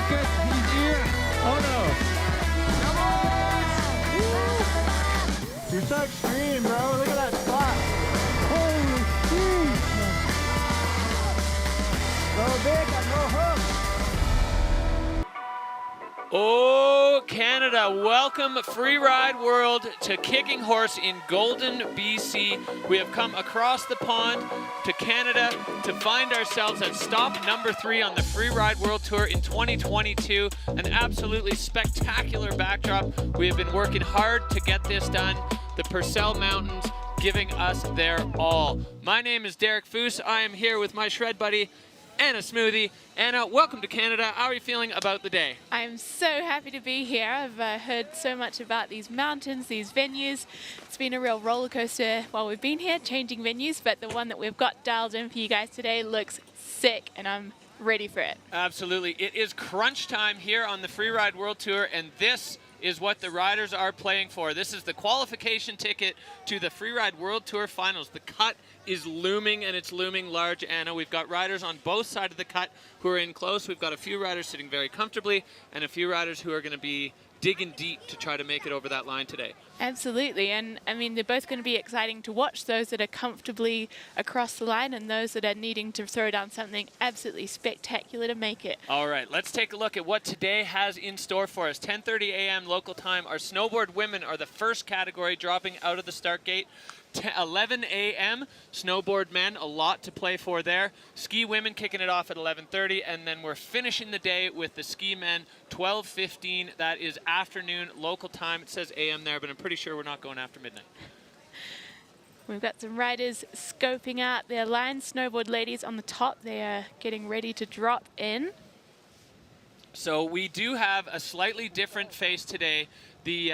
ticket. He's here. Oh no. Come on. You're so extreme, bro. Look at that spot. Holy shit. Go big and go home. Oh, Canada, welcome Freeride World to Kicking Horse in Golden, BC. We have come across the pond to Canada to find ourselves at stop number 3 on the Freeride World Tour in 2022. An absolutely spectacular backdrop. We have been working hard to get this done. The Purcell Mountains giving us their all. My name is Derek Foose. I am here with my shred buddy, Anna Smoothie. Anna, welcome to Canada. How are you feeling about the day? I'm so happy to be here. I've heard so much about these mountains, these venues. It's been a real roller coaster while we've been here, changing venues, but the one that we've got dialed in for you guys today looks sick, and I'm ready for it. Absolutely. It is crunch time here on the Freeride World Tour, and this is what the riders are playing for. This is the qualification ticket to the Freeride World Tour Finals. The cut is looming, and it's looming large, Anna. We've got riders on both sides of the cut who are in close. We've got a few riders sitting very comfortably, and a few riders who are going to be digging deep to try to make it over that line today. Absolutely, and I mean, they're both going to be exciting to watch, those that are comfortably across the line and those that are needing to throw down something absolutely spectacular to make it. All right, let's take a look at what today has in store for us. 10:30 a.m. local time. Our snowboard women are the first category dropping out of the start gate. 11 a.m. snowboard men, a lot to play for there. Ski women kicking it off at 11:30, and then we're finishing the day with the ski men 12:15. That is afternoon local time. It says a.m. there, but I'm pretty sure we're not going after midnight. We've got some riders scoping out their lines. Snowboard ladies on the top, they are getting ready to drop in. So we do have a slightly different face today. The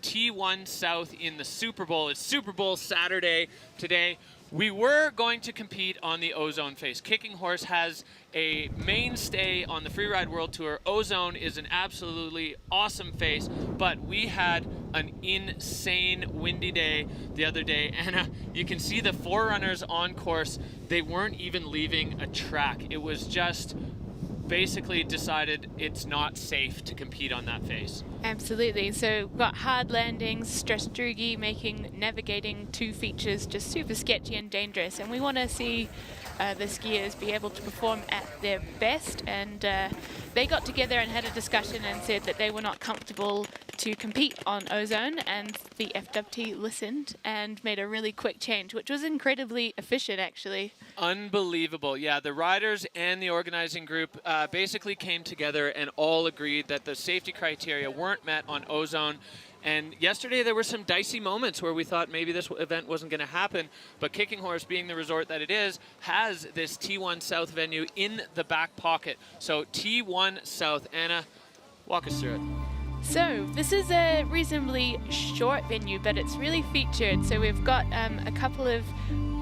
T1 South in the Super Bowl. It's Super Bowl Saturday today. We were going to compete on the Ozone face. Kicking Horse has a mainstay on the Freeride World Tour. Ozone is an absolutely awesome face, but we had an insane windy day the other day. Anna, you can see the forerunners on course. They weren't even leaving a track. It was just basically decided it's not safe to compete on that face. Absolutely. So we've got hard landings, Strasdrugi making navigating 2 features just super sketchy and dangerous. And we want to see the skiers be able to perform at their best. And they got together and had a discussion and said that they were not comfortable to compete on Ozone, and the FWT listened and made a really quick change, which was incredibly efficient, actually. Unbelievable. Yeah, the riders and the organizing group basically came together and all agreed that the safety criteria weren't met on Ozone. And yesterday there were some dicey moments where we thought maybe this event wasn't going to happen, but Kicking Horse, being the resort that it is, has this T1 South venue in the back pocket. So T1 South, Anna, walk us through it. So this is a reasonably short venue, but it's really featured. So we've got a couple of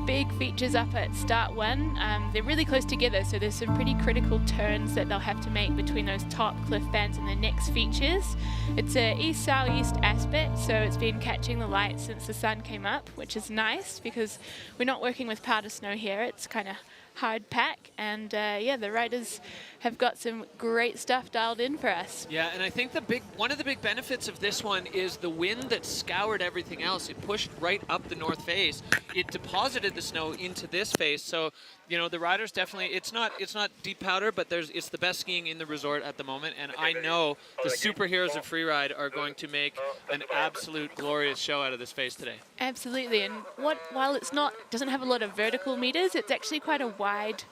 big features up at start 1. They're really close together, so there's some pretty critical turns that they'll have to make between those top cliff bands and the next features. It's a east-southeast aspect, so it's been catching the light since the sun came up, which is nice because we're not working with powder snow here. It's kind of hard pack, and yeah, the riders have got some great stuff dialed in for us. Yeah, and I think one of the big benefits of this one is the wind that scoured everything else. It pushed right up the north face. It deposited the snow into this face, so you know the riders definitely. It's not deep powder, but it's the best skiing in the resort at the moment, and I know the superheroes of Freeride are going to make an absolute glorious show out of this face today. Absolutely, and while it's doesn't have a lot of vertical meters, it's actually quite a wide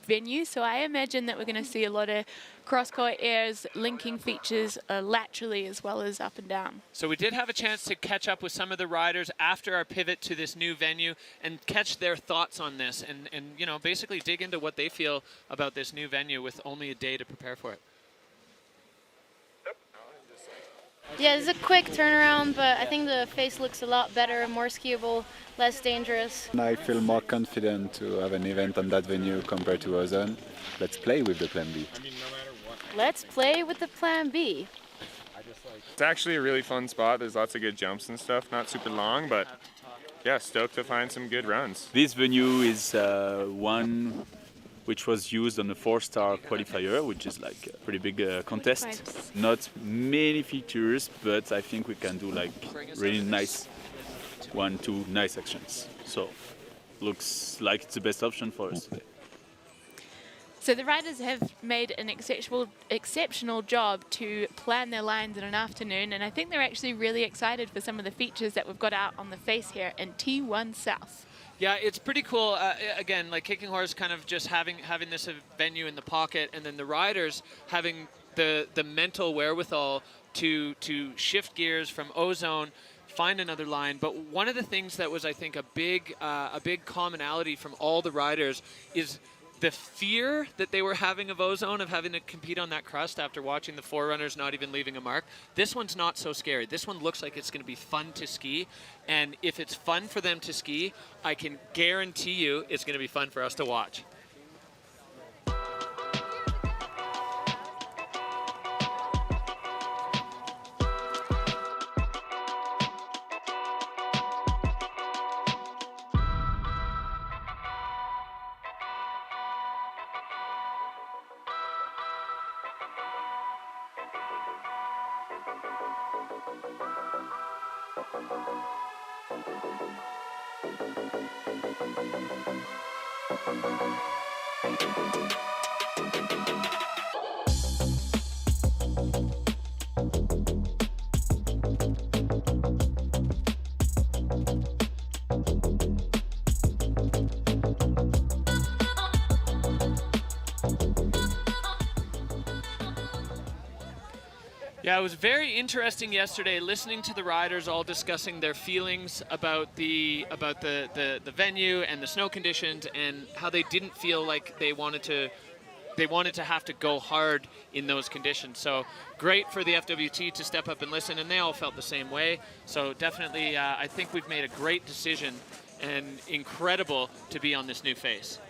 venue, so I imagine that we're going to see a lot of cross-court airs, linking features laterally as well as up and down. So we did have a chance to catch up with some of the riders after our pivot to this new venue and catch their thoughts on this and you know, basically dig into what they feel about this new venue with only a day to prepare for it. Yeah, it's a quick turnaround, but I think the face looks a lot better, more skiable, less dangerous. I feel more confident to have an event on that venue compared to Ozone. Let's play with the Plan B. Let's play with the Plan B. It's actually a really fun spot. There's lots of good jumps and stuff. Not super long, but yeah, stoked to find some good runs. This venue is one which was used on the 4-star qualifier, which is like a pretty big contest. Not many features, but I think we can do like really nice 1-2 nice actions. So looks like it's the best option for us today. So the riders have made an exceptional job to plan their lines in an afternoon, and I think they're actually really excited for some of the features that we've got out on the face here in T1 South. Yeah, it's pretty cool. Again, like Kicking Horse kind of just having this venue in the pocket, and then the riders having the mental wherewithal to shift gears from Ozone, find another line. But one of the things that was, I think, a big commonality from all the riders is the fear that they were having of Ozone, of having to compete on that crust after watching the Forerunners not even leaving a mark. This one's not so scary. This one looks like it's going to be fun to ski. And if it's fun for them to ski, I can guarantee you it's going to be fun for us to watch. Yeah, it was very interesting yesterday listening to the riders all discussing their feelings about the venue and the snow conditions, and how they didn't feel like they wanted to have to go hard in those conditions. So great for the FWT to step up and listen, and they all felt the same way. So definitely, I think we've made a great decision, and incredible to be on this new face.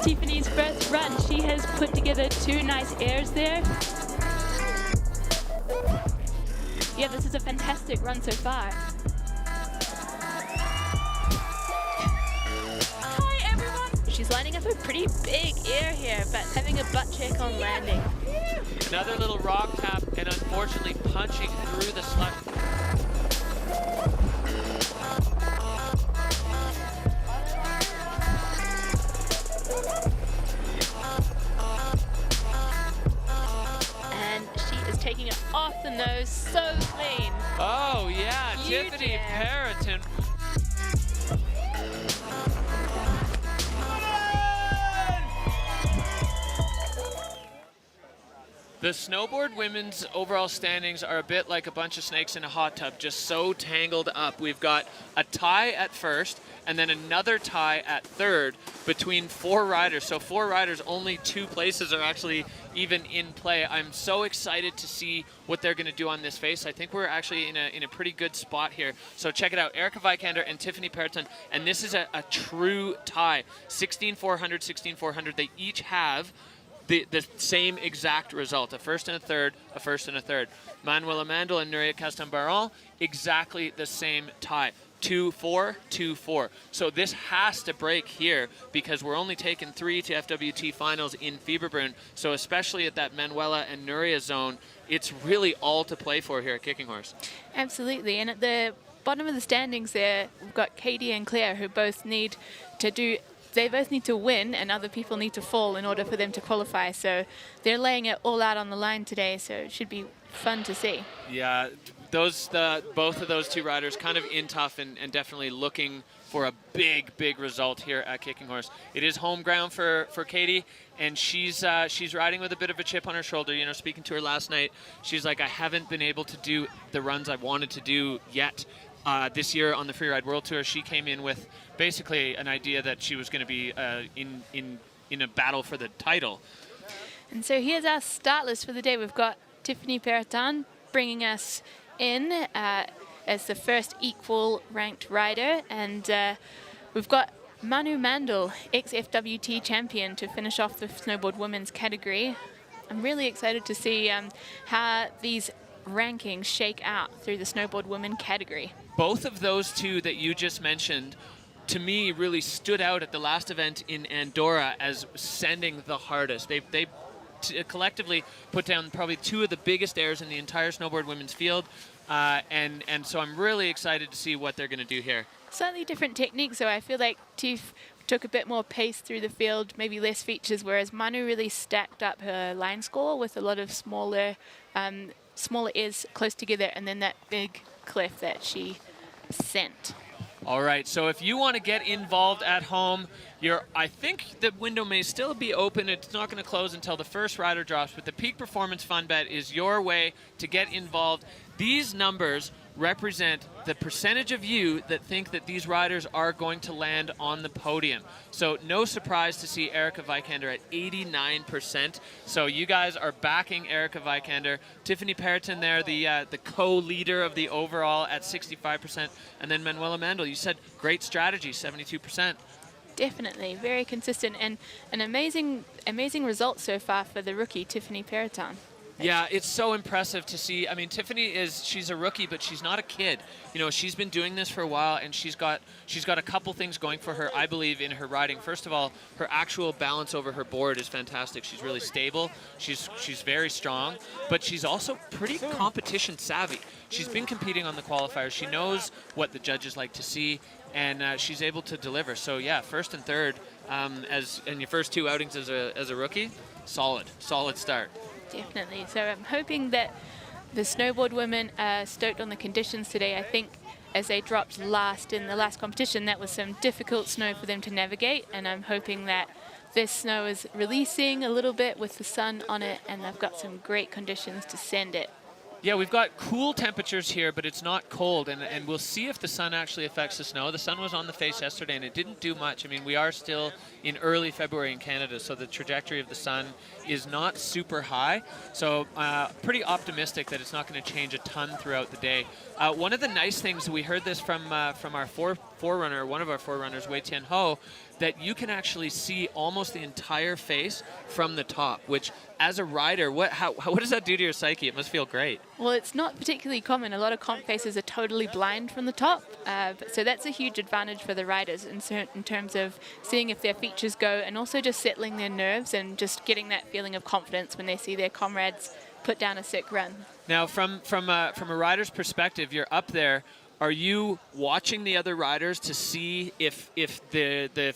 Tiffany's first run. She has put together 2 nice airs there. Yeah, this is a fantastic run so far. Hi everyone! She's lining up a pretty big air here, but having a butt check on landing. Another little rock tap, and unfortunately punching through the slush. Taking it off the nose so clean. Oh yeah, Huge Tiffany air. Perrotin. The snowboard women's overall standings are a bit like a bunch of snakes in a hot tub, just so tangled up. We've got a tie at first, and then another tie at third between 4 riders. So 4 riders, only 2 places are actually even in play. I'm so excited to see what they're going to do on this face. I think we're actually in a pretty good spot here. So check it out, Erika Vikander and Tiffany Perrotin, and this is a true tie. 16,400, 16,400. They each have the same exact result, a first and a third, a first and a third. Manuela Mandl and Núria Cast, exactly the same tie. 2-4, 2-4. So this has to break here, because we're only taking 3 to FWT finals in Fieberbrunn. So especially at that Manuela and Núria zone, it's really all to play for here at Kicking Horse. Absolutely, and at the bottom of the standings there, we've got Katie and Claire, who both need to win, and other people need to fall in order for them to qualify. So they're laying it all out on the line today, so it should be fun to see. Yeah, both of those 2 riders kind of in tough, and definitely looking for a big result here at Kicking Horse. It is home ground for Katie, and she's riding with a bit of a chip on her shoulder. You know, speaking to her last night, she's like, I haven't been able to do the runs I wanted to do yet. This year on the Freeride World Tour, she came in with basically an idea that she was going to be in a battle for the title. And so here's our start list for the day. We've got Tiffany Perrotin bringing us in as the first equal ranked rider, and we've got Manuela Mandl, ex-FWT champion, to finish off the snowboard women's category. I'm really excited to see how these rankings shake out through the snowboard women category. Both of those two that you just mentioned, to me, really stood out at the last event in Andorra as sending the hardest. They collectively put down probably two of the biggest airs in the entire snowboard women's field, and so I'm really excited to see what they're going to do here. Slightly different techniques, so I feel like Tiff took a bit more pace through the field, maybe less features, whereas Manu really stacked up her line score with a lot of smaller airs close together, and then that big cliff that she sent. All right, so if you want to get involved at home, I think the window may still be open. It's not going to close until the first rider drops, but the Peak Performance Fun Bet is your way to get involved. These numbers represent the percentage of you that think that these riders are going to land on the podium. So no surprise to see Erika Vikander at 89%. So you guys are backing Erika Vikander. Tiffany Perrotin there, the co-leader of the overall at 65%. And then Manuela Mandl, you said great strategy, 72%. Definitely, very consistent, and an amazing result so far for the rookie, Tiffany Perrotin. Yeah, it's so impressive to see. I mean, she's a rookie, but she's not a kid. You know, she's been doing this for a while, and she's got a couple things going for her, I believe, in her riding. First of all, her actual balance over her board is fantastic. She's really stable. She's very strong, but she's also pretty competition savvy. She's been competing on the qualifiers. She knows what the judges like to see, and she's able to deliver. So yeah, first and third, as in your first two outings as a rookie, solid start. Definitely. So I'm hoping that the snowboard women are stoked on the conditions today. I think as they dropped last in the last competition, that was some difficult snow for them to navigate, and I'm hoping that this snow is releasing a little bit with the sun on it, and they've got some great conditions to send it. Yeah, we've got cool temperatures here, but it's not cold, and we'll see if the sun actually affects the snow. The sun was on the face yesterday, and it didn't do much. I mean, we are still in early February in Canada, so the trajectory of the sun is not super high. So pretty optimistic that it's not going to change a ton throughout the day. One of the nice things, we heard this from our forerunner, one of our forerunners, Wei Tian Ho, that you can actually see almost the entire face from the top, which as a rider, what does that do to your psyche? It must feel great. Well, it's not particularly common. A lot of comp faces are totally blind from the top, so that's a huge advantage for the riders in terms of seeing if their features go, and also just settling their nerves and just getting that feeling of confidence when they see their comrades put down a sick run. Now, from a rider's perspective, you're up there. Are you watching the other riders to see if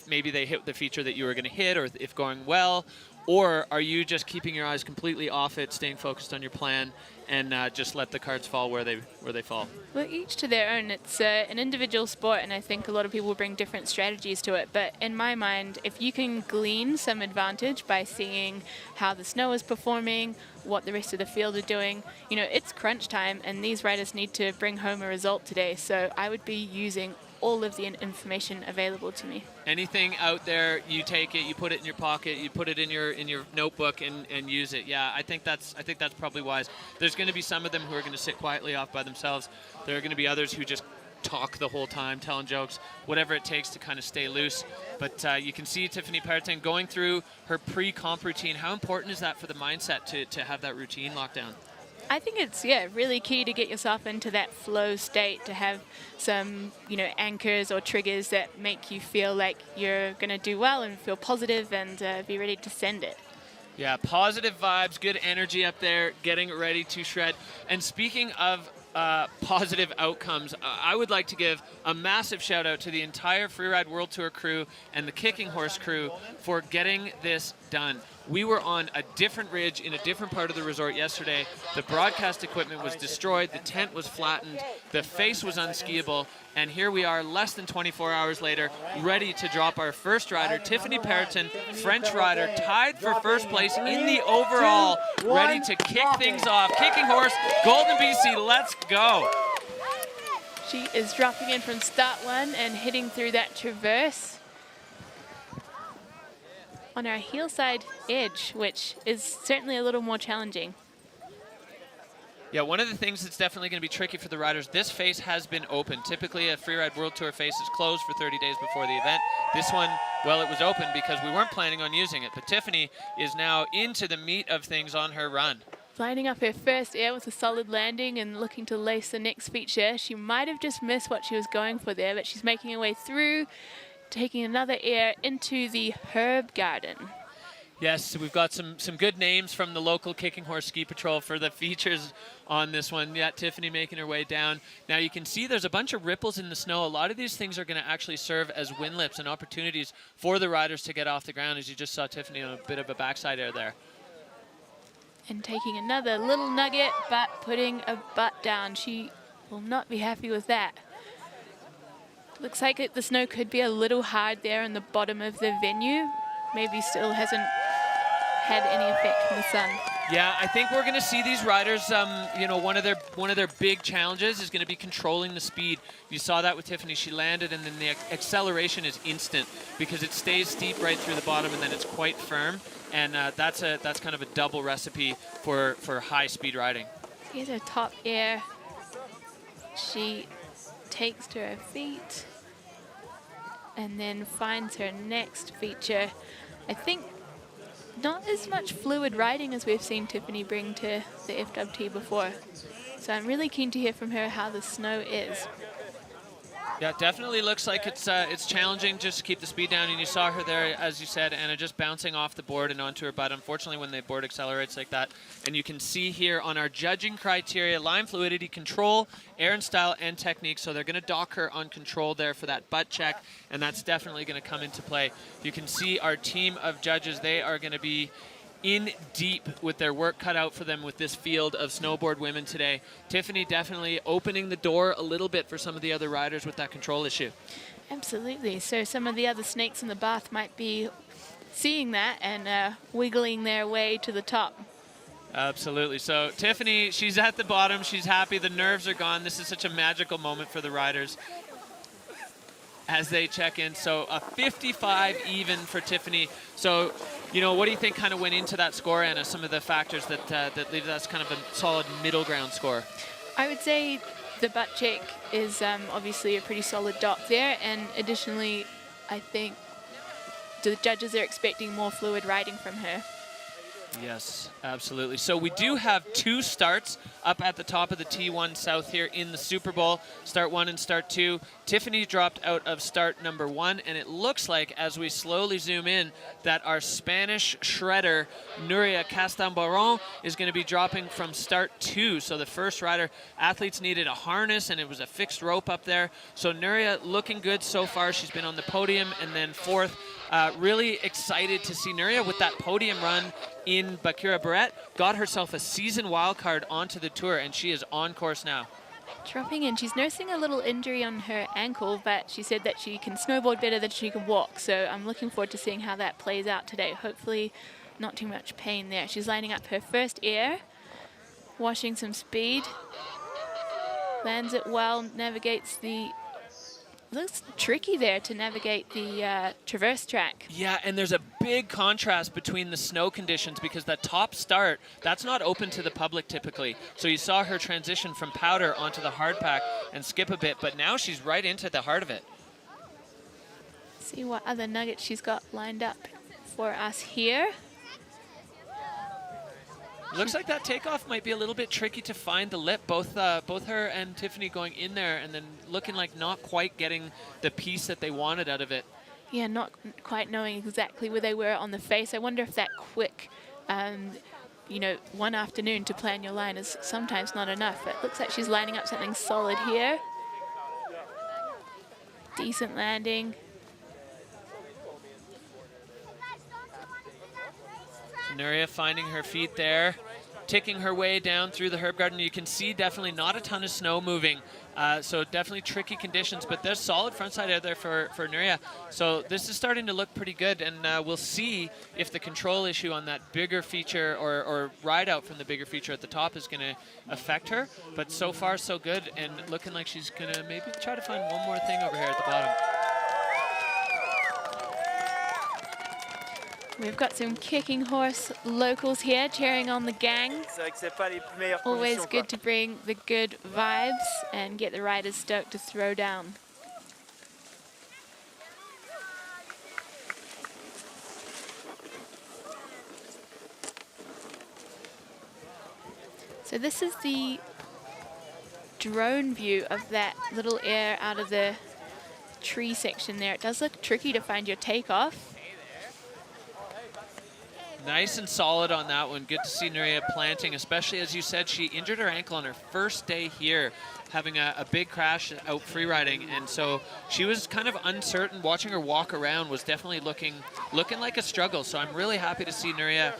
maybe they hit the feature that you were going to hit, or if going well, or are you just keeping your eyes completely off it, staying focused on your plan, and just let the cards fall where they fall? Well, each to their own. It's an individual sport, and I think a lot of people bring different strategies to it. But in my mind, if you can glean some advantage by seeing how the snow is performing, what the rest of the field are doing, you know, it's crunch time, and these riders need to bring home a result today. So I would be using all of the information available to me. Anything out there, you take it, you put it in your pocket, you put it in your notebook and use it. Yeah, I think that's probably wise. There's going to be some of them who are going to sit quietly off by themselves. There are going to be others who just talk the whole time, telling jokes, whatever it takes to kind of stay loose. But you can see Tiffany Perrotin going through her pre-comp routine. How important is that for the mindset to have that routine locked down? I think it's really key to get yourself into that flow state, to have some anchors or triggers that make you feel like you're going to do well and feel positive and be ready to send it. Yeah, positive vibes, good energy up there, getting ready to shred. And speaking of positive outcomes, I would like to give a massive shout out to the entire Freeride World Tour crew and the Kicking Horse crew for getting this done. We were on a different ridge in a different part of the resort yesterday. The broadcast equipment was destroyed, the tent was flattened, the face was unskiable, and here we are less than 24 hours later, ready to drop our first rider, Tiffany Perrotin, French rider, tied for first place in the overall, ready to kick things off. Kicking Horse Golden B.C, let's go. She is dropping in from start one and hitting through that traverse on our heel side edge, which is certainly a little more challenging. Yeah, one of the things that's definitely going to be tricky for the riders, this face has been open. Typically, a Freeride World Tour face is closed for 30 days before the event. This one, well, it was open because we weren't planning on using it. But Tiffany is now into the meat of things on her run. Lining up her first air with a solid landing and looking to lace the next feature. She might have just missed what she was going for there, but she's making her way through, taking another air into the Herb Garden. Yes, we've got some good names from the local Kicking Horse Ski Patrol for the features on this one. Yeah, Tiffany making her way down. Now you can see there's a bunch of ripples in the snow. A lot of these things are going to actually serve as wind lips and opportunities for the riders to get off the ground, as you just saw Tiffany on a bit of a backside air there. And taking another little nugget, but putting a butt down. She will not be happy with that. Looks like the snow could be a little hard there in the bottom of the venue. Maybe still hasn't had any effect from the sun. Yeah, I think we're going to see these riders, you know, one of their big challenges is going to be controlling the speed. You saw that with Tiffany. She landed, and then the acceleration is instant because it stays steep right through the bottom, and then it's quite firm. And that's kind of a double recipe for high-speed riding. Here's her top air. She takes to her feet and then finds her next feature. I think not as much fluid riding as we've seen Tiffany bring to the FWT before. So I'm really keen to hear from her how the snow is. Yeah, it definitely looks like it's challenging just to keep the speed down. And you saw her there, as you said, Anna, just bouncing off the board and onto her butt. Unfortunately, when the board accelerates like that. And you can see here on our judging criteria, line fluidity, control, air and style, and technique. So they're going to dock her on control there for that butt check. And that's definitely going to come into play. You can see our team of judges, they are going to be in deep with their work cut out for them with this field of snowboard women today. Tiffany definitely opening the door a little bit for some of the other riders with that control issue. Absolutely. So some of the other snakes in the bath might be seeing that and wiggling their way to the top. Absolutely. So Tiffany, she's at the bottom. She's happy. The nerves are gone. This is such a magical moment for the riders as they check in. So a 55 even for Tiffany. So, you know, what do you think kind of went into that score, Anna? Some of the factors that leave us kind of a solid middle ground score. I would say the butt check is obviously a pretty solid dot there. And additionally, I think the judges are expecting more fluid riding from her. Yes, absolutely. So we do have two starts up at the top of the T1 South here in the Super Bowl. Start 1 and Start 2. Tiffany dropped out of start number 1, and it looks like, as we slowly zoom in, that our Spanish shredder, Núria Cast is going to be dropping from start 2. So the first rider, athletes needed a harness, and it was a fixed rope up there. So Núria looking good so far. She's been on the podium and then 4th. Really excited to see Núria with that podium run in Bakura Barrett. Got herself a season wildcard onto the tour, and she is on course now. Dropping in. She's nursing a little injury on her ankle, but she said that she can snowboard better than she can walk. So I'm looking forward to seeing how that plays out today. Hopefully not too much pain there. She's lining up her first air, washing some speed. Lands it well, navigates the... Looks tricky there to navigate the traverse track. Yeah, and there's a big contrast between the snow conditions because that top start, that's not open to the public typically. So you saw her transition from powder onto the hard pack and skip a bit, but now she's right into the heart of it. See what other nuggets she's got lined up for us here. Looks like that takeoff might be a little bit tricky to find the lip. Both her and Tiffany going in there and then looking like not quite getting the piece that they wanted out of it. Yeah, not quite knowing exactly where they were on the face. I wonder if that quick, you know, one afternoon to plan your line is sometimes not enough. But it looks like she's lining up something solid here. Decent landing. Núria finding her feet there, ticking her way down through the herb garden. You can see definitely not a ton of snow moving, so definitely tricky conditions, but there's solid frontside air there for Núria. So this is starting to look pretty good, and we'll see if the control issue on that bigger feature or ride out from the bigger feature at the top is going to affect her. But so far, so good, and looking like she's going to maybe try to find one more thing over here at the bottom. We've got some Kicking Horse locals here cheering on the gang. Always good to bring the good vibes and get the riders stoked to throw down. So this is the drone view of that little air out of the tree section there. It does look tricky to find your takeoff. Nice and solid on that one. Good to see Núria planting, especially as you said, she injured her ankle on her first day here, having a big crash out free riding, and so she was kind of uncertain. Watching her walk around was definitely looking like a struggle. So I'm really happy to see Núria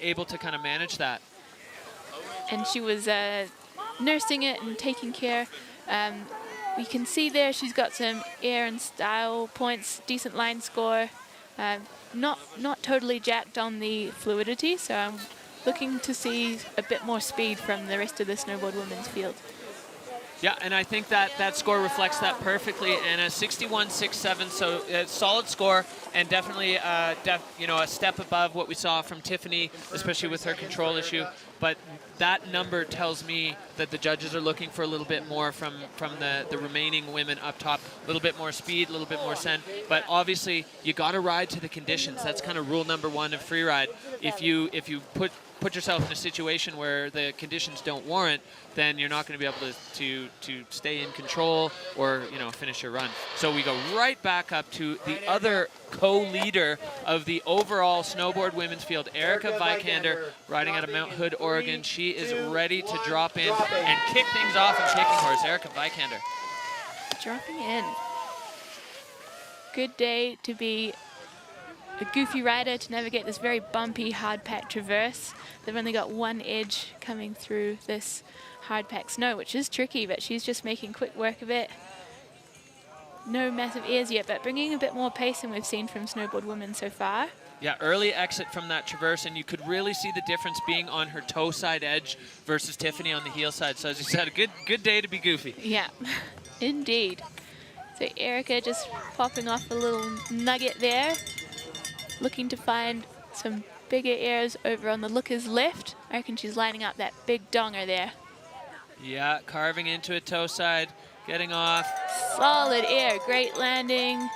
able to kind of manage that. And she was nursing it and taking care. We can see there she's got some air and style points, decent line score. Not totally jacked on the fluidity, so I'm looking to see a bit more speed from the rest of the snowboard women's field. Yeah, and I think that score reflects that perfectly. And a 61.67, so a solid score, and definitely a step above what we saw from Tiffany, especially with her control issue. But that number tells me that the judges are looking for a little bit more from the remaining women up top. A little bit more speed, a little bit more send. But obviously, you got to ride to the conditions. That's kind of rule number one of freeride. If you put yourself in a situation where the conditions don't warrant, then you're not going to be able to stay in control or finish your run. So we go right back up to the other co-leader of the overall snowboard women's field, Erika Vikander, riding out of Mount Hood, Oregon. She is ready to drop in and kick things off in Kicking Horse. Erika Vikander. Dropping in. Good day to be a goofy rider to navigate this very bumpy hard-packed traverse. They've only got one edge coming through this hard-packed snow, which is tricky, but she's just making quick work of it. No massive airs yet, but bringing a bit more pace than we've seen from snowboard women so far. Yeah, early exit from that traverse, and you could really see the difference being on her toe side edge versus Tiffany on the heel side. So as you said, a good day to be goofy. Yeah, indeed. So Erika just popping off a little nugget there, looking to find some bigger airs over on the looker's left. I reckon she's lining up that big donger there. Yeah, carving into a toe side, getting off. Solid air, great landing.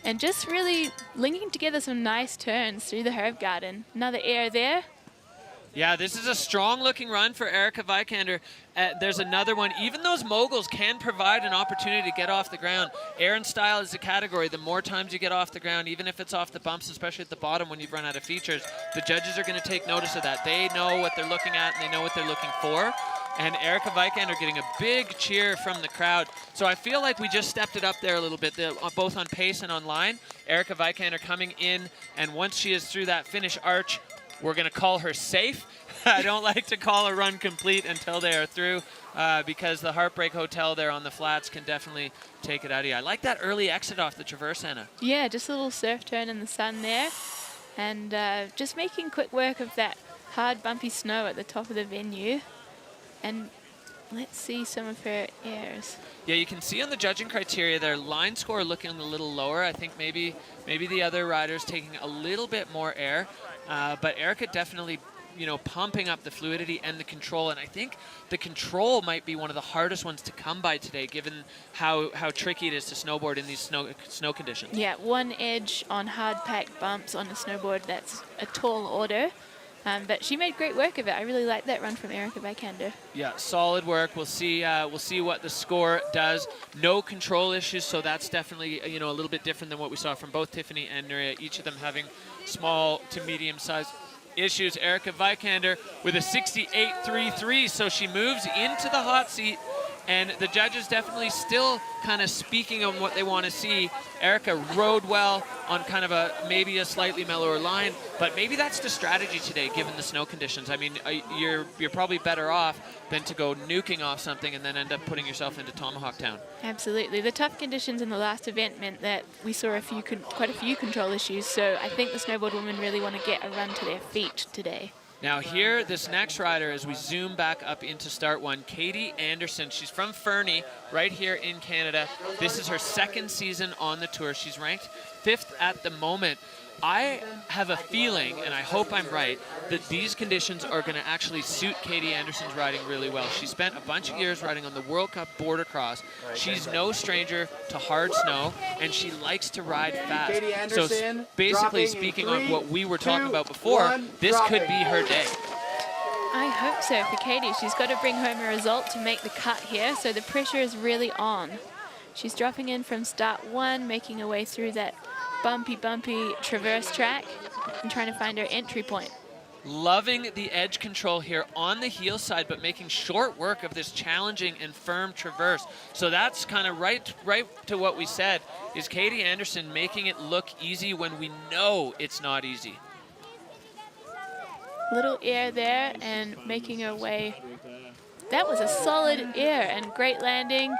And just really linking together some nice turns through the herb garden. Another air there. Yeah, this is a strong-looking run for Erika Vikander. There's another one. Even those moguls can provide an opportunity to get off the ground. Air and style is a category. The more times you get off the ground, even if it's off the bumps, especially at the bottom when you've run out of features, the judges are going to take notice of that. They know what they're looking at, and they know what they're looking for. And Erika Vikander getting a big cheer from the crowd. So I feel like we just stepped it up there a little bit, both on pace and on line. Erika Vikander coming in, and once she is through that finish arch, we're going to call her safe. I don't like to call a run complete until they are through because the Heartbreak Hotel there on the flats can definitely take it out of you. I like that early exit off the traverse, Anna. Yeah, just a little surf turn in the sun there. And just making quick work of that hard, bumpy snow at the top of the venue. And let's see some of her airs. Yeah, you can see on the judging criteria their line score looking a little lower. I think maybe the other riders taking a little bit more air. But Erika definitely, pumping up the fluidity and the control. And I think the control might be one of the hardest ones to come by today, given how tricky it is to snowboard in these snow conditions. Yeah, one edge on hard-packed bumps on a snowboard, that's a tall order. But she made great work of it. I really like that run from Erika Vikander. Yeah, solid work. We'll see what the score does. No control issues, so that's definitely a little bit different than what we saw from both Tiffany and Núria. Each of them having small to medium-sized issues. Erika Vikander with a 68.33, so she moves into the hot seat. And the judges definitely still kind of speaking on what they want to see. Erika rode well on kind of maybe a slightly mellower line, but maybe that's the strategy today given the snow conditions. I mean, you're probably better off than to go nuking off something and then end up putting yourself into Tomahawk Town. Absolutely. The tough conditions in the last event meant that we saw quite a few control issues, so I think the snowboard women really want to get a run to their feet today. Now here, this next rider, as we zoom back up into start one, Katie Anderson. She's from Fernie, right here in Canada. This is her second season on the tour. She's ranked 5th at the moment. I have a feeling, and I hope I'm right, that these conditions are going to actually suit Katie Anderson's riding really well. She spent a bunch of years riding on the World Cup border cross. She's no stranger to hard snow, and she likes to ride fast. So basically, speaking on what we were talking about before, this could be her day. I hope so for Katie. She's got to bring home a result to make the cut here, so the pressure is really on. She's dropping in from start 1, making her way through that bumpy traverse track and trying to find her entry point. Loving the edge control here on the heel side, but making short work of this challenging and firm traverse. So that's kind of right to what we said, is Katie Anderson making it look easy when we know it's not easy. Little air there and making her way. That was a solid air and great landing,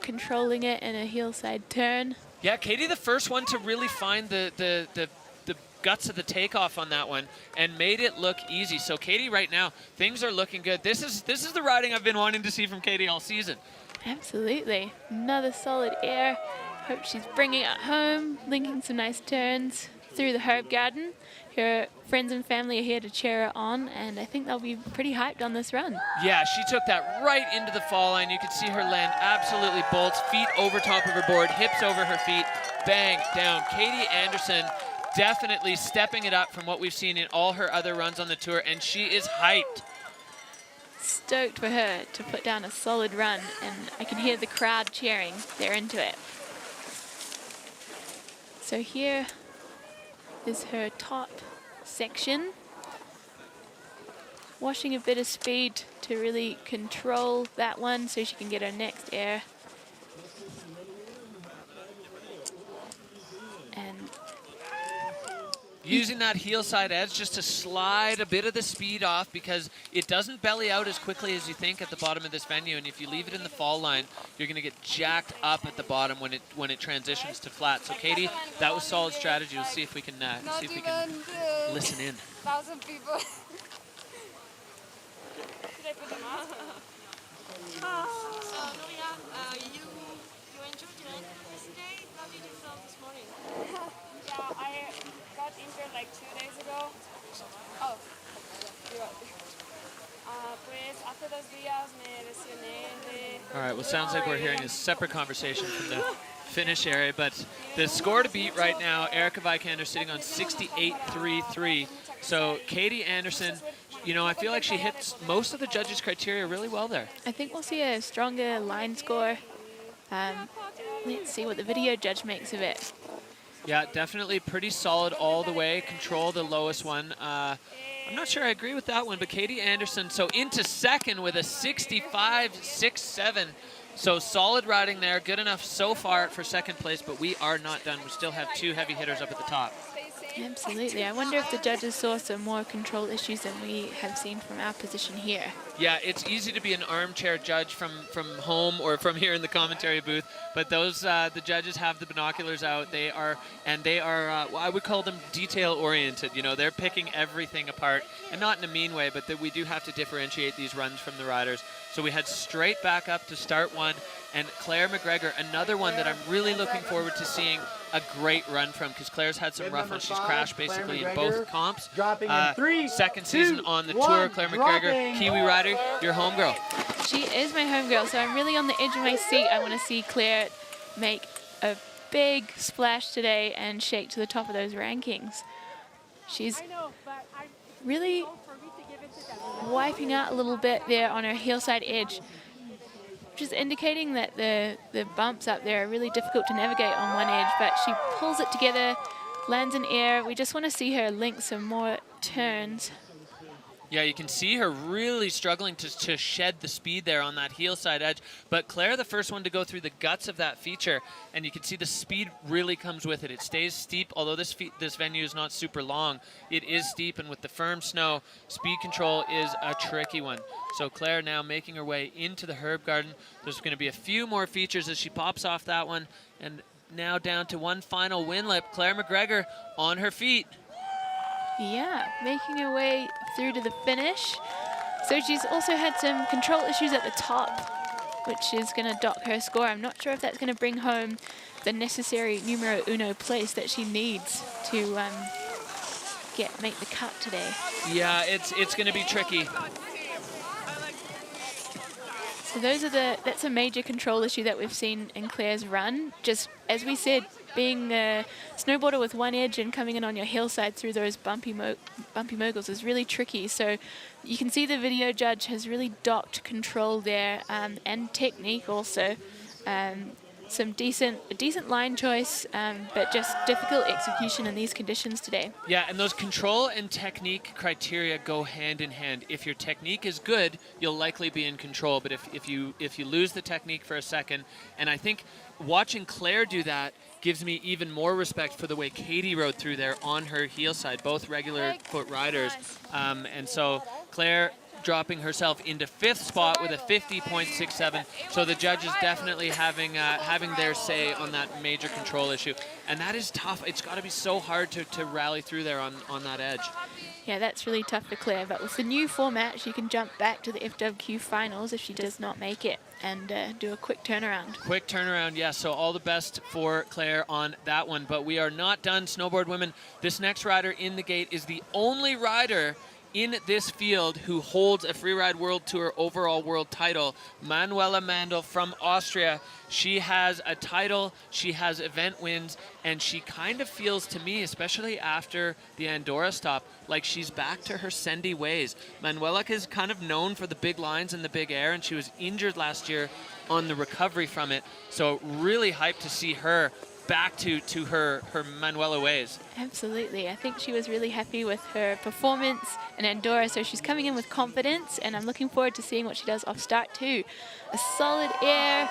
controlling it in a heel side turn. Yeah, Katie the first one to really find the guts of the takeoff on that one and made it look easy. So Katie right now, things are looking good. This is the riding I've been wanting to see from Katie all season. Absolutely. Another solid air. Hope she's bringing it home, linking some nice turns through the herb garden. Her friends and family are here to cheer her on, and I think they'll be pretty hyped on this run. Yeah, she took that right into the fall line. You could see her land absolutely bolts, feet over top of her board, hips over her feet, bang, down. Katie Anderson definitely stepping it up from what we've seen in all her other runs on the tour, and she is hyped. Stoked for her to put down a solid run, and I can hear the crowd cheering. They're into it. So here is her top section. Washing a bit of speed to really control that one so she can get her next air. And using that heel side edge just to slide a bit of the speed off, because it doesn't belly out as quickly as you think at the bottom of this venue, and if you leave it in the fall line, you're going to get jacked up at the bottom when it transitions to flat. So Katie, that was solid strategy. We'll see if we can listen in. 1,000 people. Should I put them on? So Núria, you enjoyed your ankle yesterday. How did you feel this morning? Yeah, I got injured like 2 days ago. Oh, you're right. Pues hace 2 días me lesioné. All right, well, sounds like we're hearing a separate conversation from the finish area, but the score to beat right now, Erika Vikander sitting on 68.33. So Katie Anderson, you know, I feel like she hits most of the judges' criteria really well there. I think we'll see a stronger line score. Let's see what the video judge makes of it. Yeah, definitely pretty solid all the way. Control the lowest one. I'm not sure I agree with that one, but Katie Anderson, so into second with a 65.67. So solid riding there, good enough so far for second place, but we are not done. We still have 2 heavy hitters up at the top. Absolutely. I wonder if the judges saw some more control issues than we have seen from our position here. Yeah, it's easy to be an armchair judge from home or from here in the commentary booth, but those the judges have the binoculars out. They are well, I would call them detail oriented. You know, they're picking everything apart, and not in a mean way, but that we do have to differentiate these runs from the riders. So we head straight back up to start 1, and Claire McGregor, another one that I'm really looking forward to seeing a great run from, because Claire's had some rough ones. She's crashed basically in both comps. Dropping in 3, second 2, season on the tour. Claire McGregor, Kiwi rider, your homegirl. She is my homegirl, so I'm really on the edge of my seat. I want to see Claire make a big splash today and shake to the top of those rankings. She's really wiping out a little bit there on her heel side edge, which is indicating that the bumps up there are really difficult to navigate on one edge, but she pulls it together, lands in air. We just want to see her link some more turns. Yeah, you can see her really struggling to shed the speed there on that heel side edge. But Claire, the first one to go through the guts of that feature, and you can see the speed really comes with it. It stays steep, although this venue is not super long. It is steep, and with the firm snow, speed control is a tricky one. So Claire now making her way into the herb garden. There's going to be a few more features as she pops off that one, and now down to one final win lip. Claire McGregor on her feet. Yeah, making her way through to the finish. So she's also had some control issues at the top. which is going to dock her score. I'm not sure if that's going to bring home the necessary numero uno place that she needs to make the cut today. Yeah, it's going to be tricky. So that's a major control issue that we've seen in Claire's run. Just as we said, being a snowboarder with one edge and coming in on your heel side through those bumpy moguls is really tricky. So you can see the video judge has really docked control there, and technique also. A decent line choice, but just difficult execution in these conditions today. Yeah, and those control and technique criteria go hand in hand. If your technique is good, you'll likely be in control. But if you lose the technique for a second, and I think watching Claire do that gives me even more respect for the way Katie rode through there on her heel side, both regular foot riders. And so Claire dropping herself into 5th spot with a 50.67. So the judges definitely having their say on that major control issue. And that is tough. It's got to be so hard to rally through there on that edge. Yeah, that's really tough for Claire. But with the new format, she can jump back to the FWQ finals if she does not make it and do a quick turnaround. Quick turnaround, yeah. So all the best for Claire on that one. But we are not done, snowboard women. This next rider in the gate is the only rider in this field who holds a Freeride World Tour overall world title, Manuela Mandl from Austria. She has a title, she has event wins, and she kind of feels to me, especially after the Andorra stop, like she's back to her Sendy ways. Manuela is kind of known for the big lines and the big air, and she was injured last year on the recovery from it. So really hyped to see her back to her Manuela ways. Absolutely. I think she was really happy with her performance in Andorra, so she's coming in with confidence, and I'm looking forward to seeing what she does off start too. A solid air,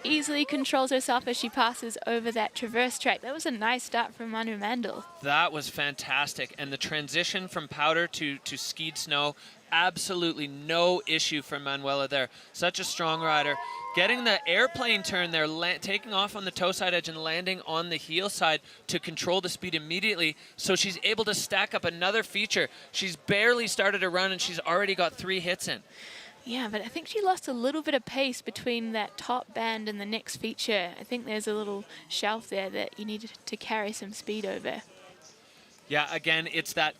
easily controls herself as she passes over that traverse track. That was a nice start from Manuela Mandl. That was fantastic, and the transition from powder to skied snow, absolutely no issue for Manuela there. Such a strong rider. Getting the airplane turn there, taking off on the toe side edge and landing on the heel side to control the speed immediately, so she's able to stack up another feature. She's barely started a run and she's already got 3 hits in. Yeah, but I think she lost a little bit of pace between that top band and the next feature. I think there's a little shelf there that you need to carry some speed over. Yeah, again, it's that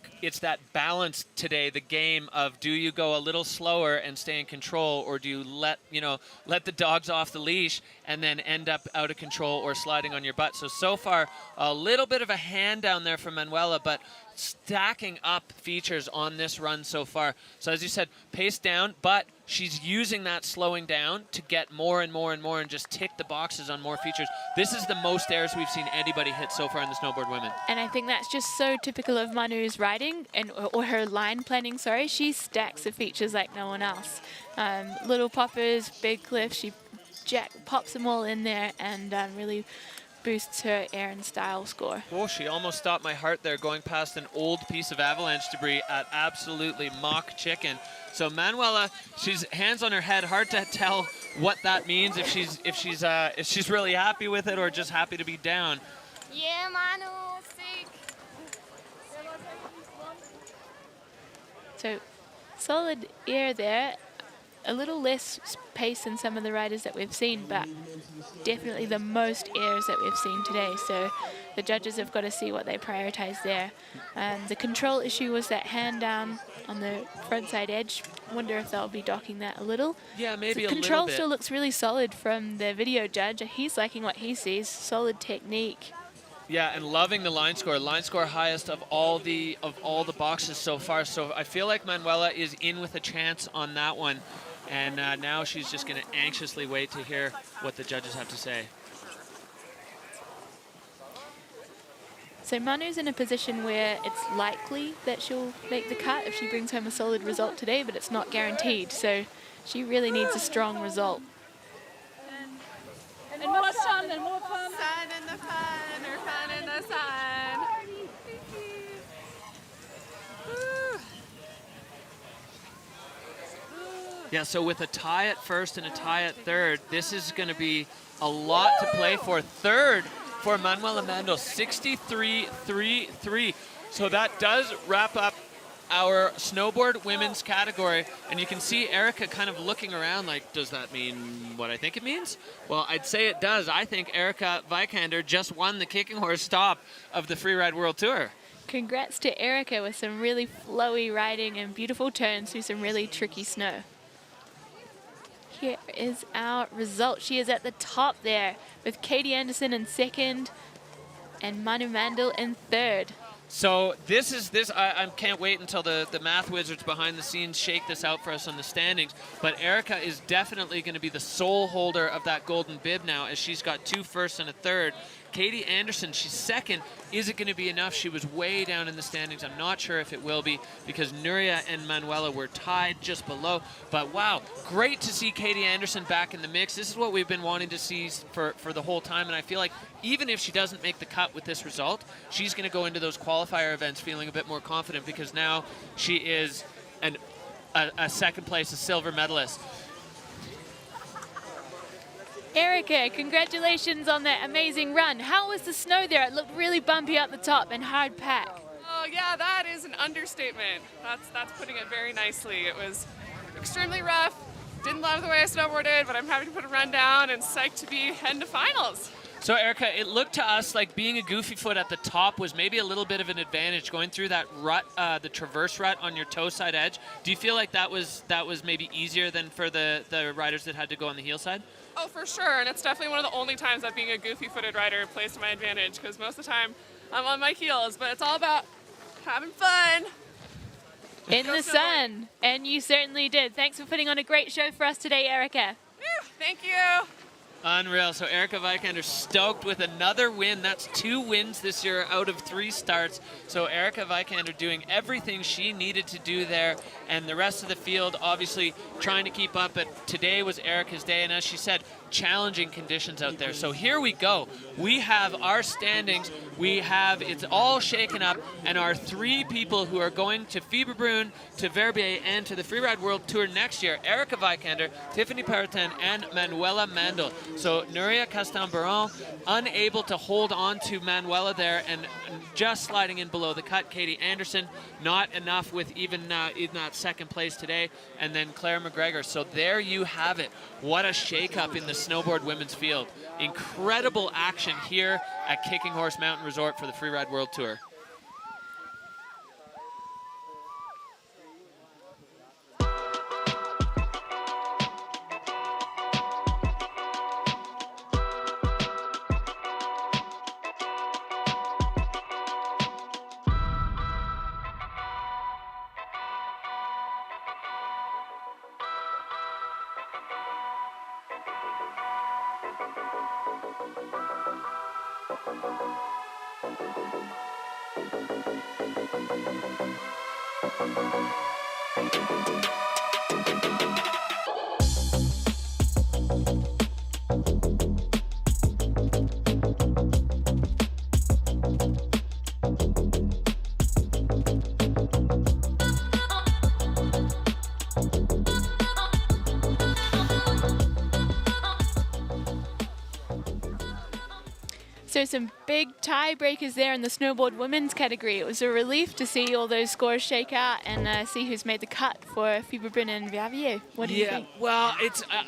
balance today, the game of, do you go a little slower and stay in control, or do you let the dogs off the leash and then end up out of control or sliding on your butt? So far, a little bit of a hand down there from Manuela, but stacking up features on this run so far. So as you said, pace down, but she's using that slowing down to get more and more and more and just tick the boxes on more features. This is the most airs we've seen anybody hit so far in the snowboard women. And I think that's just so typical of Manu's riding, or her line planning, sorry. She stacks the features like no one else. Little poppers, big cliffs, she pops them all in there and really boosts her air and style score. Oh, she almost stopped my heart there going past an old piece of avalanche debris at absolutely mock chicken. So Manuela, she's hands on her head. Hard to tell what that means, if she's really happy with it or just happy to be down. Yeah, Manu, sick. So solid air there. A little less pace than some of the riders that we've seen, but definitely the most airs that we've seen today. So the judges have got to see what they prioritize there. The control issue was that hand down on the front side edge. Wonder if they'll be docking that a little. Yeah, maybe so a little bit. Control still looks really solid from the video judge. He's liking what he sees. Solid technique. Yeah, and loving the line score. Line score highest of all the boxes so far. So I feel like Manuela is in with a chance on that one. And now she's just going to anxiously wait to hear what the judges have to say. So Manu's in a position where it's likely that she'll make the cut if she brings home a solid result today, but it's not guaranteed. So she really needs a strong result. And more sun and more fun. Sun in the fun, or fun in the sun. Yeah, so with a tie at first and a tie at third, this is going to be a lot to play for. Third for Manuela Mandl, 63.33. So that does wrap up our snowboard women's category, and you can see Erika kind of looking around like, does that mean what I think it means? Well, I'd say it does. I think Erika Vikander just won the Kicking Horse stop of the Freeride World Tour. Congrats to Erika with some really flowy riding and beautiful turns through some really tricky snow. Here is our result. She is at the top there with Katie Anderson in second and Manuela Mandl in third. So I can't wait until the math wizards behind the scenes shake this out for us on the standings. But Erika is definitely going to be the sole holder of that golden bib now, as she's got 2 firsts and a third. Katie Anderson, she's second. Is it going to be enough? She was way down in the standings. I'm not sure if it will be, because Núria and Manuela were tied just below. But wow, great to see Katie Anderson back in the mix. This is what we've been wanting to see for the whole time. And I feel like even if she doesn't make the cut with this result, she's going to go into those qualifier events feeling a bit more confident, because now she is a second place, a silver medalist. Erika, congratulations on that amazing run. How was the snow there? It looked really bumpy up the top and hard pack. Oh yeah, that is an understatement. That's putting it very nicely. It was extremely rough. Didn't love the way I snowboarded, but I'm happy to put a run down and psyched to be heading to finals. So Erika, it looked to us like being a goofy foot at the top was maybe a little bit of an advantage, going through that rut, the traverse rut on your toe side edge. Do you feel like that was maybe easier than for the riders that had to go on the heel side? Oh, for sure, and it's definitely one of the only times that being a goofy-footed rider plays to my advantage, because most of the time I'm on my heels, but it's all about having fun. In the sun, and you certainly did. Thanks for putting on a great show for us today, Erika. Woo, thank you. Unreal. So Erika Vikander stoked with another win. That's 2 wins this year out of 3 starts. So Erika Vikander doing everything she needed to do there, and the rest of the field obviously trying to keep up. But today was Erika's day, and as she said, challenging conditions out there. So here we go. We have our standings. It's all shaken up, and our 3 people who are going to Fieberbrunn, to Verbier, and to the Freeride World Tour next year: Erika Vikander, Tiffany Perrotin, and Manuela Mandl. So Núria Cast unable to hold on to Manuela there, and just sliding in below the cut. Katie Anderson, not enough with even in that second place today, and then Claire McGregor. So there you have it. What a shakeup in the snowboard women's field. Incredible action here at Kicking Horse Mountain Resort for the Freeride World Tour. So some big tiebreakers there in the snowboard women's category. It was a relief to see all those scores shake out and see who's made the cut for Fieberbrunn and Verbier. What do you think? Well,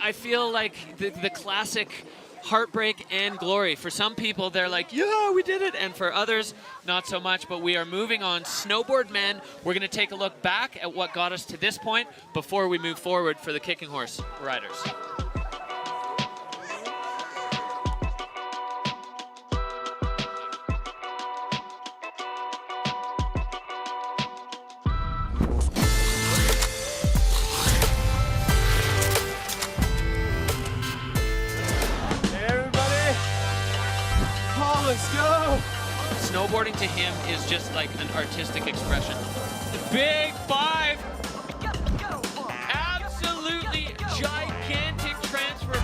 I feel like the classic heartbreak and glory. For some people, they're like, yeah, we did it. And for others, not so much. But we are moving on. Snowboard men, we're going to take a look back at what got us to this point before we move forward for the Kicking Horse riders. Let's go! Snowboarding to him is just like an artistic expression. The big 5. Absolutely gigantic transfer.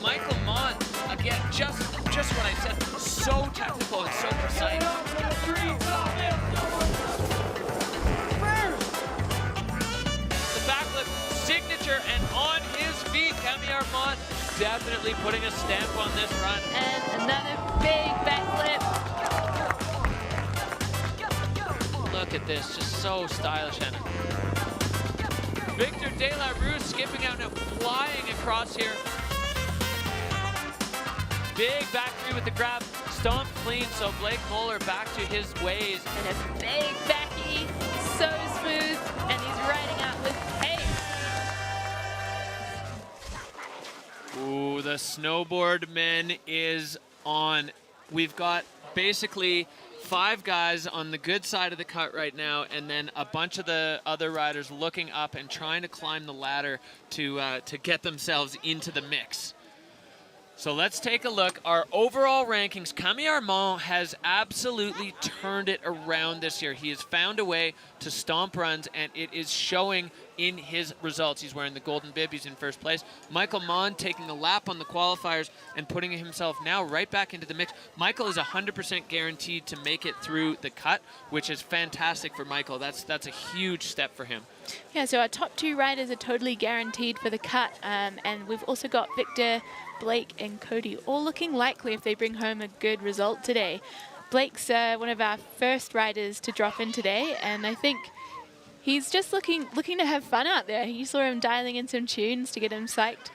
Michael Mawn, again, just what I said. So technical and so precise. The backflip signature and on his feet. Camille Armand definitely putting a stamp on this run. And another big backflip. Look at this, just so stylish, Anna. Victor De La Rue skipping out now, flying across here. Big back three with the grab, stomp clean, so Blake Moller back to his ways. And a big backy, so smooth, and he's riding out with pace. Ooh, the snowboard men is on. We've got basically 5 guys on the good side of the cut right now, and then a bunch of the other riders looking up and trying to climb the ladder to get themselves into the mix. So let's take a look. Our overall rankings, Camille Armand has absolutely turned it around this year. He has found a way to stomp runs, and it is showing in his results. He's wearing the golden bib. He's in first place. Michael Mawn taking a lap on the qualifiers and putting himself now right back into the mix. Michael is 100% guaranteed to make it through the cut, which is fantastic for Michael. That's a huge step for him. Yeah, so our top 2 riders are totally guaranteed for the cut, and we've also got Victor, Blake, and Cody all looking likely if they bring home a good result today. Blake's one of our first riders to drop in today, and I think he's just looking to have fun out there. You saw him dialing in some tunes to get him psyched.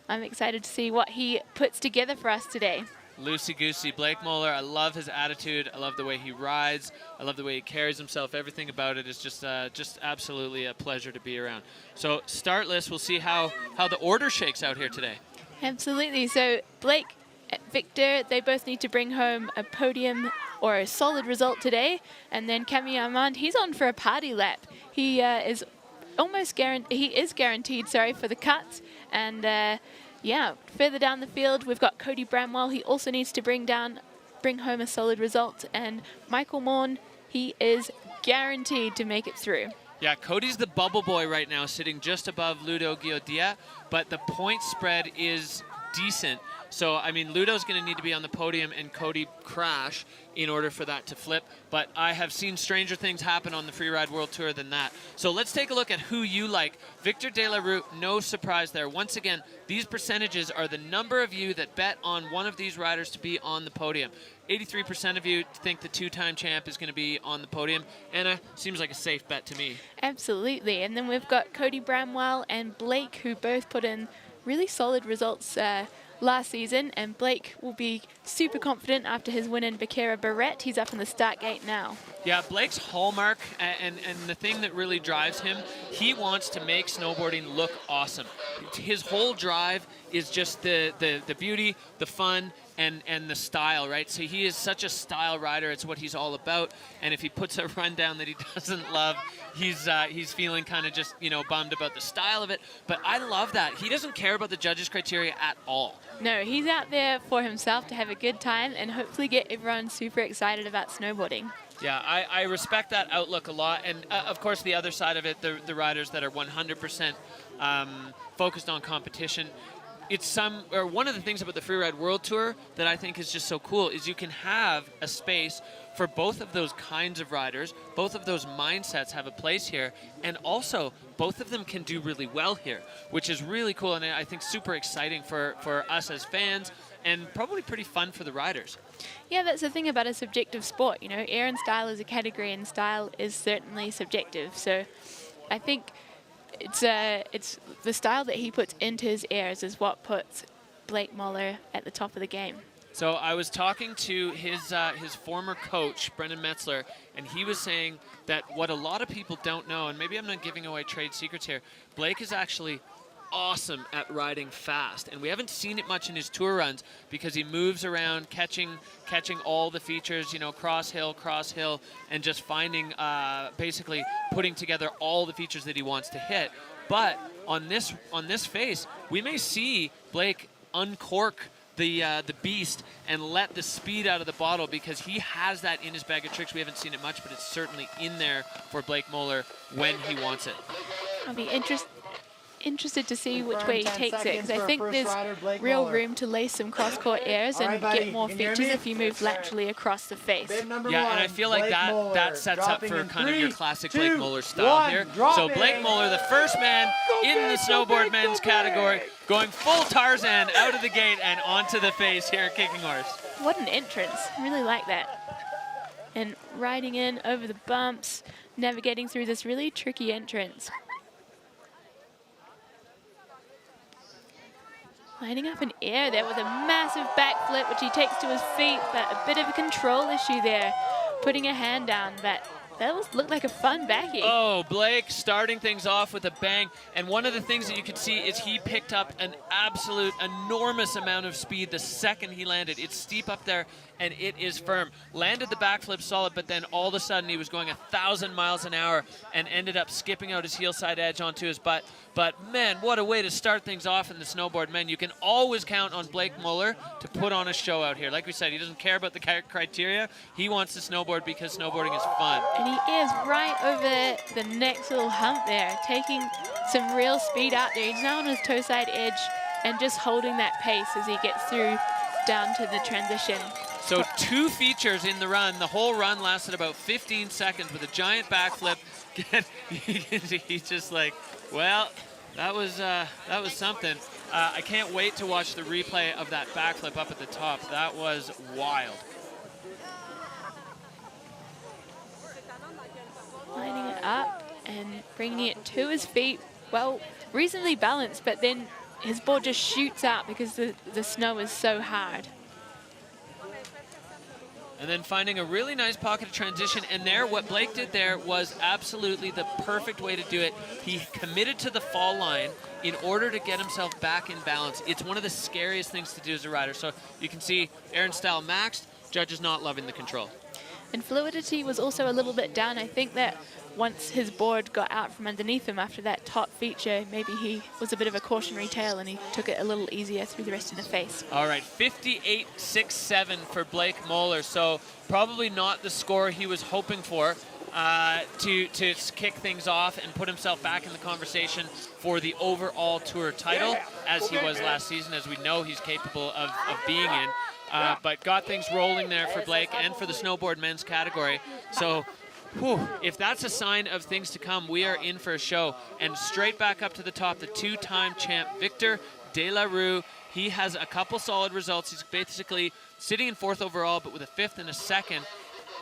I'm excited to see what he puts together for us today. Loosey-goosey, Blake Moller, I love his attitude. I love the way he rides. I love the way he carries himself. Everything about it is just absolutely a pleasure to be around. So start list, we'll see how the order shakes out here today. Absolutely. So Blake, Victor, they both need to bring home a podium or a solid result today. And then Camille Armand, he's on for a party lap. He is guaranteed, for the cut. And yeah, further down the field, we've got Cody Bramwell. He also needs to bring home a solid result. And Michael Mawn, he is guaranteed to make it through. Yeah, Cody's the bubble boy right now, sitting just above Ludovic Guillot-Diat, but the point spread is decent. So, I mean, Ludo's going to need to be on the podium and Cody crash in order for that to flip. But I have seen stranger things happen on the Freeride World Tour than that. So let's take a look at who you like. Victor De La Rue, no surprise there. Once again, these percentages are the number of you that bet on one of these riders to be on the podium. 83% of you think the 2-time champ is going to be on the podium. Anna, seems like a safe bet to me. Absolutely. And then we've got Cody Bramwell and Blake, who both put in really solid results last season, and Blake will be super confident after his win in Becerra Barrette. He's up in the start gate now. Yeah, Blake's hallmark and the thing that really drives him, he wants to make snowboarding look awesome. His whole drive is just the beauty, the fun, and the style, right? So he is such a style rider. It's what he's all about. And if he puts a run down that he doesn't love, he's feeling kind of just, bummed about the style of it. But I love that. He doesn't care about the judges' criteria at all. No, he's out there for himself to have a good time and hopefully get everyone super excited about snowboarding. Yeah, I respect that outlook a lot. And, of course, the other side of it, the riders that are 100% focused on competition. One of the things about the Freeride World Tour that I think is just so cool is you can have a space for both of those kinds of riders. Both of those mindsets have a place here, and also both of them can do really well here, which is really cool and I think super exciting for us as fans and probably pretty fun for the riders. Yeah, that's the thing about a subjective sport. Air and style is a category, and style is certainly subjective. So I think it's the style that he puts into his airs is what puts Blake Moller at the top of the game. So I was talking to his former coach, Brendan Metzler, and he was saying that what a lot of people don't know, and maybe I'm not giving away trade secrets here, Blake is actually awesome at riding fast, and we haven't seen it much in his tour runs because he moves around catching all the features, cross hill, and just finding basically putting together all the features that he wants to hit. But on this face, we may see Blake uncork the beast and let the speed out of the bottle because he has that in his bag of tricks. We haven't seen it much, but it's certainly in there for Blake Moller when he wants it. I'll be interested to see which way he takes it, because I think there's real room to lay some cross-court airs and get more features if you move laterally across the face. Yeah, and I feel like that sets up for kind of your classic Blake Moller style here. So Blake Moller, the first man in the snowboard men's category, going full Tarzan out of the gate and onto the face here at Kicking Horse. What an entrance. I really like that. and riding in over the bumps, navigating through this really tricky entrance. Lining up in air there with a massive backflip, which he takes to his feet, but a bit of a control issue there, putting a hand down, but that looked like a fun backie. Oh, Blake starting things off with a bang. And one of the things that you could see is he picked up an absolute enormous amount of speed the second he landed. It's steep up there, and it is firm. Landed the backflip solid, but then all of a sudden he was going 1,000 miles an hour and ended up skipping out his heel side edge onto his butt. But man, what a way to start things off in the snowboard. Man, you can always count on Blake Moller to put on a show out here. Like we said, he doesn't care about the criteria. He wants to snowboard because snowboarding is fun. And he is right over the next little hump there, taking some real speed out there. He's now on his toe side edge and just holding that pace as he gets through down to the transition. So 2 features in the run. The whole run lasted about 15 seconds with a giant backflip. He's just like, well, that was something. I can't wait to watch the replay of that backflip up at the top. That was wild. Lining it up and bringing it to his feet. Well, reasonably balanced, but then his board just shoots out because the snow is so hard. And then finding a really nice pocket of transition. And there, what Blake did there was absolutely the perfect way to do it. He committed to the fall line in order to get himself back in balance. It's one of the scariest things to do as a rider. So you can see Aaron Style maxed, judges not loving the control. And fluidity was also a little bit down. I think that once his board got out from underneath him after that top feature, maybe he was a bit of a cautionary tale and he took it a little easier through the rest of the face. All right, 58.67 for Blake Moller. So probably not the score he was hoping for to kick things off and put himself back in the conversation for the overall tour title, as he was last season, as we know he's capable of being in. But got things rolling there for Blake and for the snowboard men's category. So if that's a sign of things to come, we are in for a show. And straight back up to the top, the 2-time champ, Victor De La Rue. He has a couple solid results. He's basically sitting in 4th overall, but with a 5th and a 2nd.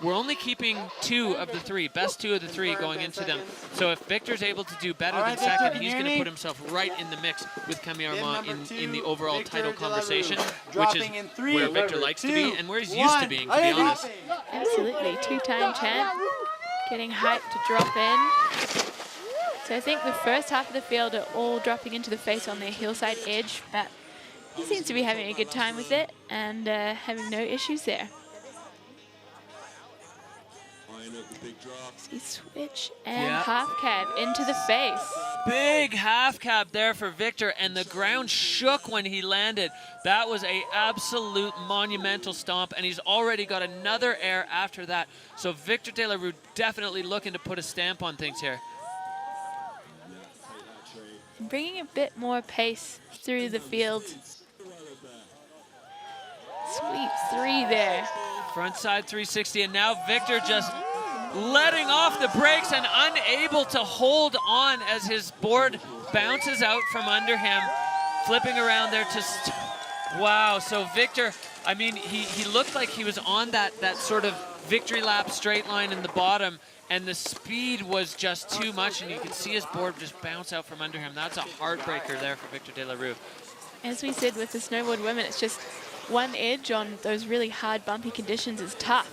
We're only keeping 2 of the 3, best 2 of the 3 going into them. So if Victor's able to do better than 2nd, he's going to put himself right in the mix with Camille Armand in the overall title conversation, which is where Victor likes to be and where he's used to being, to be honest. Absolutely, 2-time champ, getting hyped to drop in. So I think the first half of the field are all dropping into the face on their heel side edge, but he seems to be having a good time with it and having no issues there. See, switch and half cab into the face. Big half cab there for Victor, and the ground shook when he landed. That was an absolute monumental stomp, and he's already got another air after that. So Victor De La Rue definitely looking to put a stamp on things here. And bringing a bit more pace through the field. Sweep 3 there. Front side 360, and now Victor just letting off the brakes and unable to hold on as his board bounces out from under him, flipping around there to wow. So Victor, I mean, he looked like he was on that sort of victory lap straight line in the bottom, and the speed was just too much, and you could see his board just bounce out from under him. That's a heartbreaker there for Victor De La Rue. As we said with the snowboard women, it's just one edge on those really hard bumpy conditions is tough.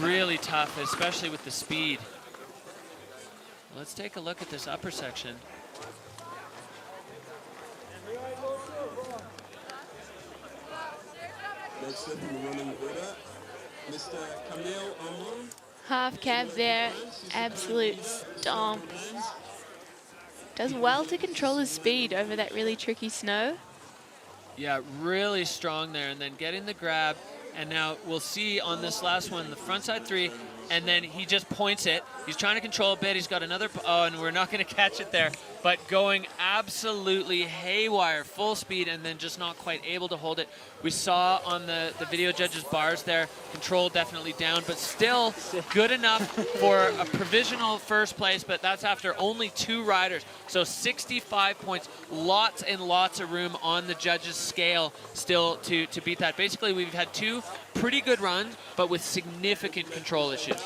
Really tough, especially with the speed. Let's take a look at this upper section. Half cab there, absolute stomp. Does well to control his speed over that really tricky snow. Yeah, really strong there, and then getting the grab. And now we'll see on this last one, the front side 3, and then he just points it. He's trying to control a bit. He's got another, oh, and we're not going to catch it there. but going absolutely haywire, full speed, and then just not quite able to hold it. We saw on the video judges' bars there, control definitely down, but still good enough for a provisional first place, but that's after only 2 riders. So 65 points, lots and lots of room on the judges' scale still to beat that. Basically, we've had 2 pretty good runs, but with significant control issues.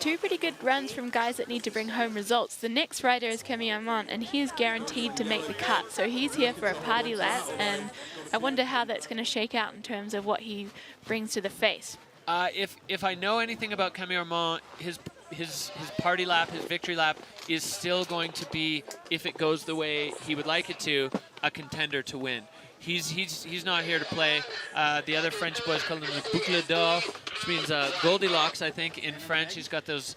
2 pretty good runs from guys that need to bring home results. The next rider is Camille Armand, and he is guaranteed to make the cut. So he's here for a party lap, and I wonder how that's going to shake out in terms of what he brings to the face. If I know anything about Camille Armand, his party lap, his victory lap, is still going to be, if it goes the way he would like it to, a contender to win. He's not here to play. The other French boys call him the boucle d'or, which means Goldilocks, I think, in French. He's got those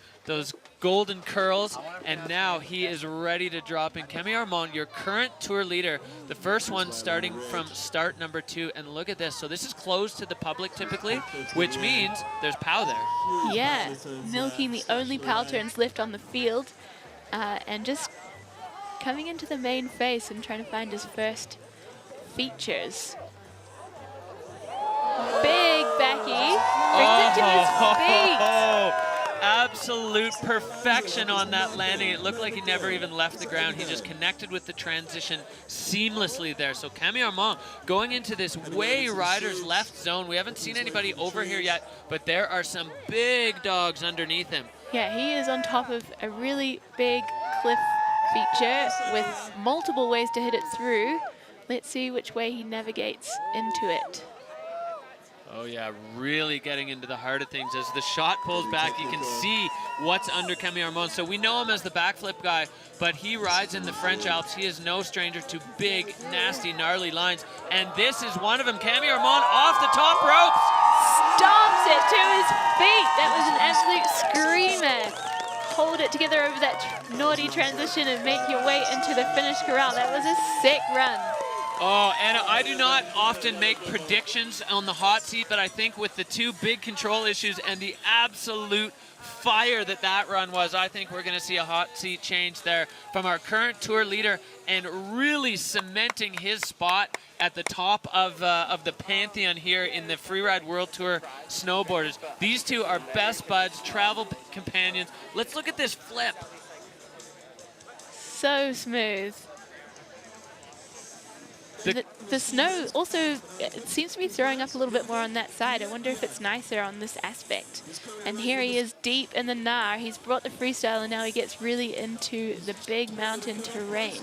golden curls, and now he is ready to drop in. Camille Armand, your current tour leader, the first one starting from start number 2, and look at this. So this is closed to the public typically, which means there's POW there. Yeah, milking the only POW turns left on the field, and just coming into the main face and trying to find his first features. Big Becky brings it to his feet. Absolute perfection on that landing. It looked like he never even left the ground. He just connected with the transition seamlessly there. So Camille Armand going into this way riders left zone. We haven't seen anybody over here yet, but there are some big dogs underneath him. Yeah, he is on top of a really big cliff feature with multiple ways to hit it through. Let's see which way he navigates into it. Oh yeah, really getting into the heart of things. As the shot pulls back, you can see what's under Camille Armand. So we know him as the backflip guy, but he rides in the French Alps. He is no stranger to big, nasty, gnarly lines. And this is one of them. Camille Armand off the top ropes. Stomps it to his feet. That was an absolute screamer. Hold it together over that naughty transition and make your way into the finish corral. That was a sick run. Oh, and I do not often make predictions on the hot seat, but I think with the 2 big control issues and the absolute fire that run was, I think we're going to see a hot seat change there from our current tour leader and really cementing his spot at the top of the pantheon here in the Freeride World Tour snowboarders. These 2 are best buds, travel companions. Let's look at this flip. So smooth. The snow also, it seems to be throwing up a little bit more on that side. I wonder if it's nicer on this aspect. And here he is deep in the Nar. He's brought the freestyle and now he gets really into the big mountain terrain.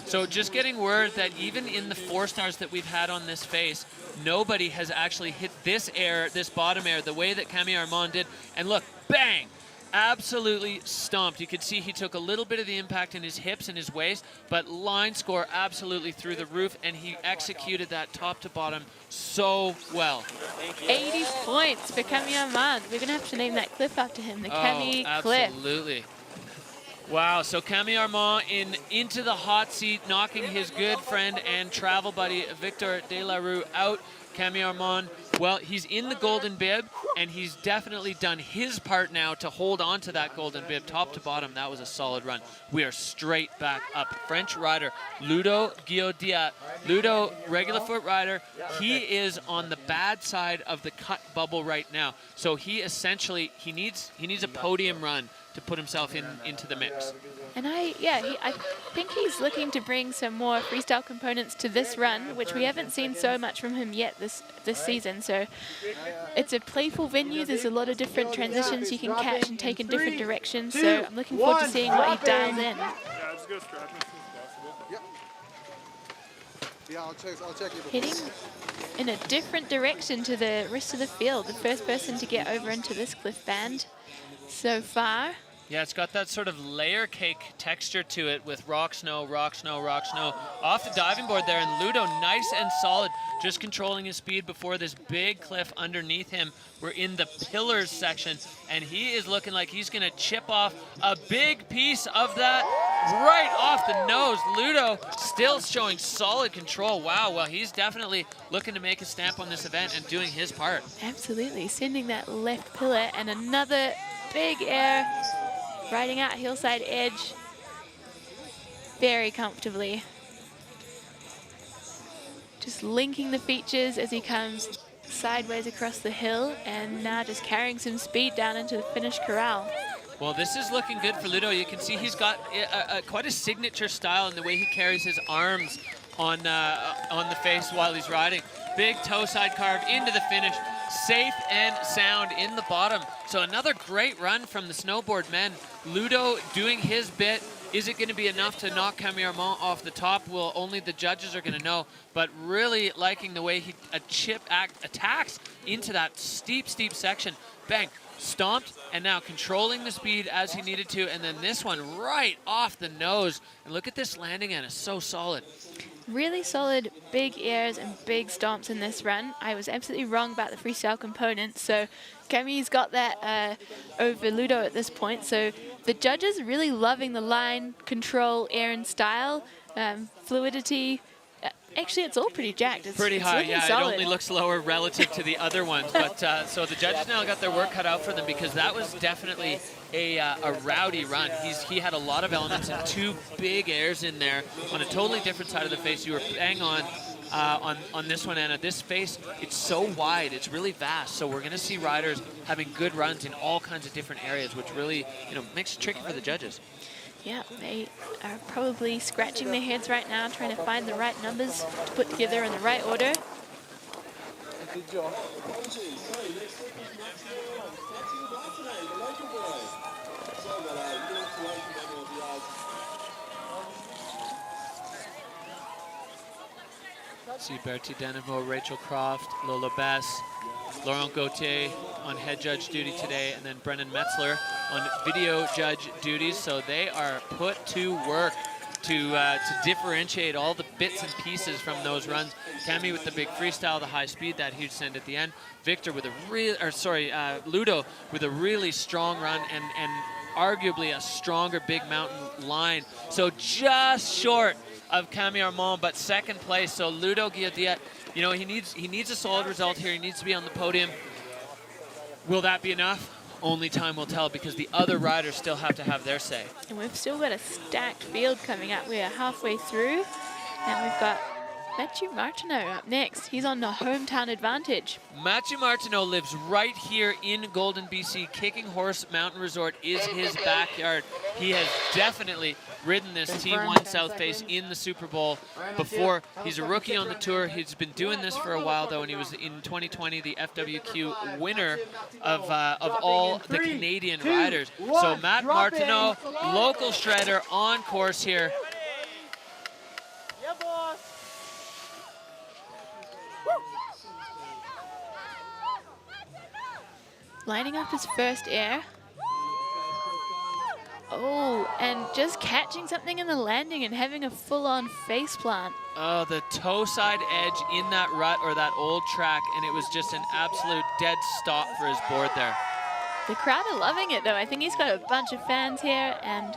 So just getting word that even in the 4 stars that we've had on this face, nobody has actually hit this air, this bottom air, the way that Camille Armand did. And look, bang! Absolutely stomped. You could see he took a little bit of the impact in his hips and his waist, but line score absolutely through the roof, and he executed that top to bottom so well. 80 points for Camille Armand. We're going to have to name that cliff after him, the Camille Cliff. Absolutely. Wow, so Camille Armand into the hot seat, knocking his good friend and travel buddy Victor Delarue out. Camille Armand, well, he's in the golden bib, and he's definitely done his part now to hold on to that golden bib. Top to bottom, that was a solid run. We are straight back up. French rider, Ludovic Guillot-Diat. Ludo, regular foot rider, he is on the bad side of the cut bubble right now. So he essentially, he needs a podium run to put himself into the mix. And I think he's looking to bring some more freestyle components to this run, which we haven't seen so much from him yet this season. So it's a playful venue. There's a lot of different transitions you can catch and take in different directions. So I'm looking forward to seeing what he dials in. Heading in a different direction to the rest of the field. The first person to get over into this cliff band so far. Yeah, it's got that sort of layer cake texture to it with rock, snow, rock, snow, rock, snow. Off the diving board there, and Ludo nice and solid, just controlling his speed before this big cliff underneath him. We're in the pillars section, and he is looking like he's going to chip off a big piece of that right off the nose. Ludo still showing solid control. Wow, well, he's definitely looking to make a stamp on this event and doing his part. Absolutely, sending that left pillar and another big air. Riding out hillside edge. very comfortably. Just linking the features as he comes sideways across the hill, and now just carrying some speed down into the finish corral. Well, this is looking good for Ludo. You can see he's got quite a signature style in the way he carries his arms on the face while he's riding. Big toe side carve into the finish, safe and sound in the bottom. So another great run from the snowboard men. Ludo doing his bit. Is it going to be enough to knock Camille Armand off the top? Well, only the judges are going to know. But really liking the way he attacks into that steep section. Bang, stomped, and now controlling the speed as he needed to. And then this one right off the nose. And look at this landing, Anna, so solid. Really solid big airs and big stomps in this run. I was absolutely wrong about the freestyle component, so Camille's got that over Ludo at this point. So the judges really loving the line, control, air and style, fluidity. Actually, it's all pretty jacked. It's pretty high, yeah. solid. It only looks lower relative to the other ones. But so the judges now got their work cut out for them, because that was definitely a rowdy run. He had a lot of elements and two big airs in there on a totally different side of the face. You were bang on this one, Anna. This face, it's so wide, it's really vast. So we're going to see riders having good runs in all kinds of different areas, which really, makes it tricky for the judges. Yeah, they are probably scratching their heads right now, trying to find the right numbers to put together in the right order. See Bertie Denevaux, Rachel Croft, Lola Bess, Laurent Gauthier on head judge duty today, and then Brennan Metzler on video judge duties. So they are put to work to differentiate all the bits and pieces from those runs. Camille with the big freestyle, the high speed, that huge send at the end. Victor with Ludo with a really strong run and arguably a stronger big mountain line. So just short of Camille Armand, but second place. So Ludo Guillot-Diat, he needs a solid result here. He needs to be on the podium. Will that be enough? Only time will tell, because the other riders still have to have their say. And we've still got a stacked field coming up. We are halfway through, and we've got Mathieu Martineau up next. He's on the hometown advantage. Mathieu Martineau lives right here in Golden, BC. Kicking Horse Mountain Resort is his backyard. He has definitely ridden this T1 South Face in the Super Bowl before. He's a rookie on the tour. He's been doing this for a while, though, and he was in 2020 the FWQ winner of all the Canadian riders. So Matt Martineau, local shredder, on course here. Yeah, boss. Lining up his first air. Oh, and just catching something in the landing and having a full-on face plant. Oh, the toe side edge in that rut or that old track, and it was just an absolute dead stop for his board there. The crowd are loving it, though. I think he's got a bunch of fans here, and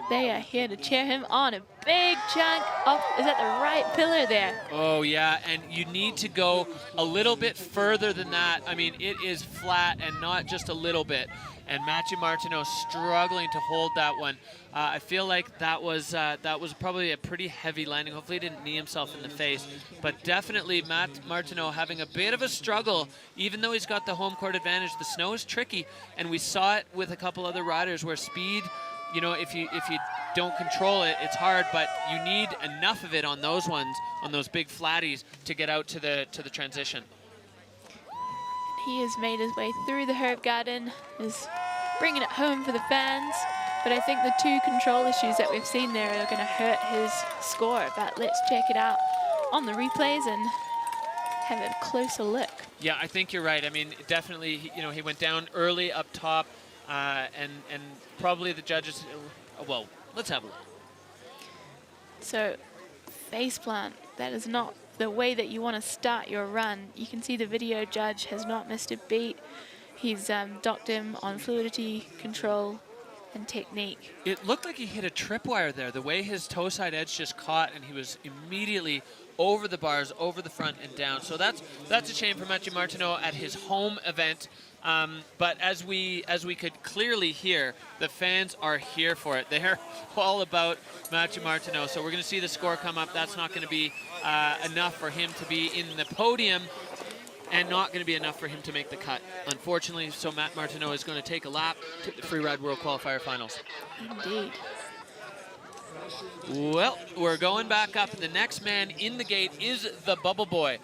they are here to cheer him on. A big chunk off, is that the right pillar there? Oh, yeah, and you need to go a little bit further than that. I mean, it is flat and not just a little bit. And Mathieu Martineau struggling to hold that one. I feel like that was probably a pretty heavy landing. Hopefully he didn't knee himself in the face. But definitely Matt Martineau having a bit of a struggle, even though he's got the home court advantage. The snow is tricky, and we saw it with a couple other riders where speed, if you don't control it, it's hard, but you need enough of it on those ones, on those big flatties, to get out to the transition. He has made his way through the herb garden, is bringing it home for the fans, but I think the two control issues that we've seen there are going to hurt his score. But let's check it out on the replays and have a closer look. Yeah, I think you're right. I mean, definitely, he went down early up top, and probably the judges, well, let's have a look. So, faceplant, that is not the way that you want to start your run. You can see the video judge has not missed a beat. He's docked him on fluidity, control, and technique. It looked like he hit a tripwire there. The way his toe side edge just caught, and he was immediately over the bars, over the front and down. So that's a shame for Mathieu Martineau at his home event. But as we could clearly hear, the fans are here for it. They're all about Mathieu Martineau. So we're going to see the score come up. That's not going to be enough for him to be in the podium, and not going to be enough for him to make the cut, unfortunately. So Matt Martineau is going to take a lap to the Freeride World Qualifier Finals. Indeed. Well, we're going back up. The next man in the gate is the Bubble Boy.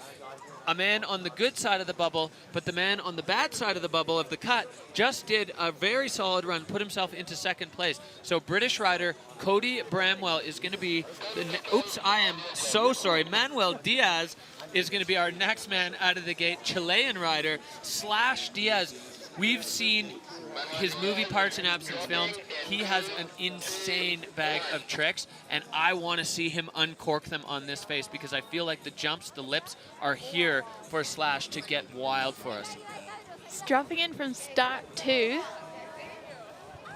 A man on the good side of the bubble, but the man on the bad side of the bubble of the cut just did a very solid run, put himself into second place. So British rider Cody Bramwell is going to be oops, I am so sorry. Manuel Diaz is going to be our next man out of the gate. Chilean rider / Diaz. We've seen his movie parts in absence films. He has an insane bag of tricks, and I want to see him uncork them on this face, because I feel like the jumps, the lips are here for Slash to get wild for us. He's dropping in from start 2,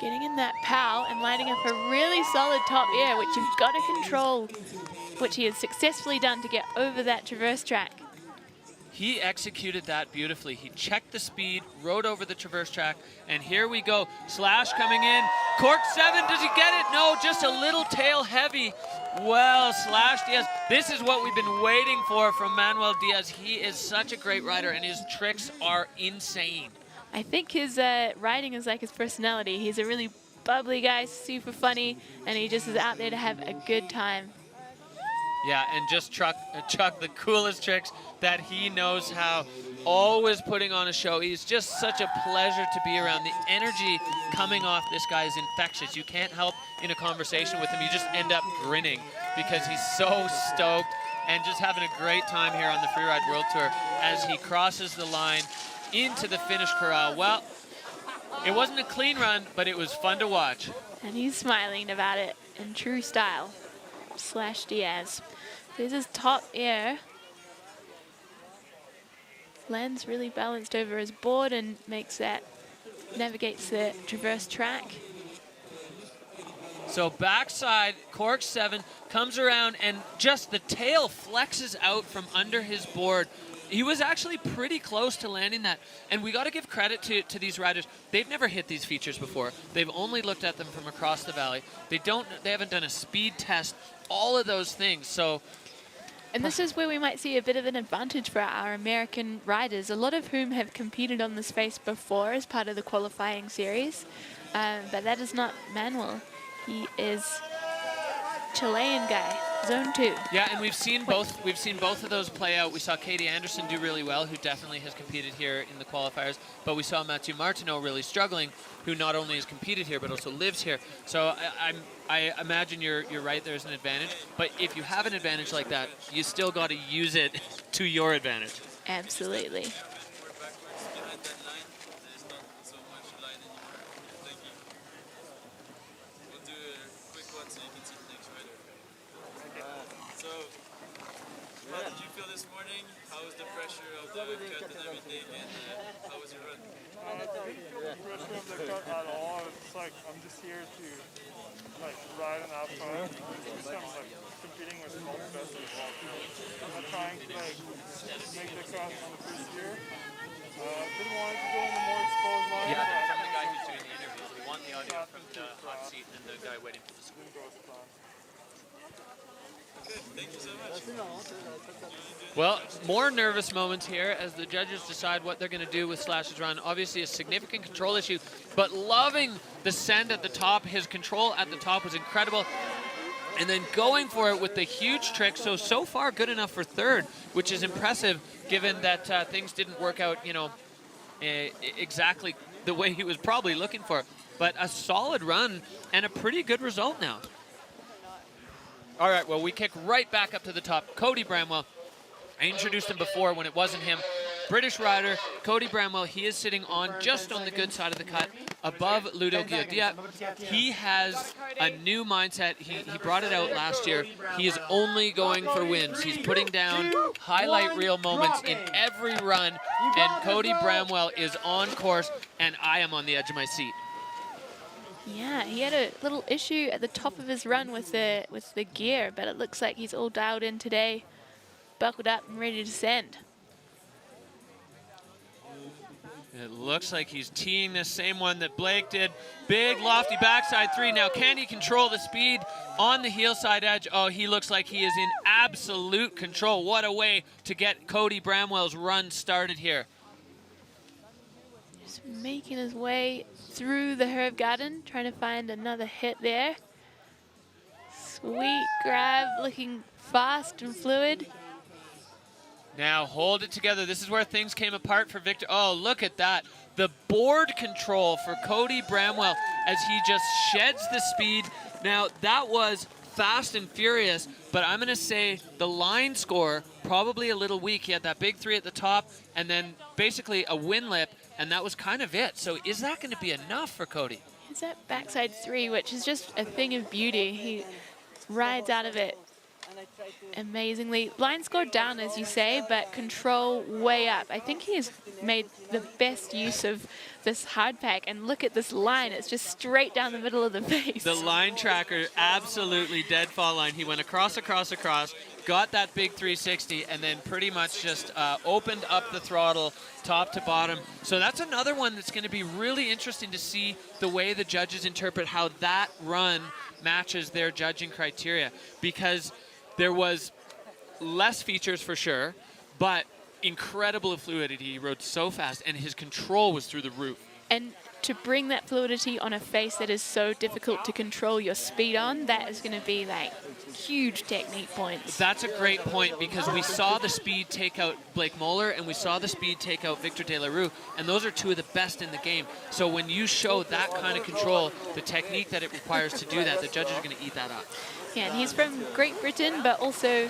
getting in that pow and lining up a really solid top air, which you've got to control, which he has successfully done to get over that traverse track. He executed that beautifully. He checked the speed, rode over the traverse track, and here we go. Slash coming in. Cork 7, does he get it? No, just a little tail heavy. Well, Slash Diaz, this is what we've been waiting for from Manuel Diaz. He is such a great rider, and his tricks are insane. I think his riding is like his personality. He's a really bubbly guy, super funny, and he just is out there to have a good time. Yeah, and just chuck the coolest tricks that he knows how, always putting on a show. He's just such a pleasure to be around. The energy coming off this guy is infectious. You can't help in a conversation with him. You just end up grinning because he's so stoked and just having a great time here on the Freeride World Tour as he crosses the line into the finish corral. Well, it wasn't a clean run, but it was fun to watch. And he's smiling about it in true style. / Diaz. There's his top air. Lands really balanced over his board and navigates the traverse track. So backside, Cork 7 comes around and just the tail flexes out from under his board. He was actually pretty close to landing that. And we got to give credit to these riders. They've never hit these features before. They've only looked at them from across the valley. They haven't done a speed test, all of those things. So, and this is where we might see a bit of an advantage for our American riders, a lot of whom have competed on this face before as part of the qualifying series. But that is not Manuel. He is Chilean guy. Zone 2. Yeah, and we've seen both of those play out. We saw Katie Anderson do really well, who definitely has competed here in the qualifiers, but we saw Mathieu Martineau really struggling, who not only has competed here but also lives here. So I imagine you're right, there's an advantage, but if you have an advantage like that, you still got to use it to your advantage. Absolutely. How did you feel this morning? How was the pressure of the cut and everything, and how was your run? I didn't feel the pressure of the cut at all. It's like I'm just here to ride and have fun. Since I'm competing with small best as well. I'm not trying to make the cut on the first year. Didn't want to go in the more exposed line. Yeah, from the guy who's doing the interviews. We want the audio from the hot seat and the guy waiting for the school. Thank you so much. Well, more nervous moments here as the judges decide what they're going to do with Slash's run. Obviously a significant control issue, but loving the send at the top. His control at the top was incredible. And then going for it with the huge trick. So far good enough for third, which is impressive given that things didn't work out, exactly the way he was probably looking for. But a solid run and a pretty good result now. All right, well, we kick right back up to the top. Cody Bramwell. I introduced him before when it wasn't him. British rider, Cody Bramwell. He is sitting just on the good side of the cut, above Ludovic Guillot-Diat. He has a new mindset. He brought it out last year. He is only going for wins. He's putting down highlight reel moments in every run, and Cody Bramwell is on course, and I am on the edge of my seat. Yeah, he had a little issue at the top of his run with the gear, but it looks like he's all dialed in today. buckled up and ready to send. It looks like he's teeing the same one that Blake did. Big lofty backside 3. Now, can he control the speed on the heel side edge? Oh, he looks like he is in absolute control. What a way to get Cody Bramwell's run started here. Just making his way through the herb garden, trying to find another hit there. Sweet grab, looking fast and fluid. Now hold it together. This is where things came apart for Victor. Oh, look at that. The board control for Cody Bramwell as he just sheds the speed. Now that was fast and furious, but I'm gonna say the line score probably a little weak. He had that big 3 at the top and then basically a win lip, and that was kind of it. So is that gonna be enough for Cody? It's that backside 3, which is just a thing of beauty. He rides out of it amazingly. Line score down, as you say, but control way up. I think he has made the best use of this hard pack, and look at this line. It's just straight down the middle of the face. The line tracker, absolutely dead fall line. He went across, got that big 360, and then pretty much just opened up the throttle top to bottom. So that's another one that's going to be really interesting to see the way the judges interpret how that run matches their judging criteria, because there was less features for sure, but incredible fluidity. He rode so fast, and his control was through the roof. And to bring that fluidity on a face that is so difficult to control your speed on, that is going to be like huge technique points. That's a great point, because we saw the speed take out Blake Moller and we saw the speed take out Victor De La Rue, and those are 2 of the best in the game. So when you show that kind of control, the technique that it requires to do that, the judges are going to eat that up. Yeah, and he's from Great Britain, but also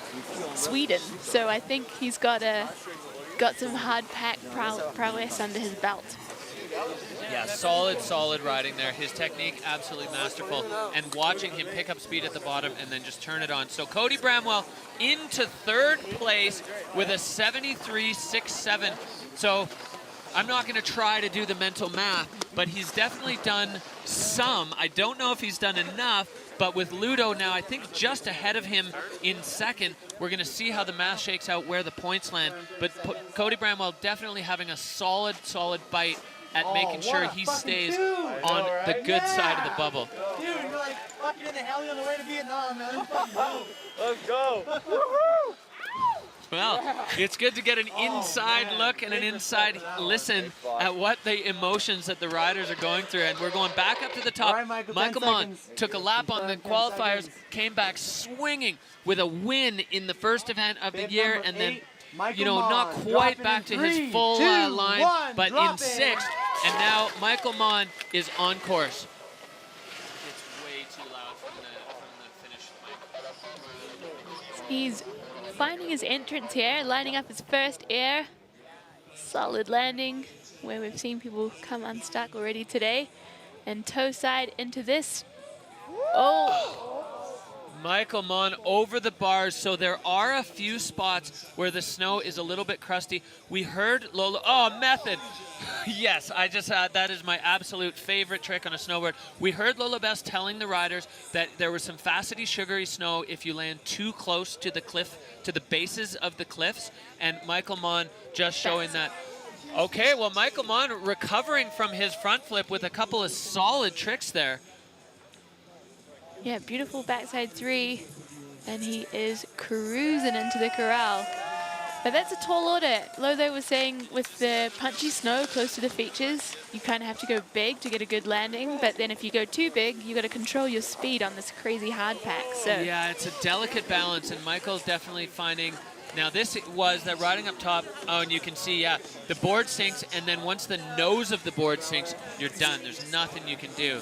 Sweden. So I think he's got some hard pack prowess under his belt. Yeah, solid riding there. His technique, absolutely masterful. And watching him pick up speed at the bottom and then just turn it on. So Cody Bramwell into 3rd place with a 73.67. So I'm not going to try to do the mental math, but he's definitely done some. I don't know if he's done enough, but with Ludo now, I think just ahead of him in 2nd. We're going to see how the math shakes out, where the points land. But Cody Bramwell definitely having a solid bite at making sure he stays on the good side of the bubble. Dude, you're like fucking in the heli on the way to Vietnam, man. Let's go. Well, it's good to get an inside look and an inside listen at what the emotions that the riders are going through. And we're going back up to the top. Right, Michael Mawn took a lap on the qualifiers, came back swinging with a win in the first event of the year, and then, you know, not quite back to his full line, but in 6th. And now Michael Mawn is on course. It's way too loud from the finish mic. He's finding his entrance here, lining up his first air. Solid landing, where we've seen people come unstuck already today. And toe side into this. Oh! Michael Mawn over the bars, so there are a few spots where the snow is a little bit crusty. We heard Lola, oh, method. Yes, I just that is my absolute favorite trick on a snowboard. We heard Lola Best telling the riders that there was some facety, sugary snow if you land too close to the cliff, to the bases of the cliffs, and Michael Mawn just showing that. Okay, well, Michael Mawn recovering from his front flip with a couple of solid tricks there. Yeah, beautiful backside 3, and he is cruising into the corral. But that's a tall order. Lotho was saying with the punchy snow close to the features, you kind of have to go big to get a good landing, but then if you go too big, you got to control your speed on this crazy hard pack. So yeah, it's a delicate balance, and Michael's definitely finding. Now this was that riding up top, oh, and you can see, yeah, the board sinks, and then once the nose of the board sinks, you're done. There's nothing you can do.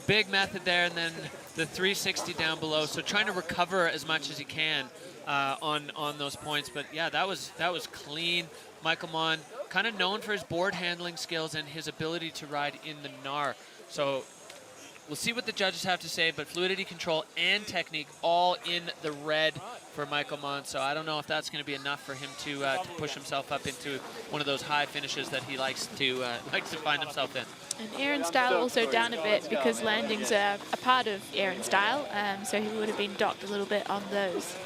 Big method there, and then the 360 down below. So trying to recover as much as he can on those points. But yeah, that was clean. Michael Mawn, kind of known for his board handling skills and his ability to ride in the gnar. So we'll see what the judges have to say, but fluidity control and technique all in the red for Michael Mawn. So I don't know if that's going to be enough for him to push himself up into one of those high finishes that he likes to find himself in. And air and style also down a bit because landings are a part of air and style, so he would have been docked a little bit on those.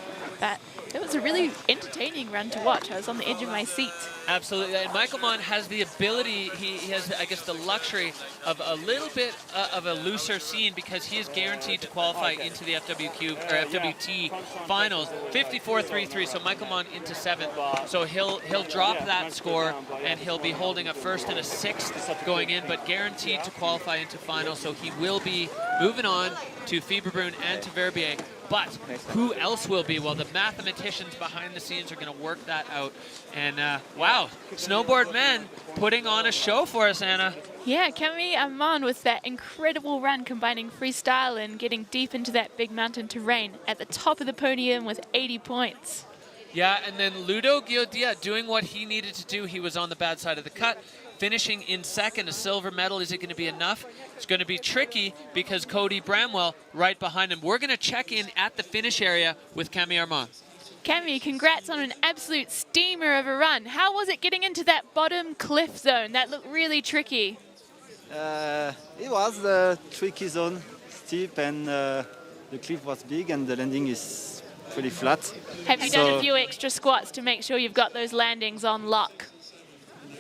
but it was a really entertaining run to watch. I was on the edge of my seat. Absolutely, and Michael Mawn has the ability, he has, I guess, the luxury of a little bit of a looser scene because he is guaranteed to qualify into the FWT finals. 54.33, so Michael Mawn into 7th. So he'll drop that score, and he'll be holding a 1st and a 6th going in, but guaranteed to qualify into finals. So he will be moving on to Fieberbrunn and to Verbier. But who else will be? Well, the mathematicians behind the scenes are going to work that out. And wow, snowboard men putting on a show for us, Anna. Yeah, Camille Armand with that incredible run combining freestyle and getting deep into that big mountain terrain at the top of the podium with 80 points. Yeah, and then Ludovic Guillot-Diat doing what he needed to do. He was on the bad side of the cut, finishing in 2nd, a silver medal. Is it going to be enough? It's going to be tricky because Cody Bramwell right behind him. We're going to check in at the finish area with Camille Armand. Camille, congrats on an absolute steamer of a run. How was it getting into that bottom cliff zone? That looked really tricky. It was the tricky zone, steep, and the cliff was big and the landing is pretty flat. Have you done a few extra squats to make sure you've got those landings on lock?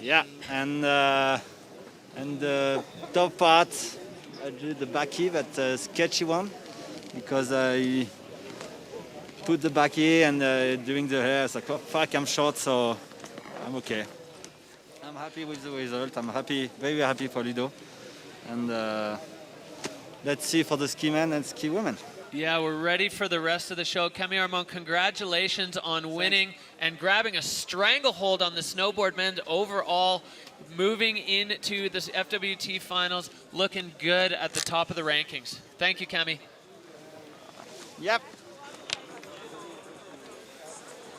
Yeah, and the top part, I did the backy, but a sketchy one, because I put the backy and doing the hair, it's like, oh, fuck, I'm short, so I'm okay. I'm happy with the result. I'm happy, very happy for Ludo. And let's see for the ski men and ski women. Yeah, we're ready for the rest of the show. Camille Armand, congratulations on winning and grabbing a stranglehold on the snowboard men overall, moving into the FWT finals, looking good at the top of the rankings. Thank you, Camille. Yep.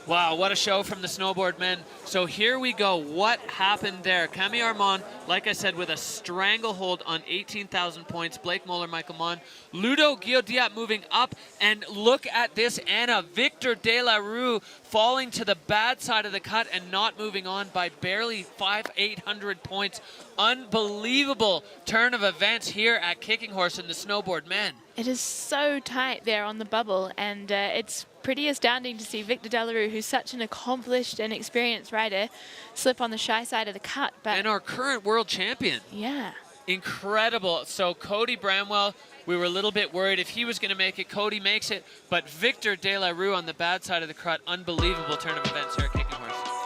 Wow, what a show from the snowboard men. So here we go. What happened there? Camille Armand, like I said, with a stranglehold on 18,000 points. Blake Moller, Michael Mawn. Ludo Guillot-Diat moving up. And look at this, Anna. Victor De La Rue falling to the bad side of the cut and not moving on by barely 800 points. Unbelievable turn of events here at Kicking Horse in the snowboard men. It is so tight there on the bubble, and it's pretty astounding to see Victor De La Rue, who's such an accomplished and experienced rider, slip on the shy side of the cut. But and our current world champion. Yeah. Incredible. So Cody Bramwell, we were a little bit worried if he was going to make it. Cody makes it, but Victor De La Rue on the bad side of the cut. Unbelievable turn of events here at Kicking Horse.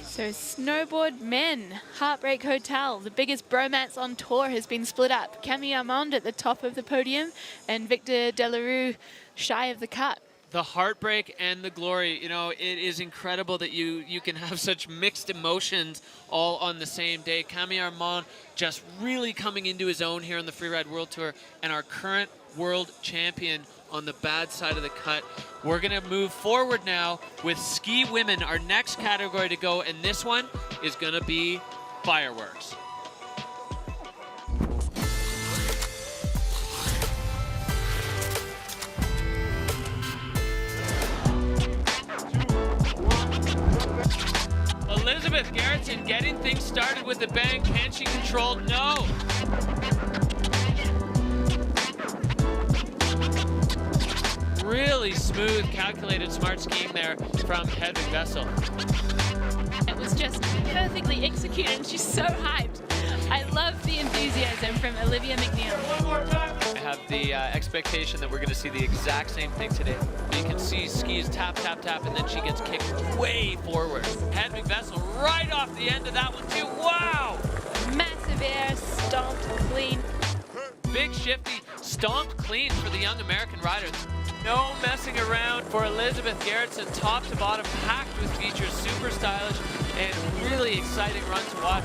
So snowboard men, Heartbreak Hotel, the biggest bromance on tour has been split up. Camille Armand at the top of the podium and Victor De La Rue shy of the cut. The heartbreak and the glory, you know, it is incredible that you can have such mixed emotions all on the same day. Camille Armand just really coming into his own here on the Freeride World Tour, and our current world champion on the bad side of the cut. We're gonna move forward now with ski women, our next category to go, and this one is gonna be fireworks. Elisabeth Gerritzen getting things started with a bang. Can she control? No. Really smooth, calculated, smart skiing there from Hedvig Wessel. It was just perfectly executed, and she's so hyped. I love the enthusiasm from Olivia McNeil. I have the expectation that we're going to see the exact same thing today. You can see skis tap, tap, tap, and then she gets kicked way forward. Hedvig Wessel right off the end of that one too. Wow! Massive air, stomped clean. Big shifty, stomped clean for the young American riders. No messing around for Elisabeth Gerritzen, top to bottom, packed with features, super stylish, and really exciting run to watch.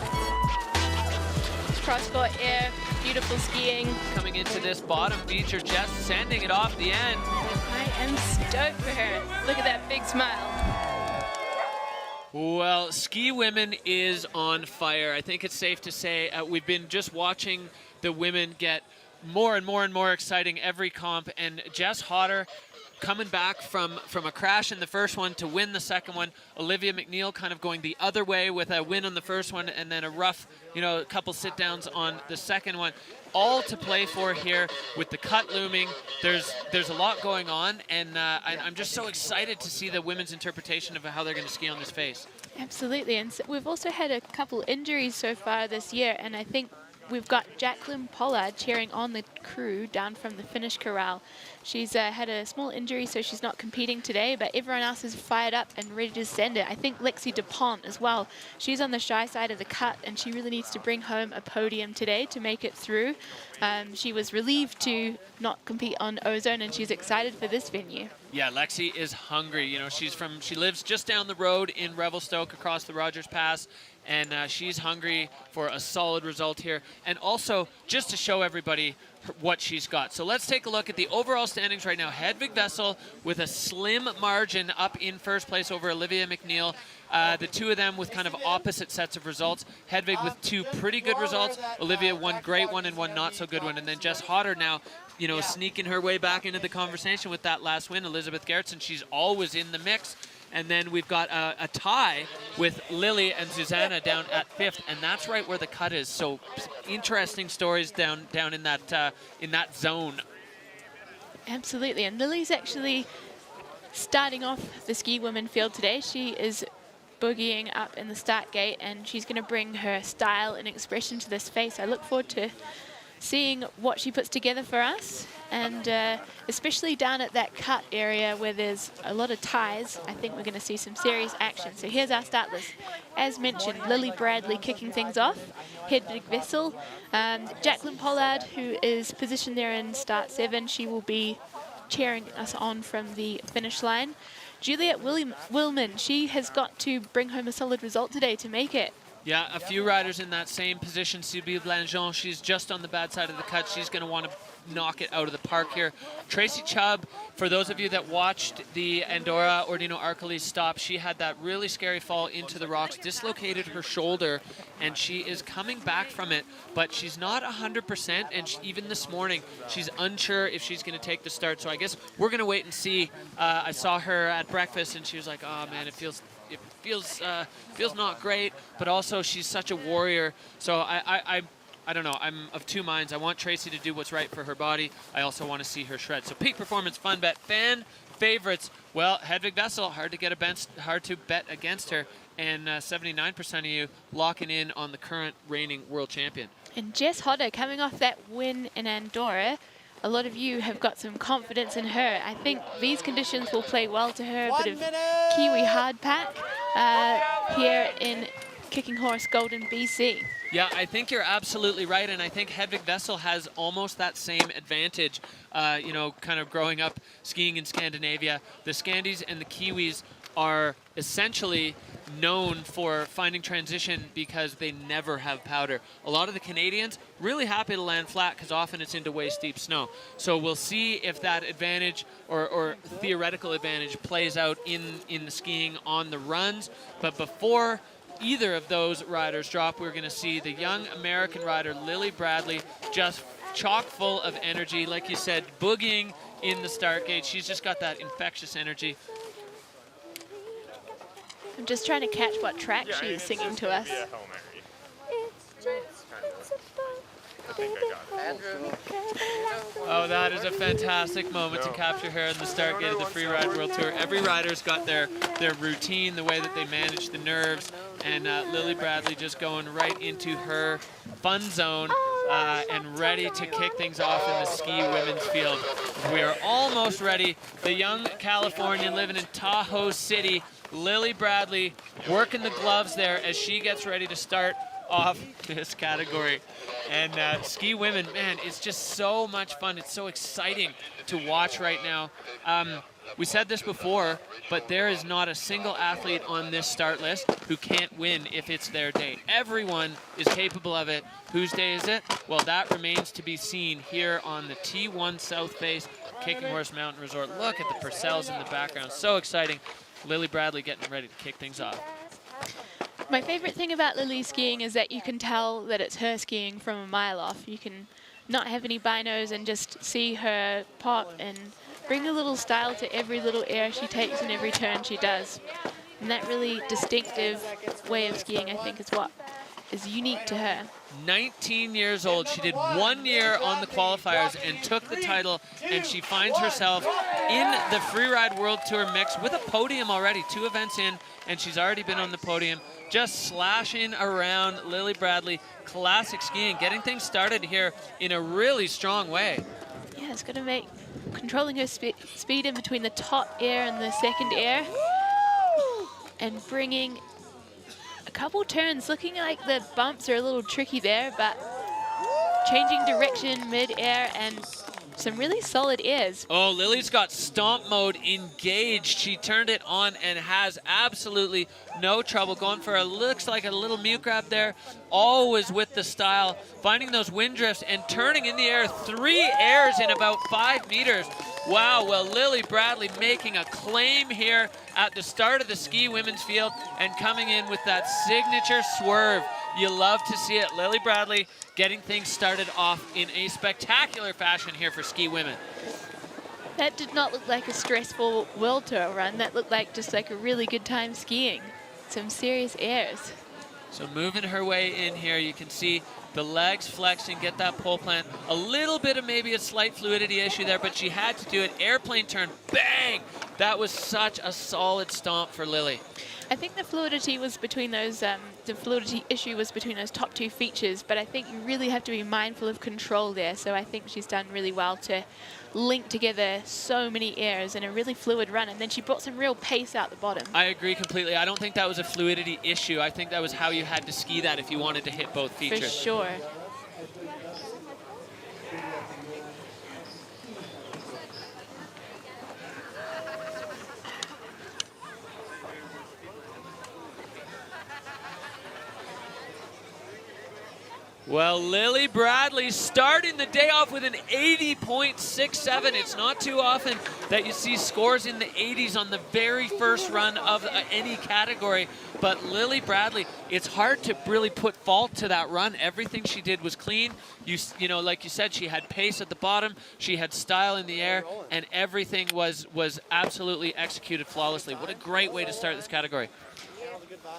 Cross-court air, beautiful skiing. Coming into this bottom feature, just sending it off the end. I am stoked for her. Look at that big smile. Well, Ski Women is on fire. I think it's safe to say we've been just watching the women get more and more and more exciting every comp, and Jess Hodder coming back from a crash in the first one to win the second one. Olivia McNeil kind of going the other way with a win on the first one and then a rough, a couple sit-downs on the second one. All to play for here with the cut looming. There's a lot going on, and I'm just so excited to see the women's interpretation of how they're going to ski on this face. Absolutely, and so we've also had a couple injuries so far this year, and I think we've got Jacqueline Pollard cheering on the crew down from the finish corral. She's had a small injury, so she's not competing today, but everyone else is fired up and ready to send it. I think Lexi Dupont as well. She's on the shy side of the cut, and she really needs to bring home a podium today to make it through. She was relieved to not compete on Ozone, and she's excited for this venue. Yeah, Lexi is hungry. She lives just down the road in Revelstoke across the Rogers Pass, and she's hungry for a solid result here, and also just to show everybody what she's got. So let's take a look at the overall standings right now. Hedvig Wessel with a slim margin up in first place over Olivia McNeil. The two of them with kind of opposite sets of results. Hedvig with two pretty good results. Olivia one great one and one not so good one. And then Jess Hodder now, sneaking her way back into the conversation with that last win. Elisabeth Gerritzen, she's always in the mix. And then we've got a tie with Lily and Zuzanna down at fifth, and that's right where the cut is. So interesting stories down in that zone. Absolutely, and Lily's actually starting off the ski women field today. She is boogieing up in the start gate, and she's going to bring her style and expression to this face. I look forward to seeing what she puts together for us, and especially down at that cut area where there's a lot of ties, I think we're going to see some serious action. So here's our start list. As mentioned, Lily Bradley kicking things off, Hedvig Wessel, Jacqueline Pollard, who is positioned there in start 7. She will be cheering us on from the finish line. Juliette Willman, she has got to bring home a solid result today to make it. Yeah, a few riders in that same position. Sylvie Blangeon, she's just on the bad side of the cut. She's going to want to knock it out of the park here. Tracy Chubb, for those of you that watched the Andorra Ordino Arcalis stop, she had that really scary fall into the rocks, dislocated her shoulder, and she is coming back from it, but she's not 100%, and even this morning, she's unsure if she's going to take the start. So I guess we're going to wait and see. I saw her at breakfast, and she was like, oh man, it feels not great, but also she's such a warrior. So I don't know. I'm of two minds. I want Tracy to do what's right for her body. I also want to see her shred. So peak performance fun bet. Fan favorites. Well, Hedvig Wessel, hard to bet against her, and 79% of you locking in on the current reigning world champion. And Jess Hodder coming off that win in Andorra. A lot of you have got some confidence in her. I think these conditions will play well to her. A bit of Kiwi hard pack here in Kicking Horse Golden B.C. Yeah, I think you're absolutely right, and I think Hedvig Wessel has almost that same advantage, kind of growing up skiing in Scandinavia. The Scandies and the Kiwis are essentially known for finding transition because they never have powder. A lot of the Canadians really happy to land flat because often it's into way steep snow. So we'll see if that advantage or theoretical advantage plays out in the skiing on the runs. But before either of those riders drop, we're going to see the young American rider Lily Bradley just chock full of energy. Like you said, boogieing in the start gate. She's just got that infectious energy. I'm just trying to catch what track she's singing to us. Oh, that is a fantastic moment to capture her in the start gate of the Freeride World Tour. Every rider's got their routine, the way that they manage the nerves, and Lily Bradley just going right into her fun zone and ready to kick things off in the ski women's field. We are almost ready. The young Californian living in Tahoe City, Lily Bradley, working the gloves there as she gets ready to start off this category. And ski women, man, it's just so much fun. It's so exciting to watch right now. We said this before, but there is not a single athlete on this start list who can't win if it's their day. Everyone is capable of it. Whose day is it? Well, that remains to be seen here on the T1 South Face Kicking Horse Mountain Resort. Look at the Purcells in the background. So exciting. Lily Bradley getting ready to kick things off. My favorite thing about Lily skiing is that you can tell that it's her skiing from a mile off. You can not have any binos and just see her pop and bring a little style to every little air she takes and every turn she does. And that really distinctive way of skiing, I think, is what is unique to her. 19 years old. She did 1 year on the qualifiers and took the title, and she finds herself in the Freeride World Tour mix with a podium already, 2 events in, and she's already been on the podium. Just slashing around Lily Bradley. Classic skiing, getting things started here in a really strong way. Yeah, it's going to make controlling her speed in between the top air and the second air, and bringing a couple turns, looking like the bumps are a little tricky there, but changing direction mid-air and some really solid airs. Oh, Lily's got stomp mode engaged. She turned it on and has absolutely no trouble going for looks like a little mute grab there. Always with the style, finding those wind drifts and turning in the air 3 airs in about 5 meters. Wow, well, Lily Bradley making a claim here at the start of the ski women's field and coming in with that signature swerve. You love to see it. Lily Bradley getting things started off in a spectacular fashion here for ski women. That did not look like a stressful World Tour run. That looked like just like a really good time skiing. Some serious airs. So moving her way in here, you can see the legs flexing, get that pole plant. A little bit of maybe a slight fluidity issue there, but she had to do it. Airplane turn, bang! That was such a solid stomp for Lily. I think the fluidity was between those, the fluidity issue was between those top 2 features, but I think you really have to be mindful of control there. So I think she's done really well to link together so many airs in a really fluid run, and then she brought some real pace out the bottom. I agree completely. I don't think that was a fluidity issue. I think that was how you had to ski that if you wanted to hit both features. For sure. Well, Lily Bradley starting the day off with an 80.67. It's not too often that you see scores in the 80s on the very first run of any category. But Lily Bradley, it's hard to really put fault to that run. Everything she did was clean. You know, like you said, she had pace at the bottom, she had style in the air, and everything was absolutely executed flawlessly. What a great way to start this category.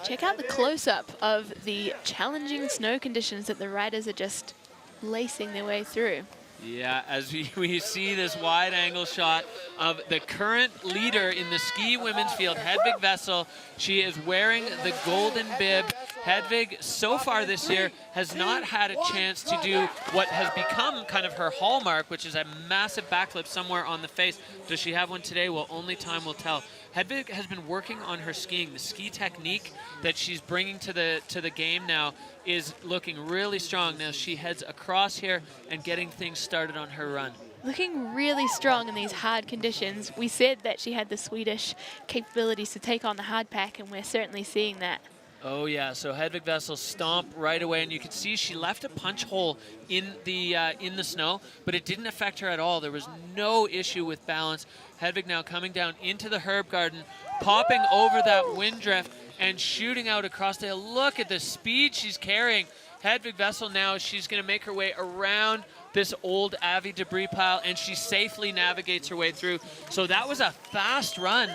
Check out the close-up of the challenging snow conditions that the riders are just lacing their way through. Yeah, as we see this wide-angle shot of the current leader in the ski women's field, Hedvig Wessel. She is wearing the golden bib. Hedvig, so far this year, has not had a chance to do what has become kind of her hallmark, which is a massive backflip somewhere on the face. Does she have one today? Well, only time will tell. Hedvig has been working on her skiing. The ski technique that she's bringing to the game now is looking really strong. Now she heads across here and getting things started on her run. Looking really strong in these hard conditions. We said that she had the Swedish capabilities to take on the hard pack, and we're certainly seeing that. Oh yeah, so Hedvig Wessel stomp right away, and you can see she left a punch hole in the snow, but it didn't affect her at all. There was no issue with balance. Hedvig now coming down into the herb garden, popping over that wind drift and shooting out across the hill. Look at the speed she's carrying. Hedvig Wessel now, she's going to make her way around this old Avi debris pile, and she safely navigates her way through. So that was a fast run.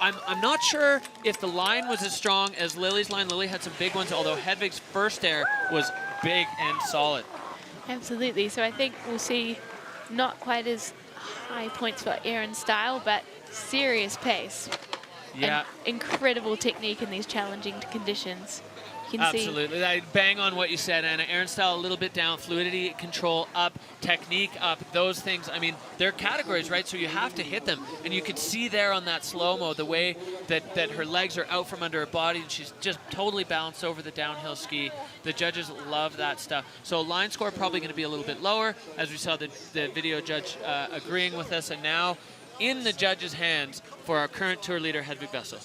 I'm not sure if the line was as strong as Lily's line. Lily had some big ones, although Hedvig's first air was big and solid. Absolutely. So I think we'll see not quite as high points for air and style, but serious pace. Yeah. And incredible technique in these challenging conditions. You can see. Absolutely. I bang on what you said, Anna. Erin style a little bit down, fluidity, control up, technique up, those things. I mean, they're categories, right? So you have to hit them. And you could see there on that slow-mo the way that her legs are out from under her body and she's just totally balanced over the downhill ski. The judges love that stuff. So line score probably going to be a little bit lower, as we saw the video judge agreeing with us. And now in the judges' hands for our current tour leader, Hedvig Wessel.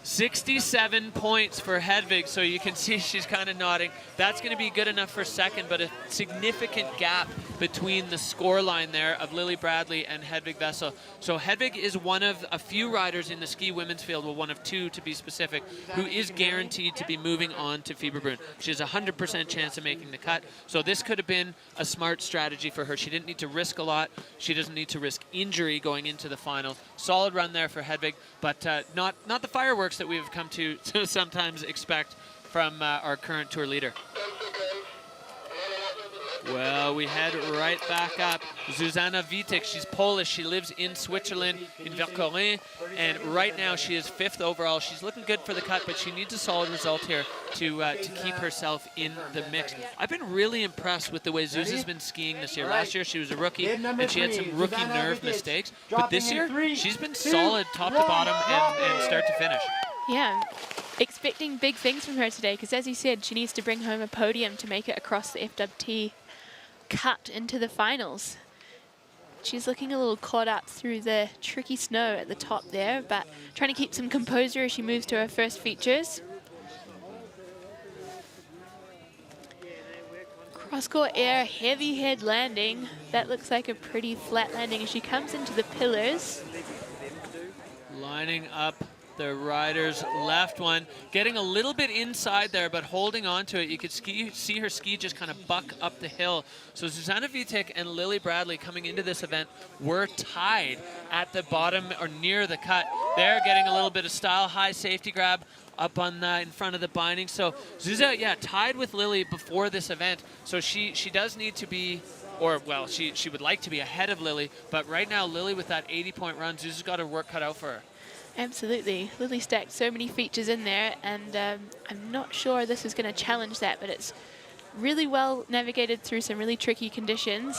67 points for Hedvig, so you can see she's kind of nodding. That's going to be good enough for second, but a significant gap between the score line there of Lily Bradley and Hedvig Wessel. So Hedvig is one of a few riders in the ski women's field, well, one of two to be specific, who is guaranteed to be moving on to Fieberbrunn. She has a 100% chance of making the cut, so this could have been a smart strategy for her. She didn't need to risk a lot. She doesn't need to risk injury going into the finals. Solid run there for Hedvig, but not the fireworks that we've come to sometimes expect from our current tour leader. Well, we head right back up. Zuzanna Witych, she's Polish. She lives in Switzerland, in Vercorin, and right now she is 5th overall. She's looking good for the cut, but she needs a solid result here to keep herself in the mix. I've been really impressed with the way Zuza's been skiing this year. Last year she was a rookie, and she had some rookie nerve mistakes, but this year she's been solid top to bottom and start to finish. Yeah, expecting big things from her today, because as you said, she needs to bring home a podium to make it across the FWT cut into the finals. She's looking a little caught up through the tricky snow at the top there, but trying to keep some composure as she moves to her first features. Cross-court air, heavy head landing. That looks like a pretty flat landing as she comes into the pillars. Lining up the rider's left one, getting a little bit inside there, but holding on to it. You could see her ski just kind of buck up the hill. So Zuzanna Witych and Lily Bradley coming into this event were tied at the bottom or near the cut. They're getting a little bit of style, high safety grab up on in front of the binding. So Zuza, yeah, tied with Lily before this event. So she does need to be, or well, she would like to be ahead of Lily, but right now Lily with that 80-point run, Zuza's got her work cut out for her. Absolutely. Lily stacked so many features in there, and I'm not sure this is going to challenge that, but it's really well navigated through some really tricky conditions.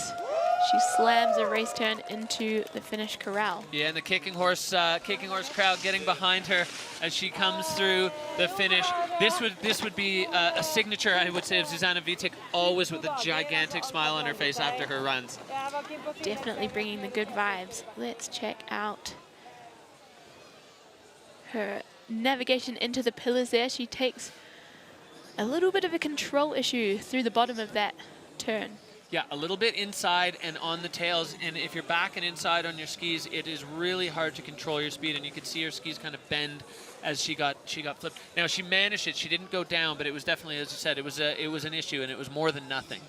She slams a race turn into the finish corral. Yeah, and the kicking horse crowd getting behind her as she comes through the finish. This would be a signature, I would say, of Zuzanna Witych, always with a gigantic smile on her face after her runs. Definitely bringing the good vibes. Let's check out her navigation into the pillars there. She takes a little bit of a control issue through the bottom of that turn. Yeah, a little bit inside and on the tails, and if you're back and inside on your skis, it is really hard to control your speed, and you could see her skis kind of bend as she got flipped. Now she managed it. She didn't go down, but it was definitely, as you said, it was an issue, and it was more than nothing.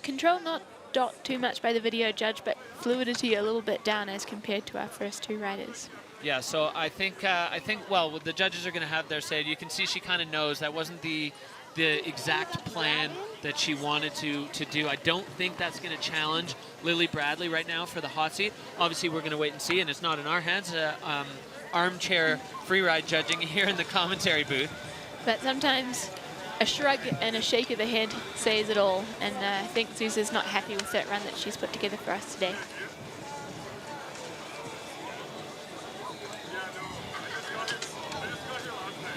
Control not docked too much by the video judge, but fluidity a little bit down as compared to our first two riders. Yeah, so I think well, the judges are going to have their say. You can see she kind of knows that wasn't the exact plan that she wanted to do. I don't think that's going to challenge Lily Bradley right now for the hot seat. Obviously, we're going to wait and see, and it's not in our hands. Armchair freeride judging here in the commentary booth. But sometimes a shrug and a shake of the head says it all, and I think Zuza's not happy with that run that she's put together for us today.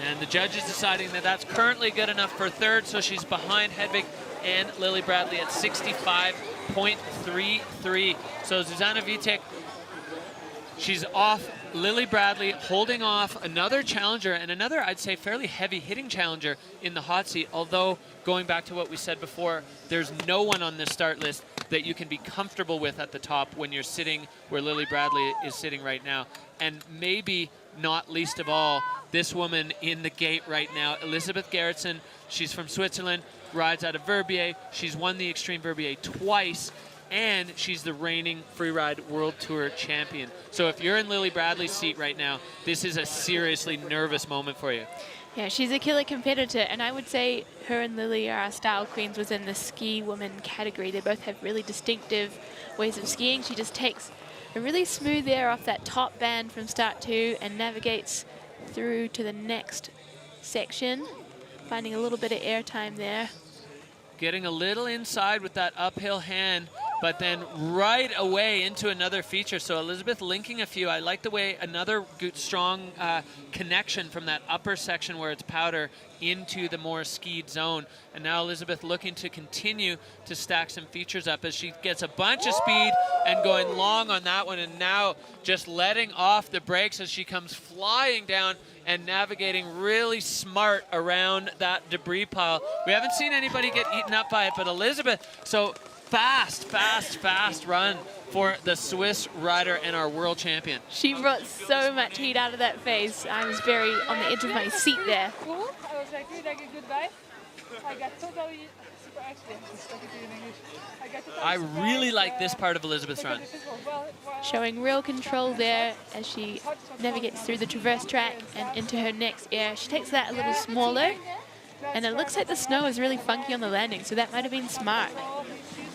And the judge is deciding that that's currently good enough for third, so she's behind Hedvig and Lily Bradley at 65.33. So Zuzanna Witych, she's off Lily Bradley, holding off another challenger, and another, I'd say, fairly heavy-hitting challenger in the hot seat, although, going back to what we said before, there's no one on this start list that you can be comfortable with at the top when you're sitting where Lily Bradley is sitting right now. And maybe not least of all, this woman in the gate right now, Elisabeth Gerritzen. She's from Switzerland, rides out of Verbier. She's won the Extreme Verbier twice, and she's the reigning Freeride World Tour champion. So if you're in Lily Bradley's seat right now, this is a seriously nervous moment for you. Yeah, she's a killer competitor, and I would say her and Lily are our style queens within the ski woman category. They both have really distinctive ways of skiing. She just takes a really smooth air off that top band from start 2 and navigates through to the next section, finding a little bit of air time there. Getting a little inside with that uphill hand, but then right away into another feature. So Elisabeth linking a few. I like the way another good, strong connection from that upper section where it's powder into the more skied zone. And now Elisabeth looking to continue to stack some features up as she gets a bunch of speed and going long on that one, and now just letting off the brakes as she comes flying down and navigating really smart around that debris pile. We haven't seen anybody get eaten up by it, but Elisabeth, so fast run for the Swiss rider and our world champion. She brought so much heat out of that face. I was very on the edge of my seat there. I was like, really like a goodbye. I got totally super accident. I really like this part of Elisabeth's run. Showing real control there as she navigates through the traverse track and into her next air. She takes that a little smaller, and it looks like the snow is really funky on the landing, so that might have been smart.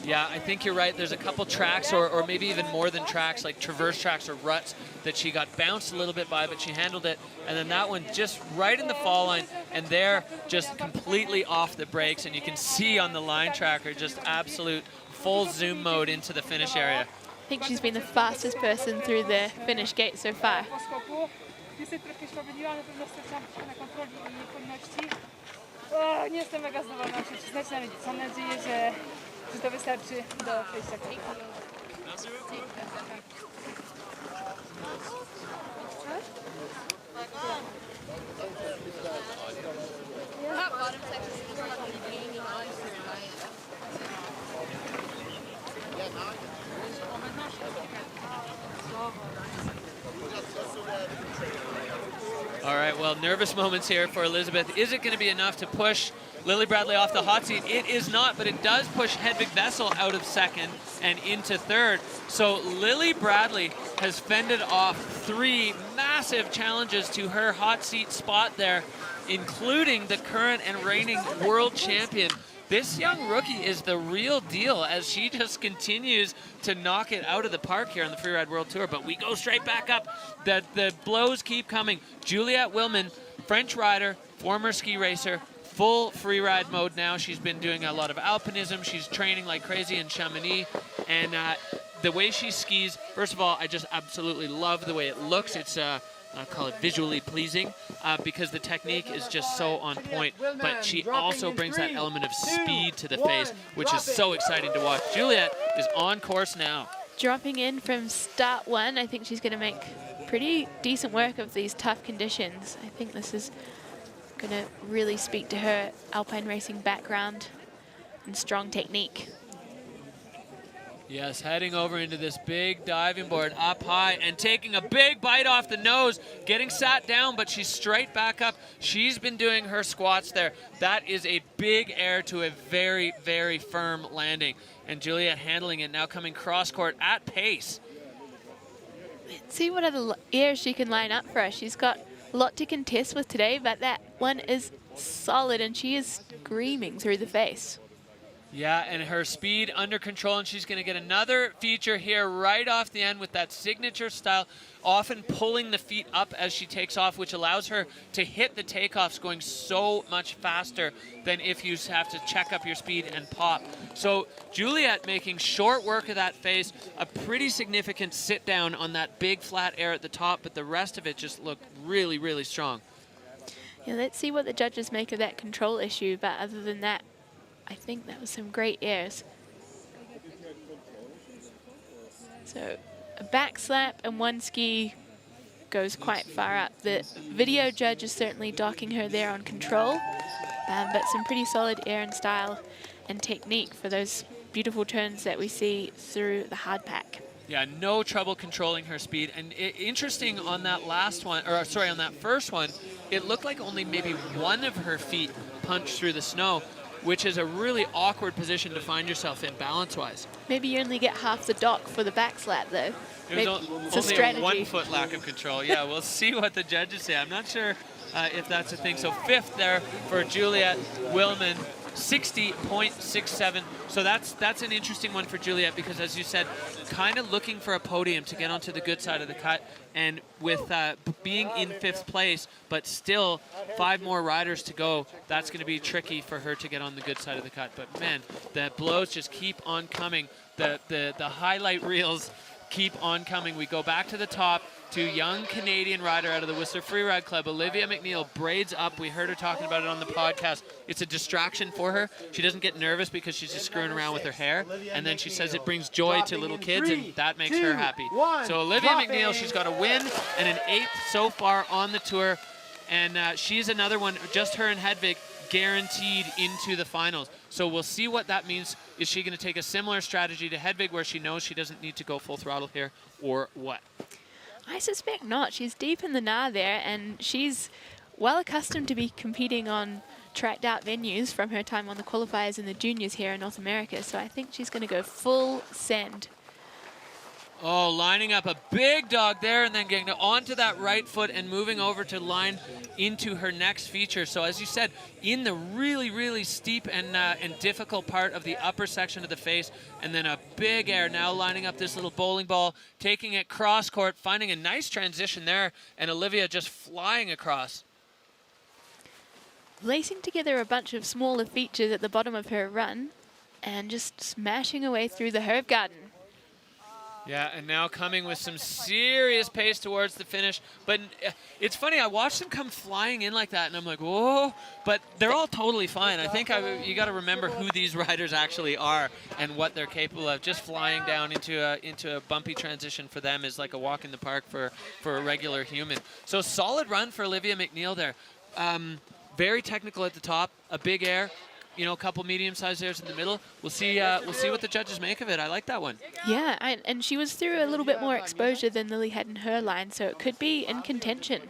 Yeah, I think you're right. There's a couple tracks, or maybe even more than tracks, like traverse tracks or ruts, that she got bounced a little bit by, but she handled it. And then that one just right in the fall line, and there just completely off the brakes. And you can see on the line tracker just absolute full zoom mode into the finish area. I think she's been the fastest person through the finish gate so far. To wystarczy do przejścia. All right, well, nervous moments here for Elisabeth. Is it going to be enough to push Lily Bradley off the hot seat? It is not, but it does push Hedvig Wessel out of second and into third. So Lily Bradley has fended off 3 massive challenges to her hot seat spot there, including the current and reigning world champion. This young rookie is the real deal as she just continues to knock it out of the park here on the Freeride World Tour. But we go straight back up. The blows keep coming. Juliette Willman, French rider, former ski racer, full freeride mode now. She's been doing a lot of alpinism. She's training like crazy in Chamonix. And the way she skis, first of all, I just absolutely love the way it looks. It's I call it visually pleasing because the technique is just so on point, but she also brings that element of speed to the face, which is so exciting to watch. Juliette is on course now. Dropping in from start 1, I think she's going to make pretty decent work of these tough conditions. I think this is going to really speak to her alpine racing background and strong technique. Yes, heading over into this big diving board up high and taking a big bite off the nose, getting sat down, but she's straight back up. She's been doing her squats there. That is a big air to a very, very firm landing. And Juliette handling it, now coming cross-court at pace. Let's see what other airs she can line up for us. She's got a lot to contest with today, but that one is solid, and she is screaming through the face. Yeah, and her speed under control, and she's going to get another feature here right off the end with that signature style, often pulling the feet up as she takes off, which allows her to hit the takeoffs going so much faster than if you have to check up your speed and pop. So Juliette making short work of that face, a pretty significant sit down on that big flat air at the top, but the rest of it just looked really, really strong. Yeah, let's see what the judges make of that control issue, but other than that, I think that was some great airs. So a back slap and one ski goes quite far up. The video judge is certainly docking her there on control, but some pretty solid air and style and technique for those beautiful turns that we see through the hard pack. Yeah, no trouble controlling her speed. And interesting on that last one, or sorry, on that first one, it looked like only maybe one of her feet punched through the snow, which is a really awkward position to find yourself in balance-wise. Maybe you only get half the dock for the back slap, though. It was only a 1 foot lack of control. Yeah, we'll see what the judges say. I'm not sure if that's a thing. So 5th there for Juliette Willman. 60.67. So that's an interesting one for Juliet because, as you said, kind of looking for a podium to get onto the good side of the cut. And with being in 5th place, but still 5 more riders to go, that's going to be tricky for her to get on the good side of the cut. But man, the blows just keep on coming. The highlight reels keep on coming. We go back to the top to young Canadian rider out of the Whistler Freeride Club, Olivia McNeil, braids up. We heard her talking about it on the podcast. It's a distraction for her. She doesn't get nervous because she's just screwing around with her hair. And then she says it brings joy to little kids, and that makes her happy. So Olivia McNeil, she's got a win and an 8th so far on the tour. And she's another one, just her and Hedvig, guaranteed into the finals. So we'll see what that means. Is she going to take a similar strategy to Hedvig where she knows she doesn't need to go full throttle here, or what? I suspect not. She's deep in the gnar there, and she's well accustomed to be competing on tracked out venues from her time on the qualifiers and the juniors here in North America. So I think she's going to go full send. Oh, lining up a big dog there and then getting onto that right foot and moving over to line into her next feature. So as you said, in the really, really steep and difficult part of the upper section of the face, and then a big air, now lining up this little bowling ball, taking it cross court, finding a nice transition there, and Olivia just flying across. Lacing together a bunch of smaller features at the bottom of her run and just smashing away through the herb garden. Yeah, and now coming with some serious pace towards the finish. But it's funny, I watched them come flying in like that, and I'm like, whoa. But they're all totally fine. I think you got to remember who these riders actually are and what they're capable of. Just flying down into a bumpy transition for them is like a walk in the park for a regular human. So solid run for Olivia McNeil there. Very technical at the top, a big air. You know, a couple medium-sized airs in the middle. We'll see what the judges make of it. I like that one. Yeah, and she was through a little bit more exposure than Lily had in her line, so it could be in contention.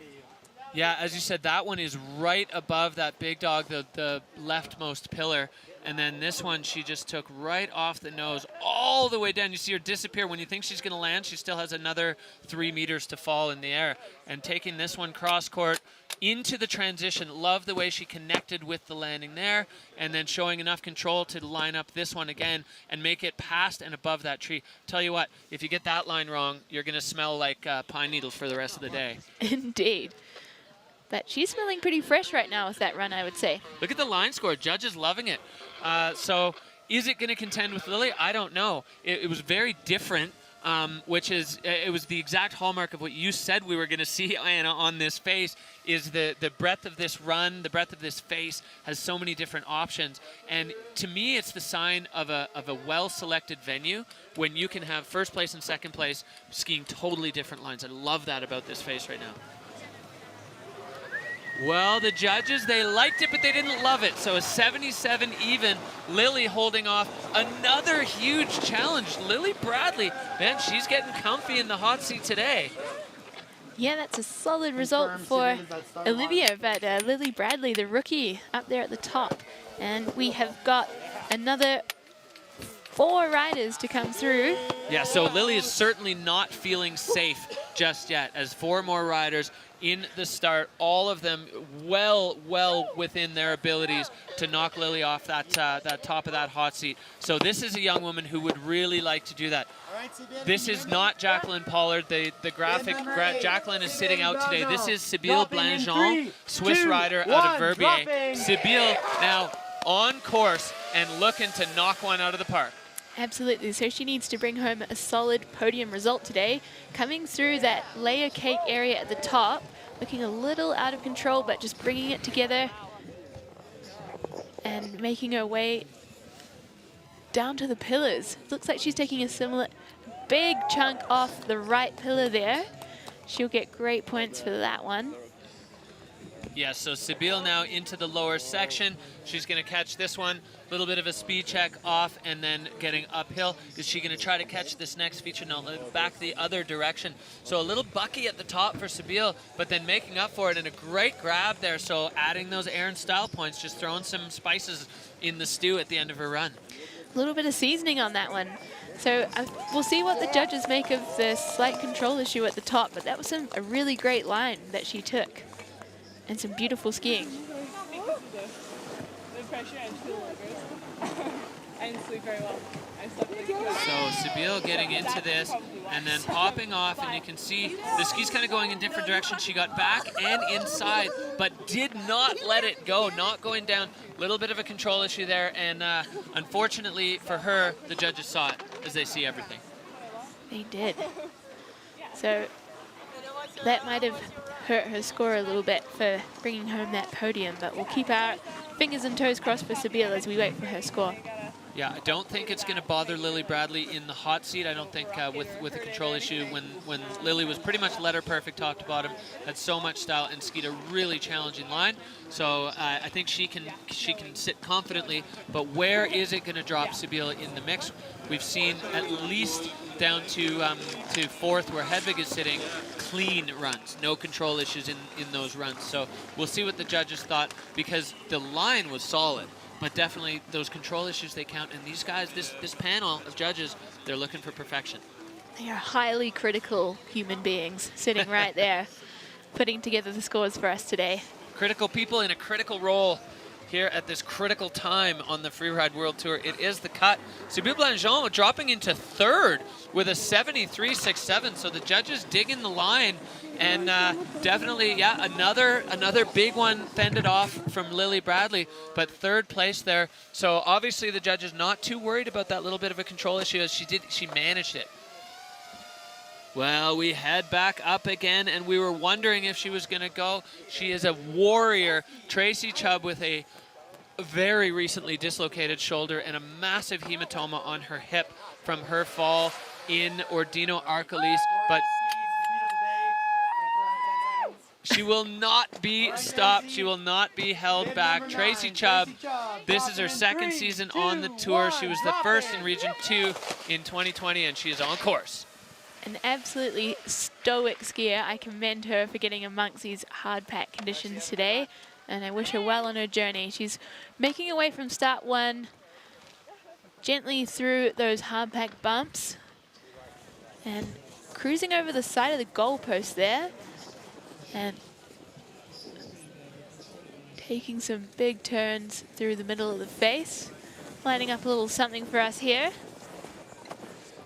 Yeah, as you said, that one is right above that big dog, the leftmost pillar. And then this one, she just took right off the nose all the way down. You see her disappear. When you think she's going to land, she still has another 3 meters to fall in the air. And taking this one cross court into the transition. Love the way she connected with the landing there, and then showing enough control to line up this one again and make it past and above that tree. Tell you what, if you get that line wrong, you're going to smell like pine needles for the rest of the day. Indeed. But she's smelling pretty fresh right now with that run, I would say. Look at the line score. Judges loving it. So is it going to contend with Lily? I don't know. It was very different. It was the exact hallmark of what you said we were going to see, Anna, on this face, is the breadth of this run, the breadth of this face has so many different options. And to me, it's the sign of a well-selected venue when you can have first place and second place skiing totally different lines. I love that about this face right now. Well, the judges, they liked it, but they didn't love it. So a 77 even. Lily holding off another huge challenge. Lily Bradley, man, she's getting comfy in the hot seat today. Yeah, that's a solid result for Olivia, but Lily Bradley, the rookie, up there at the top. And we have got another 4 riders to come through. Yeah, so Lily is certainly not feeling safe just yet, as 4 more riders in the start, all of them well within their abilities to knock Lily off that top of that hot seat. So this is a young woman who would really like to do that. This is not Jacqueline Pollard. The graphic, Jacqueline is sitting out today. This is Sybille Blangeon, Swiss rider out of Verbier. Sybille now on course and looking to knock one out of the park. Absolutely, so she needs to bring home a solid podium result today. Coming through that layer cake area at the top, looking a little out of control, but just bringing it together and making her way down to the pillars. Looks like she's taking a similar big chunk off the right pillar there. She'll get great points for that one. Yeah, so Sybille now into the lower section. She's going to catch this one. A little bit of a speed check off and then getting uphill. Is she going to try to catch this next feature? No, back the other direction. So a little bucky at the top for Sybille, but then making up for it and a great grab there. So adding those air and style points, just throwing some spices in the stew at the end of her run. A little bit of seasoning on that one. So we'll see what the judges make of the slight control issue at the top, but that was a really great line that she took. And some beautiful skiing. pressure and feel nervous. I didn't sleep very well. I slept like 2 hours. So Sybille getting into this and then popping off, and you can see the ski's kind of going in different directions. She got back and inside, but did not let it go, not going down. A little bit of a control issue there, and unfortunately for her, the judges saw it as they see everything. They did. So that might have hurt her score a little bit for bringing home that podium, but we'll keep our fingers and toes crossed for Sybille as we wait for her score. Yeah, I don't think it's going to bother Lily Bradley in the hot seat. I don't think with a control issue when Lily was pretty much letter perfect top to bottom, had so much style and skied a really challenging line. So I think she can sit confidently. But where is it going to drop Sybille in the mix? We've seen at least down to fourth where Hedvig is sitting, clean runs, no control issues in those runs. So we'll see what the judges thought, because the line was solid. But definitely those control issues, they count. And these guys, this panel of judges, they're looking for perfection. They are highly critical human beings sitting right there, putting together the scores for us today. Critical people in a critical role here at this critical time on the Freeride World Tour. It is the cut. Sybille Blangeon dropping into third with a 73.67. So the judges digging the line. And definitely, yeah, another big one fended off from Lily Bradley, but third place there. So obviously the judges not too worried about that little bit of a control issue, as she managed it. Well, we head back up again, and we were wondering if she was going to go. She is a warrior. Tracy Chubb with a very recently dislocated shoulder and a massive hematoma on her hip from her fall in Ordino Arcolis, but she will not be stopped. She will not be held back. Tracy Chubb, this is her second season on the tour. She was the first in Region 2 in 2020, and she is on course. An absolutely stoic skier. I commend her for getting amongst these hard pack conditions today, and I wish her well on her journey. She's making her way from start one, gently through those hard pack bumps, and cruising over the side of the goalpost there. And taking some big turns through the middle of the face, lining up a little something for us here.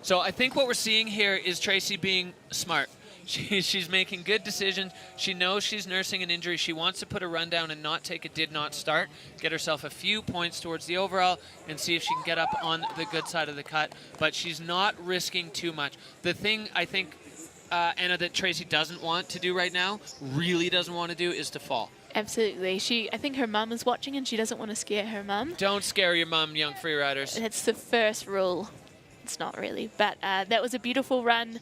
So I think what we're seeing here is Tracy being smart. She's making good decisions. She knows she's nursing an injury. She wants to put a run down and not take a did not start, get herself a few points towards the overall, and see if she can get up on the good side of the cut. But she's not risking too much. The thing I think Anna, that Tracy doesn't want to do right now, really doesn't want to do, is to fall. Absolutely. I think her mum is watching, and she doesn't want to scare her mum. Don't scare your mum, young freeriders. That's the first rule. It's not really, but that was a beautiful run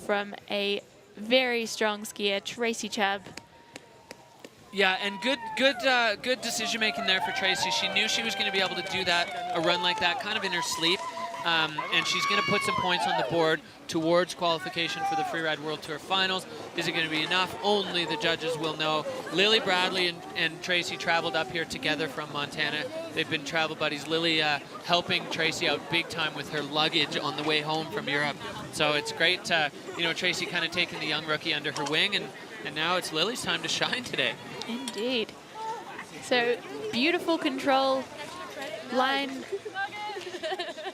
from a very strong skier, Tracy Chubb. Yeah, and good decision making there for Tracy. She knew she was going to be able to do that, a run like that, kind of in her sleep. And she's going to put some points on the board towards qualification for the Freeride World Tour Finals. Is it going to be enough? Only the judges will know. Lily Bradley and Tracy traveled up here together from Montana. They've been travel buddies. Lily helping Tracy out big time with her luggage on the way home from Europe. So it's great, Tracy kind of taking the young rookie under her wing, and now it's Lily's time to shine today. Indeed. So beautiful control line.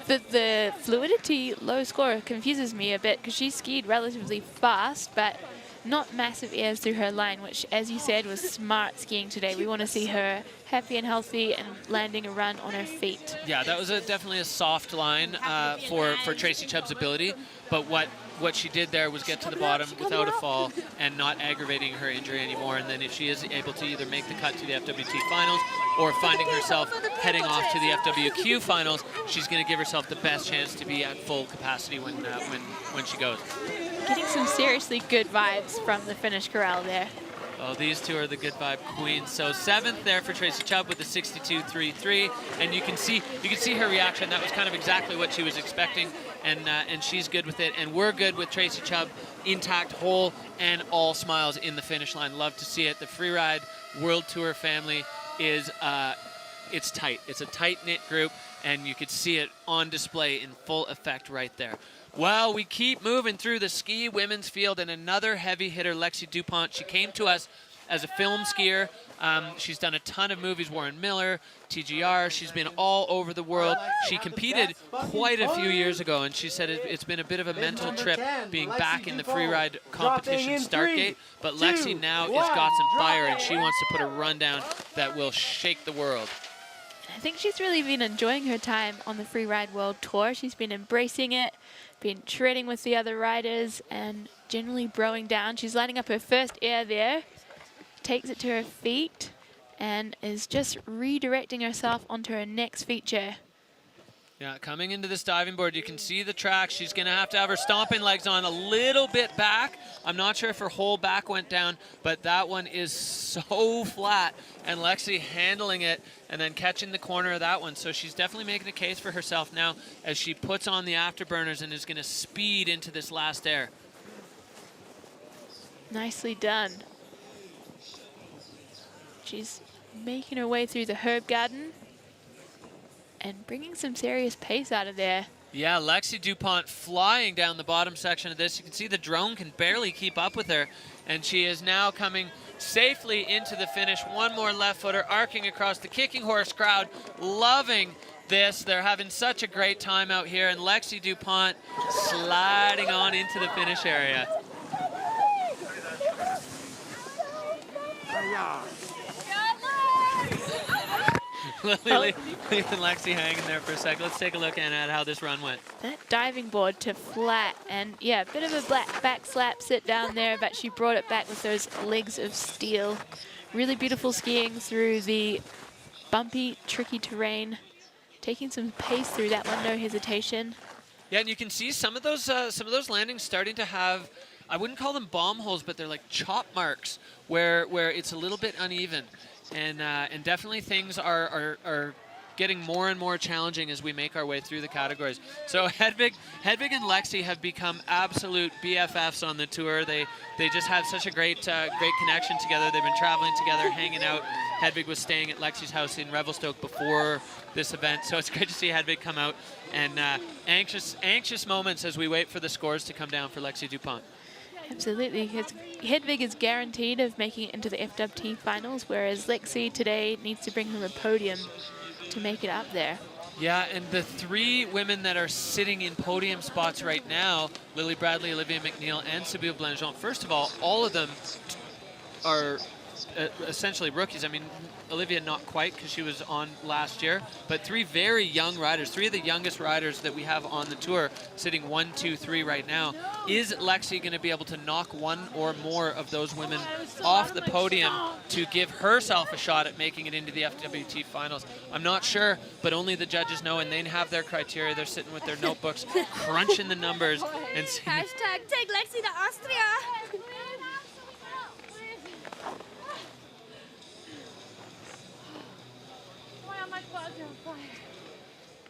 The fluidity low score confuses me a bit because she skied relatively fast, but not massive airs through her line, which, as you said, was smart skiing today. We want to see her happy and healthy and landing a run on her feet. Yeah, that was definitely a soft line for Tracy Chubb's ability, but what she did there was get to the bottom without a fall and not aggravating her injury anymore. And then if she is able to either make the cut to the FWT finals or finding herself heading off to the FWQ finals, she's going to give herself the best chance to be at full capacity when she goes. Getting some seriously good vibes from the Finnish corral there. Oh, these two are the good vibe queens. So 7th there for Tracy Chubb with a 62.33, and you can see her reaction. That was kind of exactly what she was expecting, and she's good with it. And we're good with Tracy Chubb, intact, whole, and all smiles in the finish line. Love to see it. The Freeride World Tour family is it's tight. It's a tight-knit group, and you could see it on display in full effect right there. Well, we keep moving through the ski women's field, and another heavy hitter, Lexi Dupont. She came to us as a film skier. She's done a ton of movies, Warren Miller, TGR. She's been all over the world. She competed quite a few years ago, and she said it's been a bit of a mental trip being back in the freeride competition start gate. But Lexi now has got some fire, and she wants to put a rundown that will shake the world. I think she's really been enjoying her time on the Freeride World Tour. She's been embracing it, been treading with the other riders, and generally broing down. She's lining up her first air there, takes it to her feet, and is just redirecting herself onto her next feature. Yeah, coming into this diving board, you can see the track. She's going to have her stomping legs on a little bit back. I'm not sure if her whole back went down, but that one is so flat. And Lexi handling it and then catching the corner of that one. So she's definitely making a case for herself now as she puts on the afterburners and is going to speed into this last air. Nicely done. She's making her way through the herb garden and bringing some serious pace out of there. Yeah, Lexi Dupont flying down the bottom section of this. You can see the drone can barely keep up with her, and she is now coming safely into the finish. One more left footer arcing across the Kicking Horse crowd, loving this. They're having such a great time out here, and Lexi Dupont sliding on into the finish area. Lily and Lexi hanging there for a sec. Let's take a look at how this run went. That diving board to flat, and yeah, a bit of a back slap sit down there, but she brought it back with those legs of steel. Really beautiful skiing through the bumpy, tricky terrain. Taking some pace through that one, no hesitation. Yeah, and you can see some of those landings starting to have, I wouldn't call them bomb holes, but they're like chop marks where it's a little bit uneven. And definitely things are getting more and more challenging as we make our way through the categories. So Hedvig and Lexi have become absolute BFFs on the tour. They just have such a great connection together. They've been traveling together, hanging out. Hedvig was staying at Lexi's house in Revelstoke before this event, so it's great to see Hedvig come out. And anxious moments as we wait for the scores to come down for Lexi Dupont. Absolutely. Hedvig is guaranteed of making it into the FWT finals, whereas Lexi today needs to bring home a podium to make it up there. Yeah, and the three women that are sitting in podium spots right now, Lily Bradley, Olivia McNeil, and Sybille Blangeon, first of all of them are essentially rookies. I mean, Olivia not quite because she was on last year, but three very young riders, three of the youngest riders that we have on the tour, sitting 1, 2, 3 right now. Is Lexi going to be able to knock one or more of those women off the podium to give herself a shot at making it into the FWT finals? I'm not sure, but only the judges know, and they have their criteria. They're sitting with their notebooks, crunching the numbers, and seeing. Hashtag take Lexi to Austria.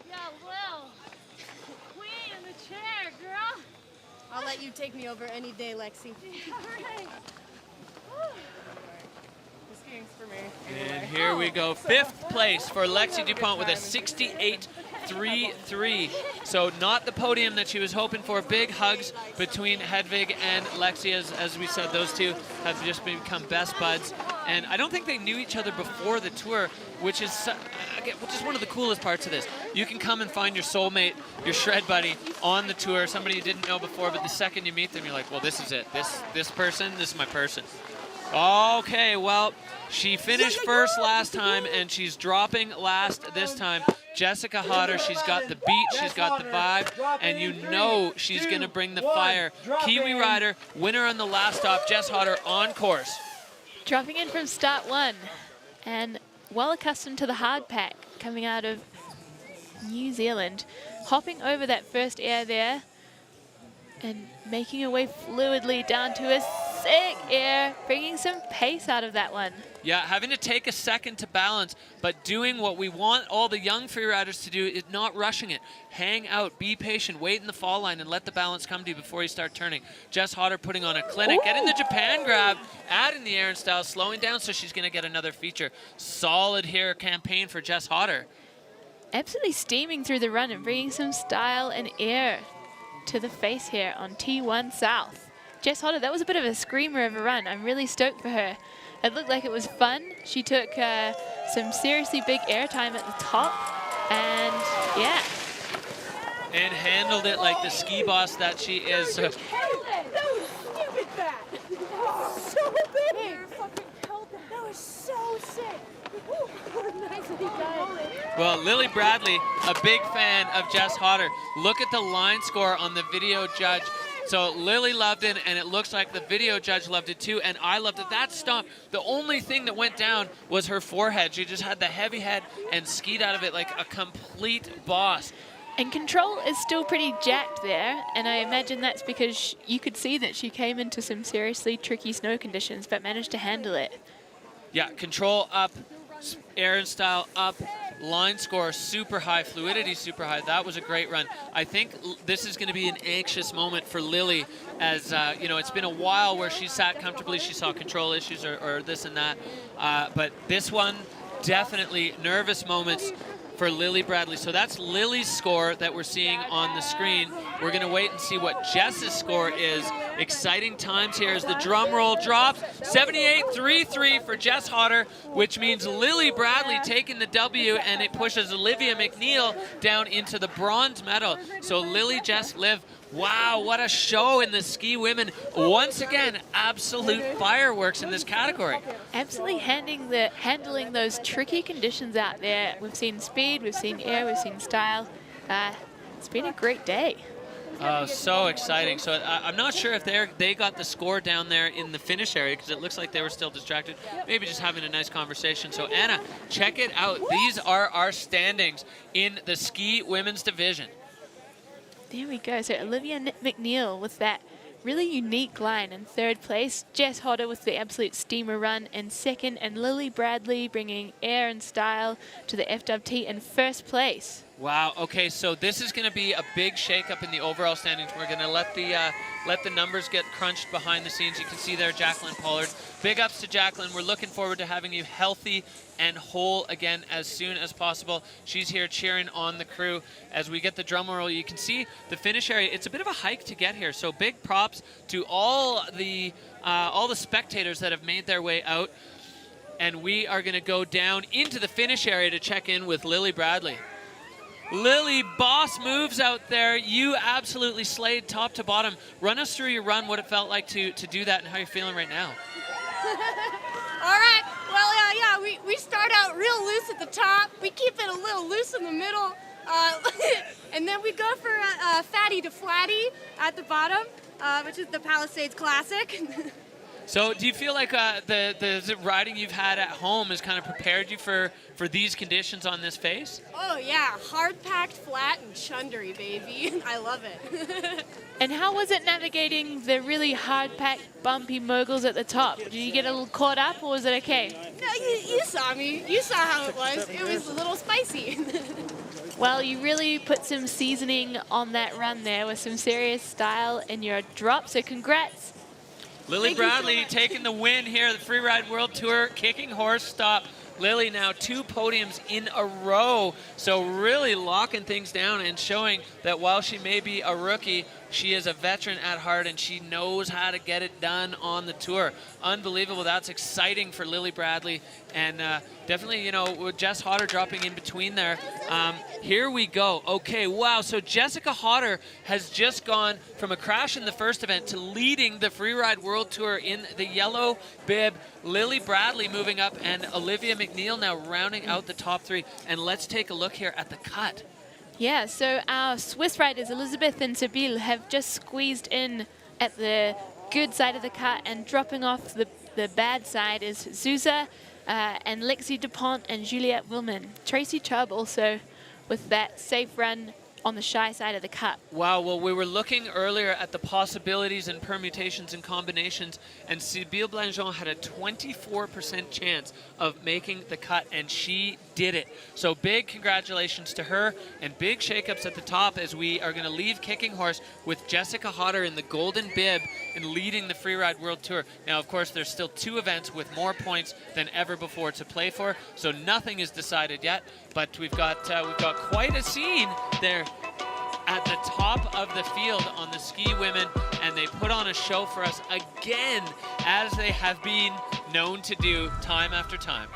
Yeah, Will. Queen in the chair, girl. I'll let you take me over any day, Lexi. All right. This game's for me. And here we go. 5th place for Lexi Dupont with a 68.33. So not the podium that she was hoping for. Big hugs between Hedvig and Lexi. As we said, those two have just become best buds. And I don't think they knew each other before the tour, which is one of the coolest parts of this. You can come and find your soulmate, your shred buddy on the tour, somebody you didn't know before, but the second you meet them, you're like, well, this is it. This person, this is my person. Okay, well, she finished first last time, and she's dropping last this time. Jessica Hodder, she's got the beat, she's got the vibe, and you know she's going to bring the fire. Kiwi rider, winner on the last stop, Jess Hodder on course. Dropping in from start 1, and well accustomed to the hard pack coming out of New Zealand. Hopping over that first air there and making her way fluidly down to a sick air, bringing some pace out of that one. Yeah, having to take a second to balance, but doing what we want all the young freeriders to do is not rushing it. Hang out, be patient, wait in the fall line, and let the balance come to you before you start turning. Jess Hodder putting on a clinic, getting the Japan grab, adding the air and style, slowing down, so she's going to get another feature. Solid here campaign for Jess Hodder. Absolutely steaming through the run and bringing some style and air to the face here on T1 South. Jess Hodder, that was a bit of a screamer of a run. I'm really stoked for her. It looked like it was fun. She took some seriously big airtime at the top, and yeah. And handled it like the ski boss that she is. That was stupid fat. So big. That was so sick. Nicely done. Well, Lily Bradley, a big fan of Jess Hodder. Look at the line score on the video judge. So Lily loved it, and it looks like the video judge loved it too, and I loved it. That stomp, the only thing that went down was her forehead. She just had the heavy head and skied out of it like a complete boss. And Control is still pretty jacked there, and I imagine that's because you could see that she came into some seriously tricky snow conditions, but managed to handle it. Yeah, Control up, air and style up, line score super high, fluidity super high. That was a great run. I think this is going to be an anxious moment for Lily, as you know, it's been a while where she sat comfortably. She saw control issues or this and that, but this one, definitely nervous moments for Lily Bradley. So that's Lily's score that we're seeing on the screen. We're going to wait and see what Jess's score is. Exciting times here as the drum roll drops. 78.33 for Jess Hodder, which means Lily Bradley taking the W, and it pushes Olivia McNeil down into the bronze medal. So Lily, Jess, Liv, wow, what a show in the ski women. Once again, absolute fireworks in this category. Absolutely handling those tricky conditions out there. We've seen speed, we've seen air, we've seen style. It's been a great day. Oh, so exciting. So I'm not sure if they got the score down there in the finish area, because it looks like they were still distracted. Maybe just having a nice conversation. So Anna, check it out. These are our standings in the ski women's division. There we go. So Olivia McNeil with that really unique line in third place. Jess Hodder with the absolute steamer run in second, and Lily Bradley bringing air and style to the FWT in first place. Wow. Okay, so this is going to be a big shakeup in the overall standings. We're going to let the numbers get crunched behind the scenes. You can see there Jacqueline Pollard. Big ups to Jacqueline. We're looking forward to having you healthy and whole again as soon as possible. She's here cheering on the crew as we get the drum roll. You can see the finish area. It's a bit of a hike to get here, so big props to all the spectators that have made their way out. And we are going to go down into the finish area to check in with Lily Bradley. Lily, boss moves out there. You absolutely slayed top to bottom. Run us through your run, what it felt like to do that, and how you're feeling right now. All right. Well, we start out real loose at the top. We keep it a little loose in the middle. And then we go for a fatty to flatty at the bottom, which is the Palisades Classic. So do you feel like the riding you've had at home has kind of prepared you for these conditions on this face? Oh, yeah. Hard-packed, flat, and chundery, baby. I love it. And how was it navigating the really hard-packed, bumpy moguls at the top? Did you get a little caught up, or was it okay? No, you saw me. You saw how it was. It was a little spicy. Well, you really put some seasoning on that run there with some serious style in your drop, so congrats. Lily Bradley taking the win here at the Freeride World Tour, Kicking Horse stop. Lily now 2 podiums in a row, so really locking things down and showing that while she may be a rookie, she is a veteran at heart and she knows how to get it done on the tour. Unbelievable. That's exciting for Lily Bradley, and definitely, you know, with Jess Hodder dropping in between there. Here we go. Okay, wow. So Jessica Hodder has just gone from a crash in the first event to leading the Freeride World Tour in the yellow bib. Lily Bradley moving up, and Olivia McNeil now rounding out the top 3. And let's take a look here at the cut. Yeah, so our Swiss riders, Elisabeth and Sibylle, have just squeezed in at the good side of the cut, and dropping off the bad side is Zuza and Lexi Dupont and Juliette Willman. Tracy Chubb also with that safe run on the shy side of the cut. Wow, well, we were looking earlier at the possibilities and permutations and combinations, and Sibylle Blangeon had a 24% chance of making the cut, and she did it. So big congratulations to her, and big shakeups at the top as we are going to leave Kicking Horse with Jessica Hodder in the golden bib and leading the Freeride World Tour. Now, of course, there's still 2 events with more points than ever before to play for, so nothing is decided yet, but we've got quite a scene there at the top of the field on the ski women, and they put on a show for us again, as they have been known to do time after time.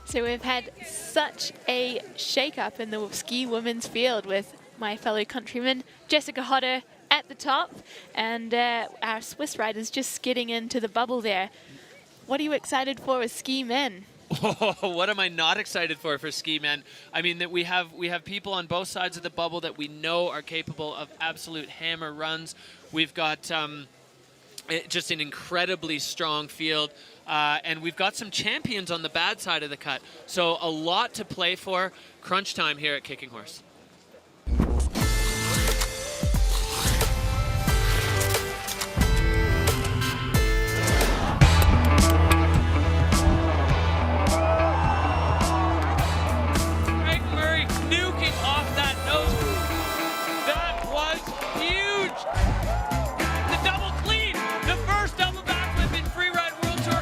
So we've had such a shake-up in the ski women's field with my fellow countryman Jessica Hodder at the top, and our Swiss riders just skidding into the bubble there. What are you excited for with ski men? What am I not excited for ski men? I mean, that we have people on both sides of the bubble that we know are capable of absolute hammer runs. We've got just an incredibly strong field. And we've got some champions on the bad side of the cut. So a lot to play for. Crunch time here at Kicking Horse. Greg Murray nuking off that nose. That was huge. The double clean. The first double backflip in Freeride World Tour.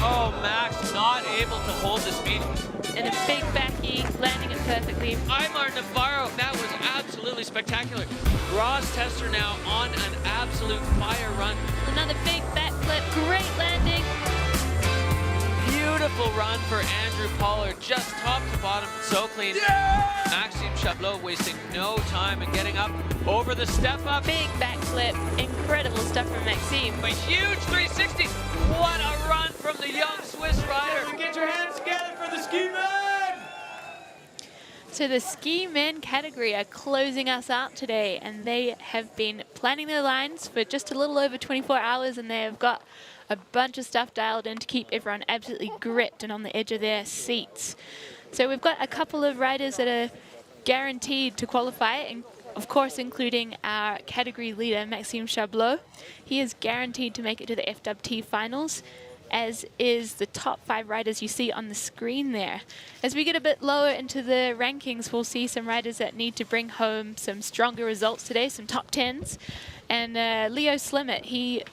Oh, Max not able to hold the speed. And a big backy, landing it perfectly. Aymar Navarro, that was absolutely spectacular. Ross Tester now on an absolute fire run. Another big backflip, great landing. Beautiful run for Andrew Pollard, just top to bottom, so clean. Yeah! Maxime Chabloz wasting no time and getting up over the step up. Big backflip, incredible stuff from Maxime. A huge 360. What a run from the young Swiss rider. Get your hands together for the ski men! So the ski men category are closing us out today, and they have been planning their lines for just a little over 24 hours, and they have got a bunch of stuff dialed in to keep everyone absolutely gripped and on the edge of their seats. So we've got a couple of riders that are guaranteed to qualify, and of course including our category leader, Maxime Chabloz. He is guaranteed to make it to the FWT finals, as is the top 5 riders you see on the screen there. As we get a bit lower into the rankings, we'll see some riders that need to bring home some stronger results today, some top 10s. And Leo Slimmett, he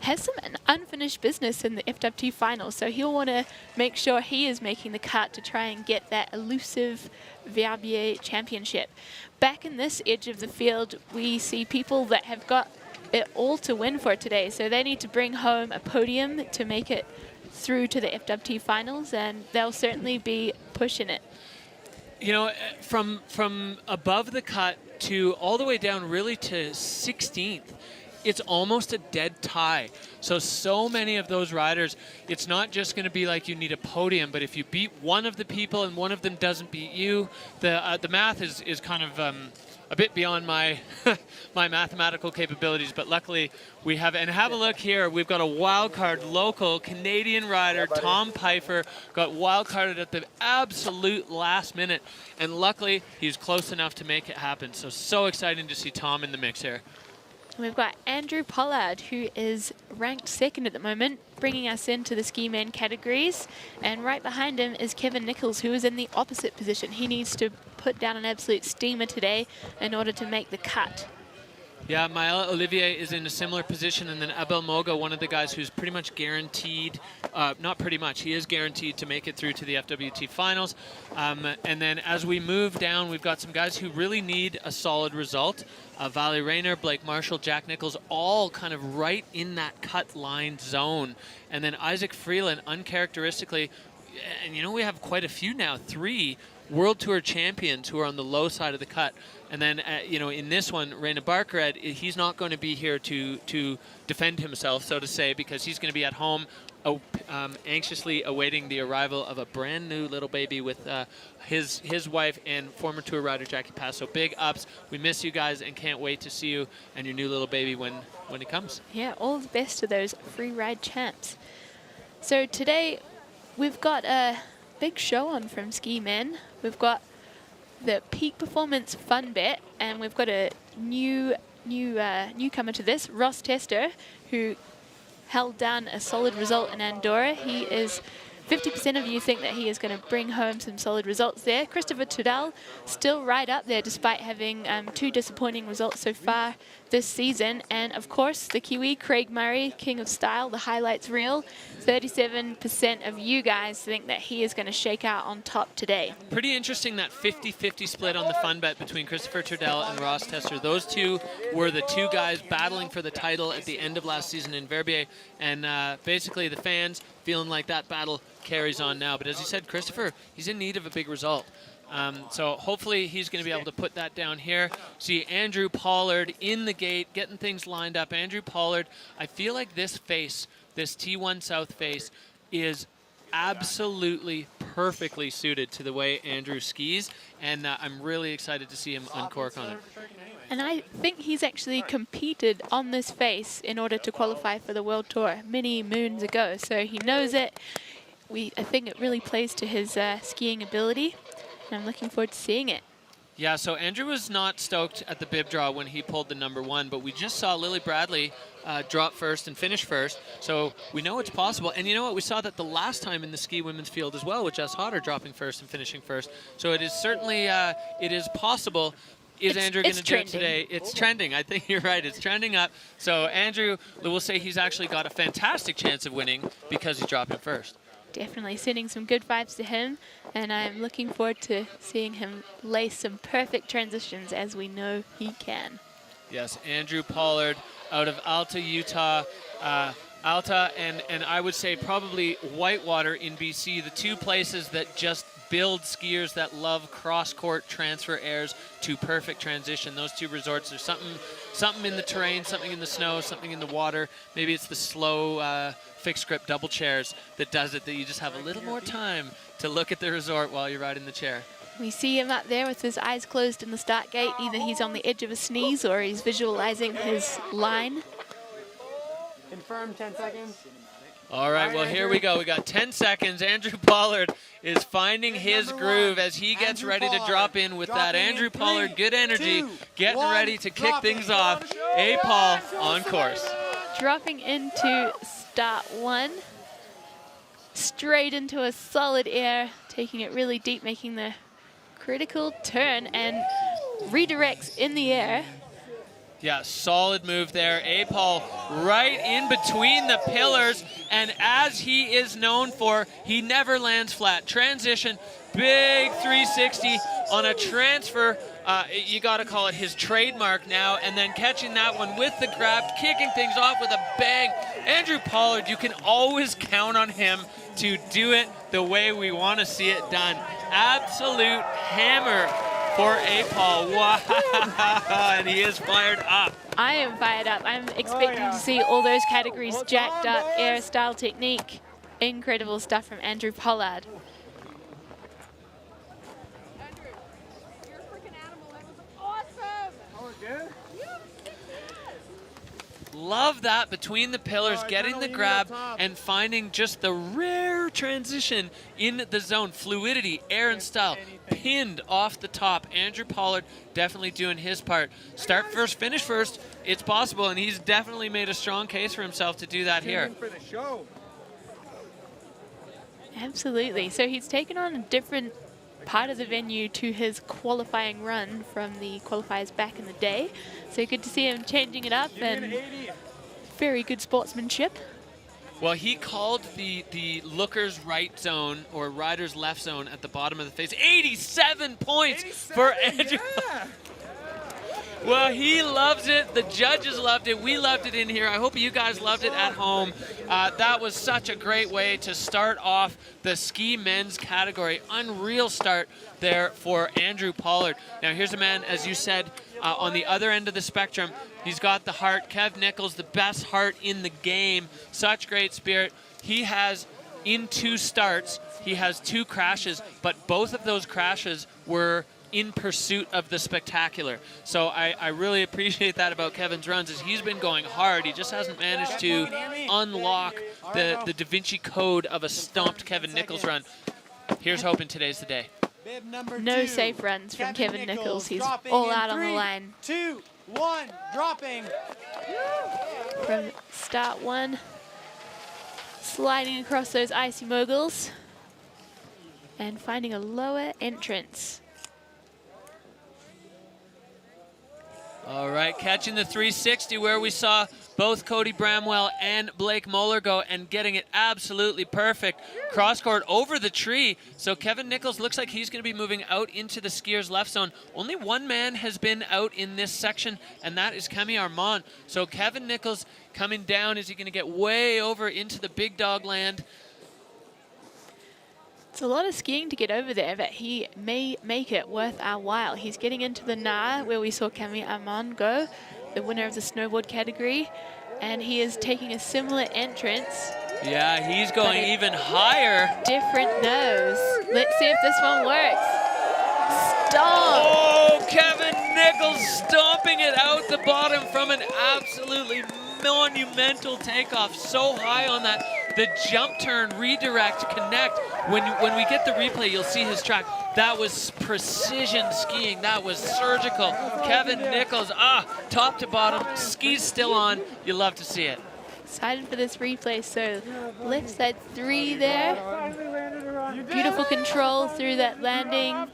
has some unfinished business in the FWT finals, so he'll want to make sure he is making the cut to try and get that elusive Verbier championship. Back in this edge of the field, we see people that have got it all to win for today, so they need to bring home a podium to make it through to the FWT finals, and they'll certainly be pushing it. You know, from above the cut to all the way down really to 16th, it's almost a dead tie. So many of those riders, it's not just going to be like you need a podium, but if you beat one of the people and one of them doesn't beat you, the math is kind of a bit beyond my my mathematical capabilities. But luckily we have, and have a look here, we've got a wild card local Canadian rider, Tom Pifer, got wild carded at the absolute last minute, and luckily he's close enough to make it happen. So exciting to see Tom in the mix here. We've got Andrew Pollard, who is ranked 2nd at the moment, bringing us into the ski men categories. And right behind him is Kevin Nichols, who is in the opposite position. He needs to put down an absolute steamer today in order to make the cut. Yeah, Maël Olivier is in a similar position, and then Abel Moga, one of the guys who's pretty much guaranteed, not pretty much, he is guaranteed to make it through to the FWT finals. And then as we move down, we've got some guys who really need a solid result. Valley Rayner, Blake Marshall, Jack Nichols, all kind of right in that cut line zone. And then Isaac Freeland, uncharacteristically, and you know we have quite a few now, 3 World Tour champions who are on the low side of the cut. And then, in this one, Reina Barkerhead, he's not going to be here to defend himself, so to say, because he's going to be at home anxiously awaiting the arrival of a brand new little baby with his wife and former tour rider Jackie Pass. So big ups. We miss you guys and can't wait to see you and your new little baby when it comes. Yeah, all the best to those free ride champs. So today we've got a big show on from Ski Men. We've got the Peak Performance Fun Bet, and we've got a newcomer to this, Ross Tester, who held down a solid result in Andorra. He is 50% of you think that he is going to bring home some solid results there. Christopher Tudal still right up there despite having 2 disappointing results so far this season. And of course, the Kiwi, Craig Murray, King of Style, the highlights reel. 37% of you guys think that he is going to shake out on top today. Pretty interesting, that 50-50 split on the fun bet between Christopher Tudal and Ross Tester. Those two were the 2 guys battling for the title at the end of last season in Verbier. And basically the fans feeling like that battle carries on now. But as you said, Christopher, he's in need of a big result. So hopefully he's going to be able to put that down here. See Andrew Pollard in the gate, getting things lined up. Andrew Pollard, I feel like this face, this T1 South face, is absolutely perfectly suited to the way Andrew skis. And I'm really excited to see him uncork on it. And I think he's actually competed on this face in order to qualify for the World Tour many moons ago. So he knows it. I think it really plays to his skiing ability. And I'm looking forward to seeing it. Yeah, so Andrew was not stoked at the bib draw when he pulled the #1, but we just saw Lily Bradley drop first and finish first, so we know it's possible. And you know what? We saw that the last time in the ski women's field as well, with Jess Hodder dropping first and finishing first. So it is certainly it is possible. Is Andrew going to do it today? It's trending. I think you're right. It's trending up. So Andrew, we'll say he's actually got a fantastic chance of winning because he's dropping first. Definitely sending some good vibes to him, and I'm looking forward to seeing him lace some perfect transitions, as we know he can. Yes, Andrew Pollard out of Alta, Utah. Alta and I would say probably Whitewater in BC, the 2 places that just build skiers that love cross-court transfer airs to perfect transition. Those 2 resorts, there's something in the terrain, something in the snow, something in the water. Maybe it's the slow fixed grip double chairs that does it, that you just have a little more time to look at the resort while you're riding the chair. We see him up there with his eyes closed in the start gate. Either he's on the edge of a sneeze or he's visualizing his line. Confirm 10 seconds. All right, well, here we go. We got 10 seconds. Andrew Pollard is finding his groove as he gets ready to drop in with that. Andrew Pollard, good energy, getting ready to kick things off. A-Paul on course. Dropping into start 1. Straight into a solid air, taking it really deep, making the critical turn and redirects in the air. Yeah, solid move there. A-Paul right in between the pillars, and as he is known for, he never lands flat. Transition, big 360 on a transfer. You got to call it his trademark now, and then catching that one with the grab, kicking things off with a bang. Andrew Pollard, you can always count on him to do it the way we want to see it done. Absolute hammer for A-Paul. Wow, and he is fired up. I am fired up. I'm expecting to see all those categories jacked up. Air, style, technique. Incredible stuff from Andrew Pollard. Love that, between the pillars, getting the grab and finding just the rare transition in the zone. Fluidity, air and style, pinned off the top. Andrew Pollard definitely doing his part. Start first, finish first. It's possible, and he's definitely made a strong case for himself to do that here. Absolutely. So he's taken on a different part of the venue to his qualifying run from the qualifiers back in the day. So good to see him changing it up, and very good sportsmanship. Well, he called the looker's right zone or rider's left zone at the bottom of the face. 87 points for Andrew. Well, he loves it. The judges loved it. We loved it in here. I hope you guys loved it at home. That was such a great way to start off the ski men's category. Unreal start there for Andrew Pollard. Now, here's a man, as you said, on the other end of the spectrum. He's got the heart. Kev Nichols, the best heart in the game. Such great spirit. He has, in 2 starts, he has 2 crashes, but both of those crashes were in pursuit of the spectacular. So I really appreciate that about Kevin's runs, is he's been going hard. He just hasn't managed to unlock the Da Vinci Code of a stomped Kevin Nichols run. Here's hoping today's the day. No safe runs from Kevin Nichols. He's all out on the line. 2, 1, dropping. From start 1, sliding across those icy moguls and finding a lower entrance. All right, catching the 360 where we saw both Cody Bramwell and Blake Moller go and getting it absolutely perfect. Cross-court over the tree. So Kevin Nichols looks like he's going to be moving out into the skier's left zone. Only one man has been out in this section, and that is Camille Armand. So Kevin Nichols coming down. Is he going to get way over into the big dog land? It's a lot of skiing to get over there, but he may make it worth our while. He's getting into the Nahr, where we saw Camille Armand go, the winner of the snowboard category, and he is taking a similar entrance. Yeah, he's going even higher. Different nose. Let's see if this one works. Stomp! Oh, Kevin Nichols stomping it out the bottom from an absolutely monumental takeoff. So high on that. The jump turn, redirect, connect. When we get the replay, you'll see his track. That was precision skiing. That was surgical. Kevin Nichols, top to bottom, skis still on. You love to see it. Excited for this replay. So left side 3 there. Beautiful control through that landing.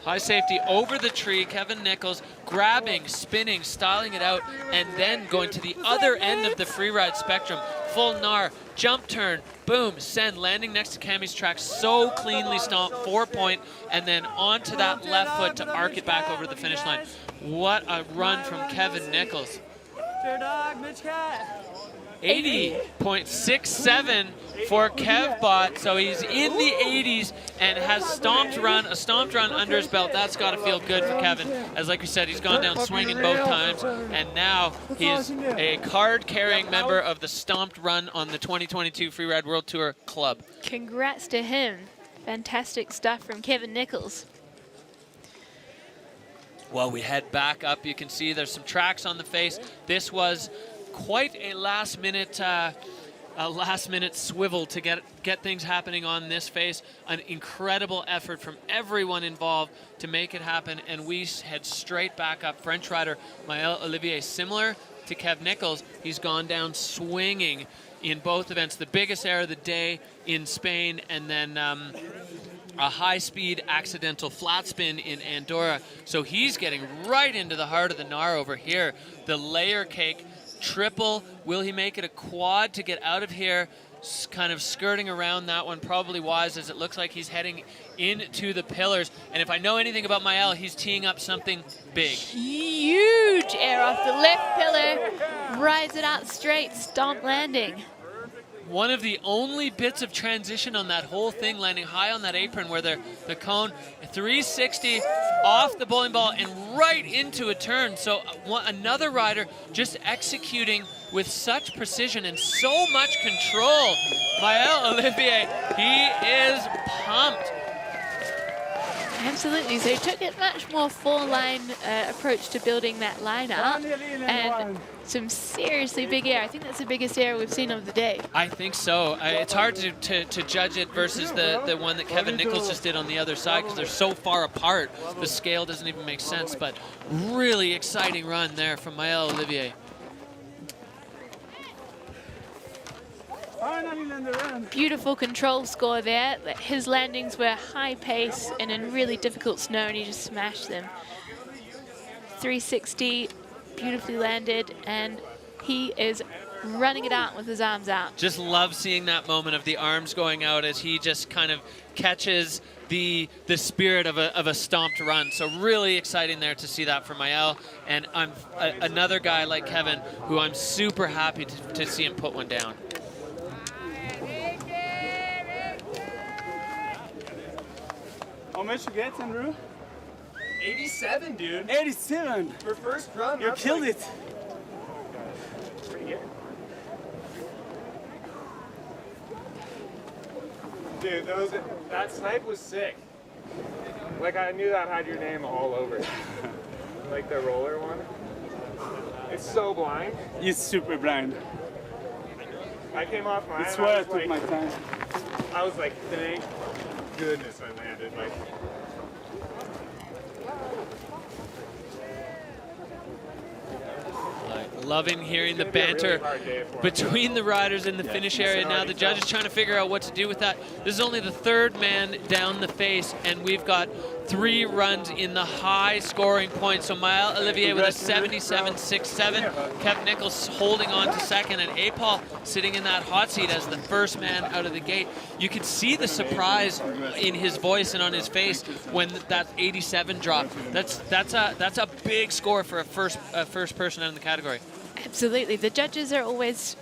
High safety over the tree. Kevin Nichols grabbing, spinning, styling it out, and then going to the other end of the freeride spectrum. Full Nahr, jump turn, boom, send, landing next to Cammie's track. So cleanly stomped, 4-point, and then onto that left foot to arc it back over the finish line. What a run from Kevin Nichols. 80.67 for KevBot, so he's in the 80s and has a stomped run under his belt. That's got to feel good for Kevin. As like we said, he's gone down swinging both times, and now he's a card-carrying member of the stomped run on the 2022 Freeride World Tour Club. Congrats to him. Fantastic stuff from Kevin Nichols. Well, we head back up. You can see there's some tracks on the face. This was quite a last minute swivel to get things happening on this face. An incredible effort from everyone involved to make it happen, and we head straight back up. French rider Manuel Olivier, similar to Kev Nichols, he's gone down swinging in both events. The biggest error of the day in Spain, and then a high-speed accidental flat spin in Andorra. So he's getting right into the heart of the Nahr over here. The layer cake triple. Will he make it a quad to get out of here? Kind of skirting around that one, probably wise, as it looks like he's heading into the pillars. And if I know anything about Mael, he's teeing up something big. Huge air off the left pillar. Rides it out straight, stomp landing. One of the only bits of transition on that whole thing, landing high on that apron where the cone, 360 off the bowling ball and right into a turn. So another rider just executing with such precision and so much control. Mael Olivier, he is pumped. Absolutely, so he took a much more full-line approach to building that lineup, and some seriously big air. I think that's the biggest air we've seen of the day. I think so. It's hard to judge it versus the one that Kevin Nichols just did on the other side because they're so far apart. The scale doesn't even make sense, but really exciting run there from Mael Olivier. Beautiful control score there. His landings were high pace and in really difficult snow, and he just smashed them. 360, beautifully landed, and he is running it out with his arms out. Just love seeing that moment of the arms going out as he just kind of catches the spirit of a stomped run. So really exciting there to see that from Mael. And I'm another guy like Kevin who I'm super happy to see him put one down. How much you get, Andrew? 87, dude. 87. For first run. You killed it. Pretty good. Dude, that snipe was sick. Like, I knew that had your name all over it. Like the roller one. It's so blind. It's super blind. I came off mine. That's why I took my time. I was like, thank goodness I landed. Like, Loving hearing the banter between the riders in the finish area. Now the judge is trying to figure out what to do with that. This is only the third man down the face, and we've got 3 runs in the high scoring points. So Maël Olivier with a 77.67. Kev Nichols holding on to second, and Apol sitting in that hot seat as the first man out of the gate. You could see the surprise in his voice and on his face when that 87 dropped. That's a big score for a first person out in the category. Absolutely. The judges are always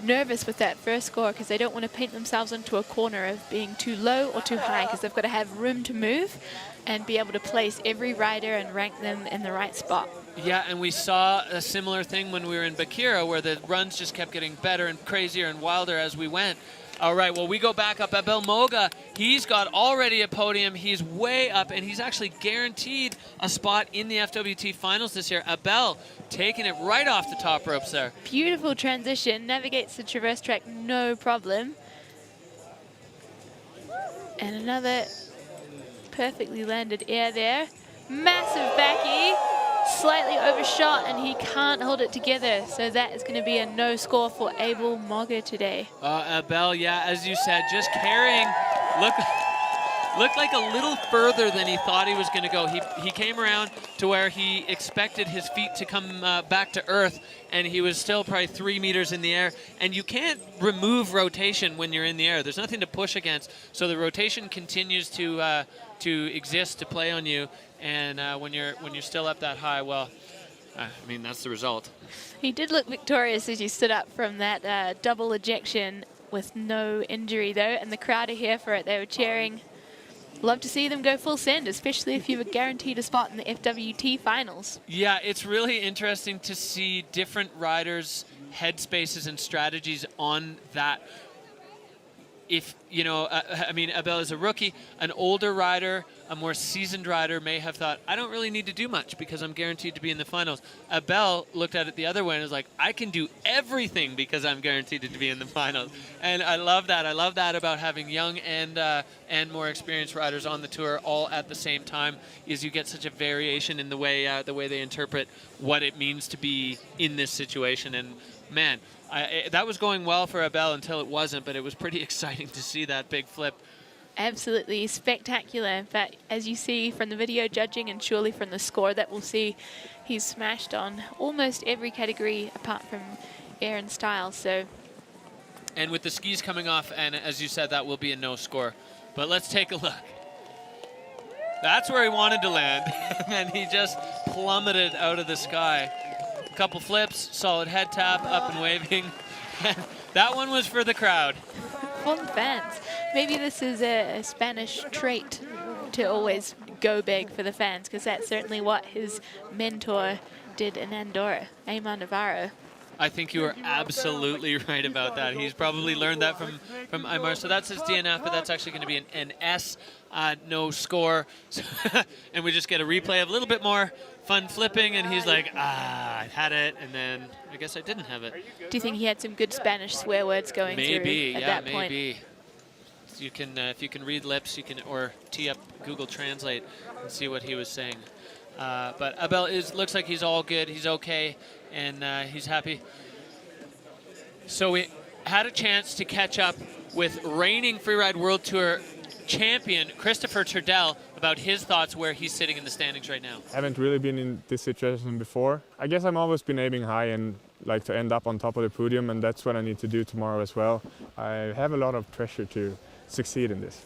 nervous with that first score because they don't want to paint themselves into a corner of being too low or too high, because they've got to have room to move and be able to place every rider and rank them in the right spot. Yeah, and we saw a similar thing when we were in Bakira, where the runs just kept getting better and crazier and wilder as we went. All right, well, we go back up. Abel Moga, he's got already a podium. He's way up, and he's actually guaranteed a spot in the FWT finals this year. Abel taking it right off the top ropes there. Beautiful transition, navigates the traverse track, no problem. And another perfectly landed air there. Massive backy, slightly overshot, and he can't hold it together. So that is going to be a no score for Abel Moga today. Abel, yeah, as you said, just carrying, looked like a little further than he thought he was going to go. He came around to where he expected his feet to come back to earth, and he was still probably 3 meters in the air. And you can't remove rotation when you're in the air. There's nothing to push against. So the rotation continues to exist, to play on you. And when you're still up that high, well, I mean, that's the result. He did look victorious as he stood up from that double ejection with no injury, though, and the crowd are here for it. They were cheering. Love to see them go full send, especially if you were guaranteed a spot in the FWT finals. Yeah, it's really interesting to see different riders' headspaces and strategies on that. If, you know, I mean, Abel is a rookie. An older rider, a more seasoned rider may have thought, I don't really need to do much because I'm guaranteed to be in the finals. Abel looked at it the other way and was like, I can do everything because I'm guaranteed to be in the finals. And I love that. I love that about having young and more experienced riders on the tour all at the same time, is you get such a variation in the way they interpret what it means to be in this situation. And man, that was going well for Abel until it wasn't, but it was pretty exciting to see that big flip. Absolutely spectacular. But as you see from the video judging and surely from the score that we'll see, he's smashed on almost every category apart from air and style. So, and with the skis coming off, and as you said, that will be a no score. But let's take a look. That's where he wanted to land, and he just plummeted out of the sky. Couple flips, solid head tap, up and waving. That one was for the crowd. For the fans. Maybe this is a Spanish trait to always go big for the fans, because that's certainly what his mentor did in Andorra, Eamon Navarro. I think you are absolutely right about that. He's probably learned that from Aymar. So that's his DNF, but that's actually going to be an S, no score. And we just get a replay of a little bit more fun flipping, and he's like, I had it, and then I guess I didn't have it. Do you think he had some good Spanish swear words going through at that point? Maybe. You can, if you can read lips, you can, or tee up Google Translate and see what he was saying. But Abel looks like he's all good. He's okay, and he's happy. So we had a chance to catch up with reigning Freeride World Tour champion Christopher Turdell about his thoughts where he's sitting in the standings right now. I haven't really been in this situation before. I guess I've always been aiming high, and like to end up on top of the podium, and that's what I need to do tomorrow as well. I have a lot of pressure to succeed in this.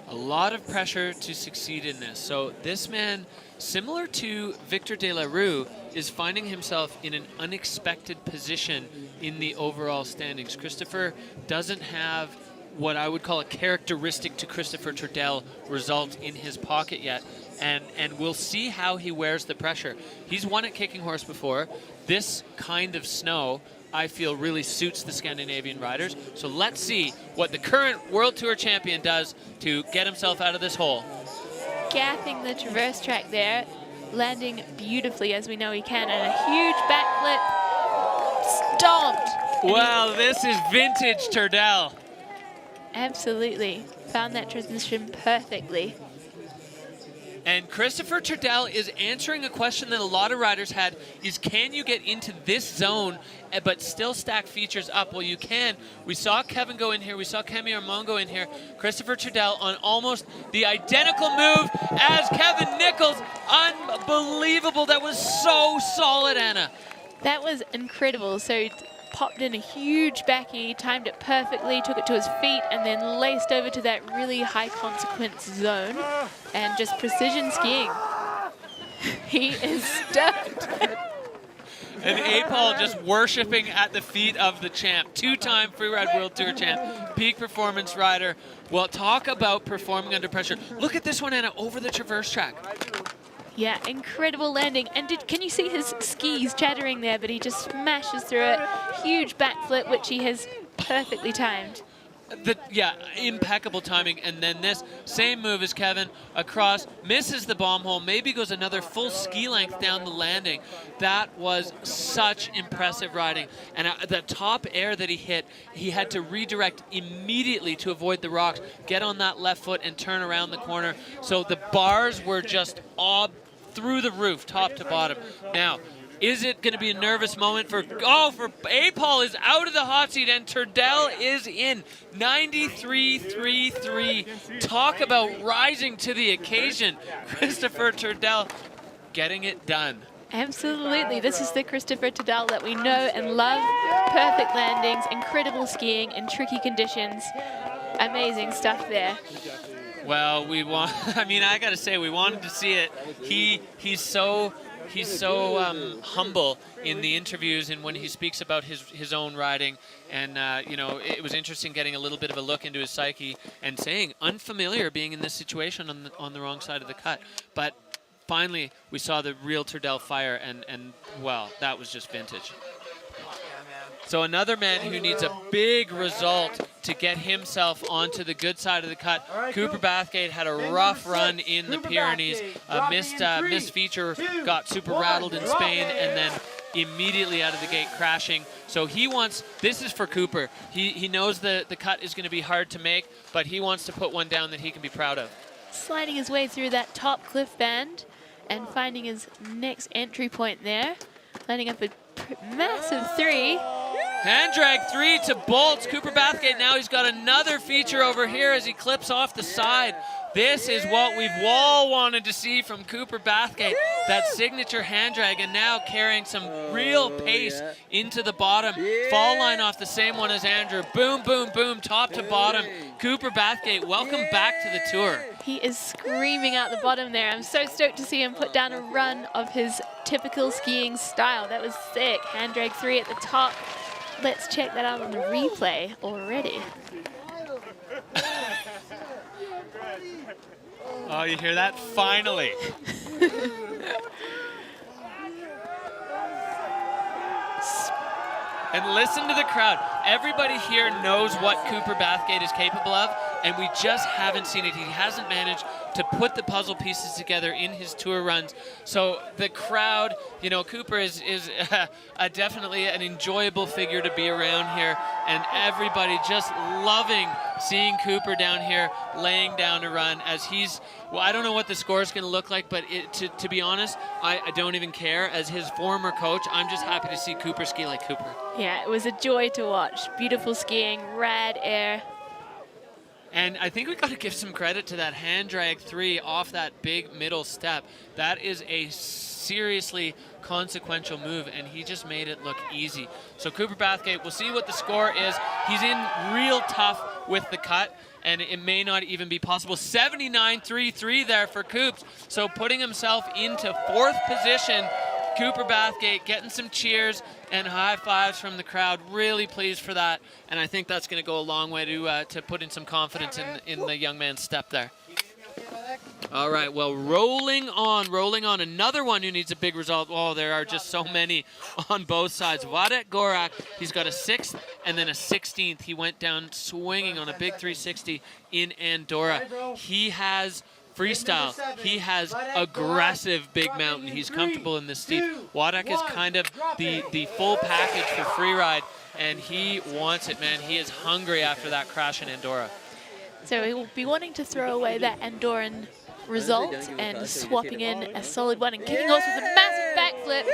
A lot of pressure to succeed in this. So this man, similar to Victor De La Rue, is finding himself in an unexpected position in the overall standings. Christopher doesn't have what I would call a characteristic to Christopher Turdell result in his pocket yet. And we'll see how he wears the pressure. He's won at Kicking Horse before. This kind of snow, I feel, really suits the Scandinavian riders. So let's see what the current World Tour champion does to get himself out of this hole. Gapping the traverse track there, landing beautifully as we know he can, and a huge backflip, stomped. Wow, this is vintage Turdell. Absolutely, found that transition perfectly. And Christopher Turdell is answering a question that a lot of riders had, is can you get into this zone but still stack features up? Well, you can. We saw Kevin go in here. We saw Camille Armand go in here. Christopher Turdell on almost the identical move as Kevin Nichols. Unbelievable. That was so solid, Anna. That was incredible. So popped in a huge backy, timed it perfectly, took it to his feet, and then laced over to that really high consequence zone, and just precision skiing. He is stoked. And Apol just worshiping at the feet of the champ, two-time Freeride World Tour champ, peak performance rider. Well, talk about performing under pressure. Look at this one, Anna, over the traverse track. Yeah, incredible landing. And can you see his skis chattering there, but he just smashes through it. Huge backflip, which he has perfectly timed. Yeah, impeccable timing. And then this same move as Kevin across, misses the bomb hole, maybe goes another full ski length down the landing. That was such impressive riding. And the top air that he hit, he had to redirect immediately to avoid the rocks, get on that left foot and turn around the corner. So the bars were just through the roof, top to bottom. Now, is it going to be a nervous moment for Apol is out of the hot seat and Turdell is in 93.33. Talk about rising to the occasion. Christopher Turdell getting it done. Absolutely. This is the Christopher Turdell that we know and love. Perfect landings, incredible skiing in tricky conditions. Amazing stuff there. Well, I got to say, we wanted to see it. He's so humble in the interviews and when he speaks about his own riding. And, it was interesting getting a little bit of a look into his psyche and saying unfamiliar being in this situation on the wrong side of the cut. But finally, we saw the real Turdell fire, and well, that was just vintage. So another man who needs a big result to get himself onto the good side of the cut. Cooper Bathgate had a rough run in the Pyrenees. Missed feature, got super rattled in Spain, and then immediately out of the gate crashing. So this is for Cooper. He knows the cut is going to be hard to make, but he wants to put one down that he can be proud of. Sliding his way through that top cliff band and finding his next entry point there. Landing up a massive 3. Hand drag 3 to bolts. Cooper Bathgate now he's got another feature over here as he clips off the side. This is what we've all wanted to see from Cooper Bathgate, that signature hand drag, and now carrying some real pace into the bottom. Fall line off the same one as Andrew. Boom, boom, boom, top to bottom. Cooper Bathgate, welcome back to the tour. He is screaming out the bottom there. I'm so stoked to see him put down a run of his typical skiing style. That was sick. Hand drag 3 at the top. Let's check that out on the replay already. Oh, you hear that? Finally. And listen to the crowd. Everybody here knows what Cooper Bathgate is capable of, and we just haven't seen it. He hasn't managed to put the puzzle pieces together in his tour runs. So the crowd, Cooper is definitely an enjoyable figure to be around here, and everybody just loving seeing Cooper down here laying down a run as I don't know what the score is going to look like, but to be honest, I don't even care. As his former coach, I'm just happy to see Cooper ski like Cooper. Yeah, it was a joy to watch. Beautiful skiing, rad air. And I think we got to give some credit to that hand drag 3 off that big middle step. That is a seriously consequential move, and he just made it look easy. So Cooper Bathgate, we'll see what the score is. He's in real tough with the cut, and it may not even be possible. 79.33 there for Coops. So putting himself into 4th position. Cooper Bathgate getting some cheers and high fives from the crowd. Really pleased for that, and I think that's going to go a long way to put in some confidence in the young man's step there. All right, well, rolling on. Another one who needs a big result. Oh, there are just so many on both sides. Witych Gorak, he's got a 6th and then a 16th. He went down swinging on a big 360 in Andorra. He has freestyle. He has aggressive big mountain. He's comfortable in this steep. Witych is kind of the full package for freeride, and he wants it, man. He is hungry after that crash in Andorra. So he will be wanting to throw away that Andorran result and swapping in a solid one. And Kicking Horse with a massive backflip.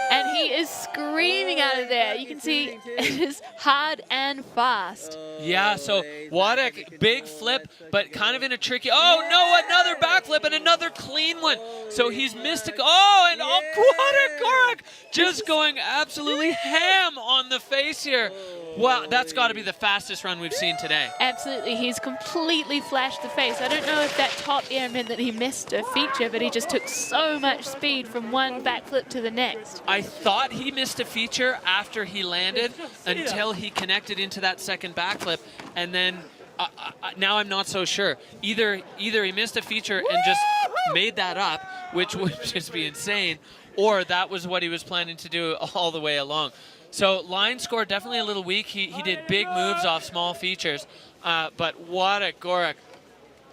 And he is screaming out of there. You can see it is hard and fast. Yeah, so Witych, big flip, but kind of in a tricky... Oh, no, another backflip and another clean one. So he's missed a... Oh, and Witych Gorak just going absolutely ham on the face here. Wow, that's got to be the fastest run we've seen today. Absolutely. He's completely flashed the face. I don't know if that top air meant that he missed a feature, but he just took so much speed from one backflip to the next. I thought he missed a feature after he landed until he connected into that second backflip, and then now I'm not so sure. Either he missed a feature and just made that up, which would just be insane, or that was what he was planning to do all the way along. So line score definitely a little weak. He did big moves off small features, but Witych Gorak,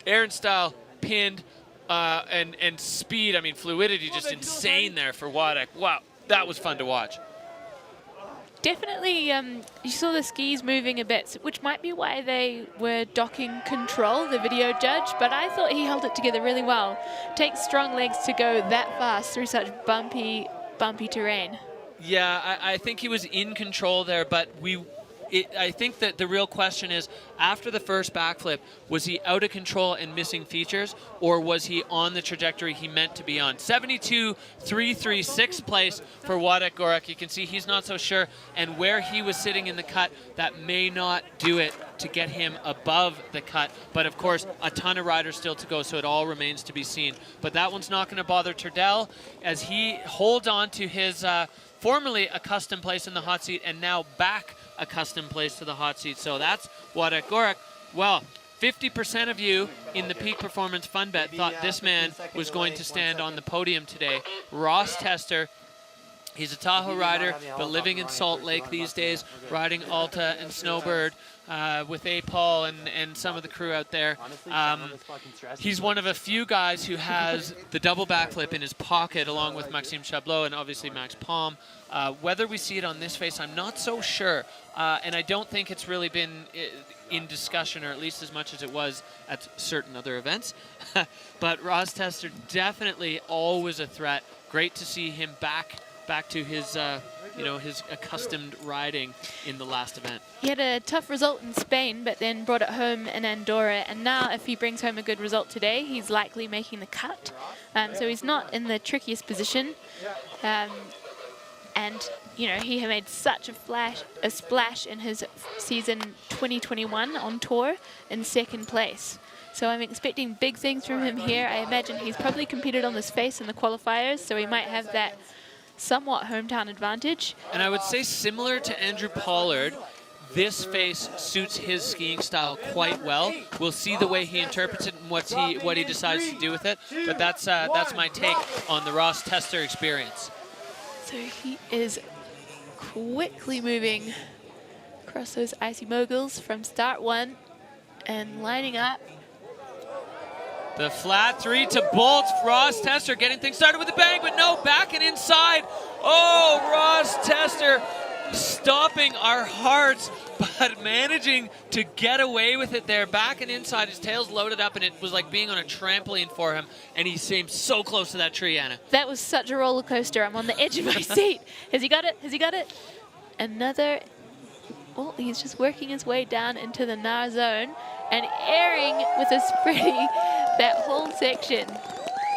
Aaron style, pinned, and speed. I mean, fluidity just insane there for Witych. Wow, that was fun to watch. Definitely, you saw the skis moving a bit, which might be why they were docking control, the video judge, but I thought he held it together really well. Takes strong legs to go that fast through such bumpy terrain. Yeah, I think he was in control there, but I think that the real question is, after the first backflip, was he out of control and missing features, or was he on the trajectory he meant to be on? 72.33, 6th place for Witych Gorak. You can see he's not so sure, and where he was sitting in the cut, that may not do it to get him above the cut. But of course, a ton of riders still to go, so it all remains to be seen. But that one's not going to bother Turdell as he holds on to his formerly a custom place in the hot seat, and now back a custom place to the hot seat. So that's Witych Gorak. Well, 50% of you in the Peak Performance Fun Bet thought this man was going to stand on the podium today. Ross Tester, he's a Tahoe rider, but living in Salt Lake these days, riding Alta and Snowbird with A. Paul and some of the crew out there. He's one of a few guys who has the double backflip in his pocket, along with Maxime Chabloz and obviously Max Palm. Whether we see it on this face, I'm not so sure. And I don't think it's really been in discussion, or at least as much as it was at certain other events. But Ross Tester, definitely always a threat. Great to see him back to his his accustomed riding in the last event. He had a tough result in Spain, but then brought it home in Andorra, and now if he brings home a good result today, he's likely making the cut. So he's not in the trickiest position. And he made such a splash in his season 2021 on tour in 2nd place. So I'm expecting big things from him here. I imagine he's probably competed on this face in the qualifiers, so he might have that somewhat hometown advantage. And I would say, similar to Andrew Pollard, this face suits his skiing style quite well. We'll see the way he interprets it and what he decides to do with it. But that's my take on the Ross Tester experience. So he is quickly moving across those icy moguls from start 1 and lining up. The flat 3 to bolt. Ross Tester getting things started with a bang, but no, back and inside. Oh, Ross Tester stopping our hearts, but managing to get away with it there. Back and inside, his tail's loaded up, and it was like being on a trampoline for him, and he seemed so close to that tree, Anna. That was such a roller coaster. I'm on the edge of my seat. Has he got it? Has he got it? Another... Oh, he's just working his way down into the Nar zone and airing with a spready that whole section.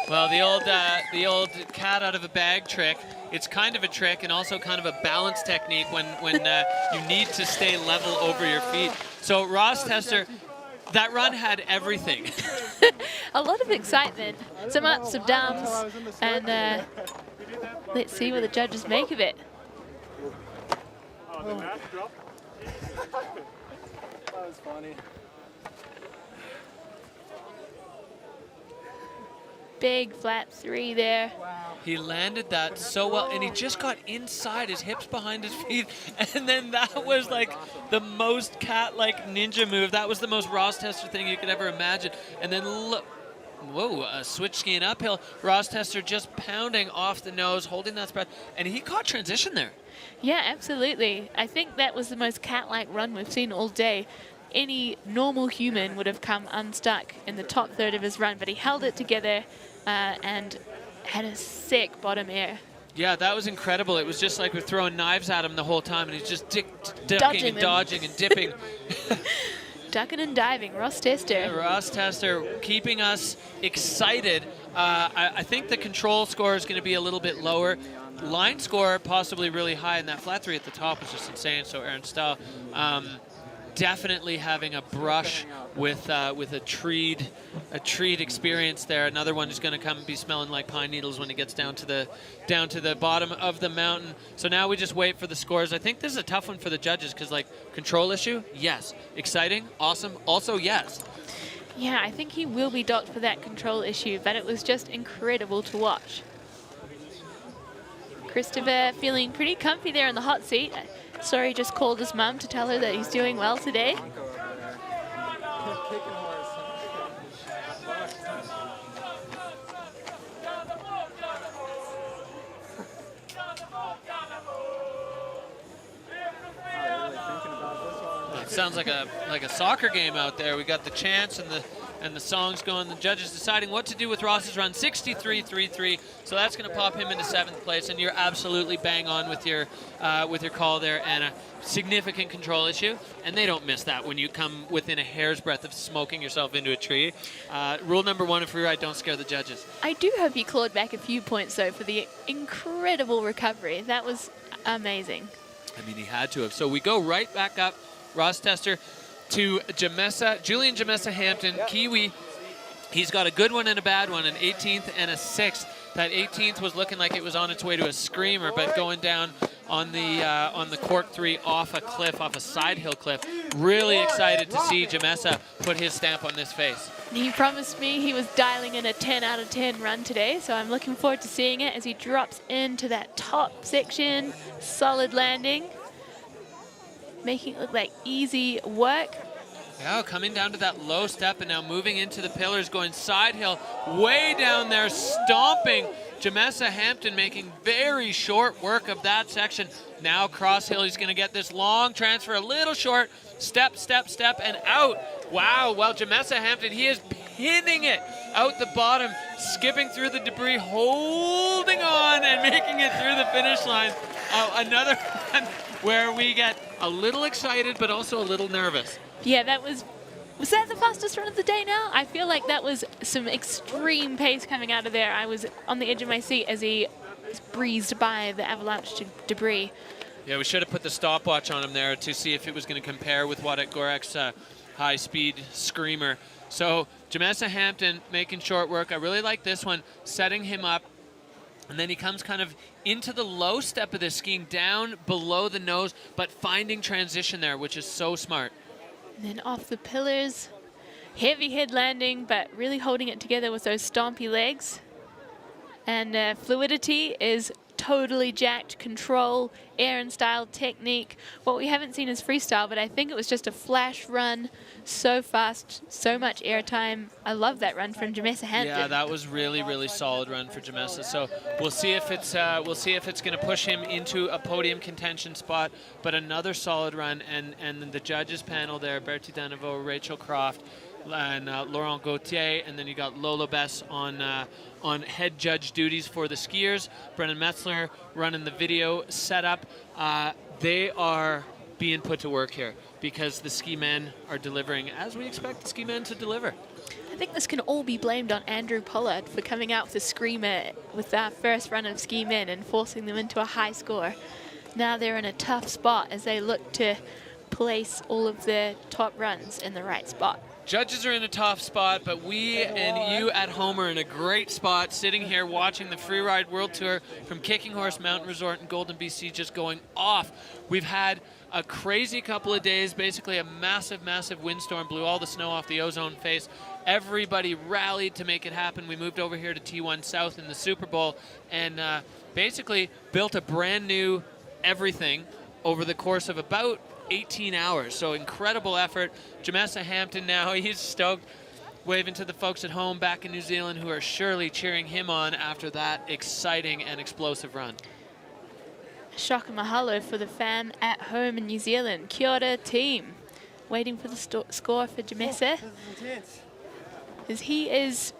Well, the old cat out of a bag trick. it's kind of a trick and also kind of a balance technique when you need to stay level over your feet. So Ross Tester, that run had everything. A lot of excitement, some ups, some downs, and let's see what the judges make of it. Oh, the mask dropped. That was funny. Big flat 3 there. He landed that so well, and he just got inside his hips behind his feet, and then that was like the most cat-like ninja move. That was the most Ross Tester thing you could ever imagine. And then look, whoa, switch skiing uphill. Ross Tester just pounding off the nose, holding that spread, and he caught transition there. Yeah, absolutely. I think that was the most cat-like run we've seen all day. Any normal human would have come unstuck in the top third of his run, but he held it together and had a sick bottom air. Yeah, that was incredible. It was just like we're throwing knives at him the whole time, and he's just ducking and dodging and dipping. Ducking and diving, Ross Tester. Yeah, Ross Tester keeping us excited. I think the control score is going to be a little bit lower. Line score possibly really high, and that flat 3 at the top was just insane. So Aaron Stahl definitely having a brush with a treed experience there. Another one who's going to come and be smelling like pine needles when he gets down to the bottom of the mountain. So now we just wait for the scores. I think this is a tough one for the judges because, like, control issue, yes. Exciting, awesome, also yes. Yeah, I think he will be docked for that control issue, but it was just incredible to watch. Christopher feeling pretty comfy there in the hot seat. Sorry, just called his mum to tell her that he's doing well today. It sounds like a soccer game out there. We got the chants and the songs going. The judges deciding what to do with Ross's run, 63.33. So that's going to pop him into 7th place. And you're absolutely bang on with your call there, Anna. Significant control issue, and they don't miss that when you come within a hair's breadth of smoking yourself into a tree. Rule number 1 of freeride: don't scare the judges. I do hope he clawed back a few points though for the incredible recovery. That was amazing. I mean, he had to have. So we go right back up, Ross Tester, to Julian Jamesa Hampton, Kiwi. He's got a good one and a bad one, an 18th and a 6th. That 18th was looking like it was on its way to a screamer, but going down on the cork 3 off a cliff, off a side hill cliff. Really excited to see Jamesa put his stamp on this face. He promised me he was dialing in a 10 out of 10 run today, so I'm looking forward to seeing it as he drops into that top section. Solid landing, making it look like easy work. Yeah, coming down to that low step and now moving into the pillars, going side hill, way down there, stomping. Jamesa Hampton making very short work of that section. Now cross hill, he's going to get this long transfer, a little short, step, step, step, and out. Wow, well, Jamesa Hampton, he is pinning it out the bottom, skipping through the debris, holding on and making it through the finish line. Another one where we get a little excited, but also a little nervous. Yeah, that was that the fastest run of the day now? I feel like that was some extreme pace coming out of there. I was on the edge of my seat as he breezed by the avalanche debris. Yeah, we should have put the stopwatch on him there to see if it was going to compare with what at Gorak's high-speed screamer. So Jamesa Hampton making short work. I really like this one, setting him up. And then he comes kind of into the low step of this, skiing down below the nose, but finding transition there, which is so smart. And then off the pillars, heavy head landing, but really holding it together with those stompy legs. And fluidity is totally jacked. Control, air and style, technique. What we haven't seen is freestyle, but I think it was just a flash run. So fast, so much air time. I love that run from Jamesa Hampton. Yeah, that was really, really solid run for Jamesa. So we'll see if it's going to push him into a podium contention spot. But another solid run, and the judges panel there: Bertie Daneveau, Rachel Croft, and Laurent Gauthier, and then you got Lola Bess on head judge duties for the skiers. Brennan Metzler running the video setup. They are being put to work here because the ski men are delivering as we expect the ski men to deliver. think this can all be blamed on Andrew Pollard for coming out with a screamer with that first run of ski men and forcing them into a high score. Now they're in a tough spot as they look to place all of their top runs in the right spot. Judges are in a tough spot, but we and you at home are in a great spot, sitting here watching the Freeride World Tour from Kicking Horse Mountain Resort in Golden, B.C. just going off. We've had a crazy couple of days, basically a massive, massive windstorm blew all the snow off the ozone face. Everybody rallied to make it happen. We moved over here to T1 South in the Super Bowl and basically built a brand new everything over the course of about 18 hours. So incredible effort. Jamessa Hampton now, he's stoked, waving to the folks at home back in New Zealand who are surely cheering him on after that exciting and explosive run. Shaka mahalo for the fan at home in New Zealand. Kia ora team. Waiting for the score for Jamessa, as he is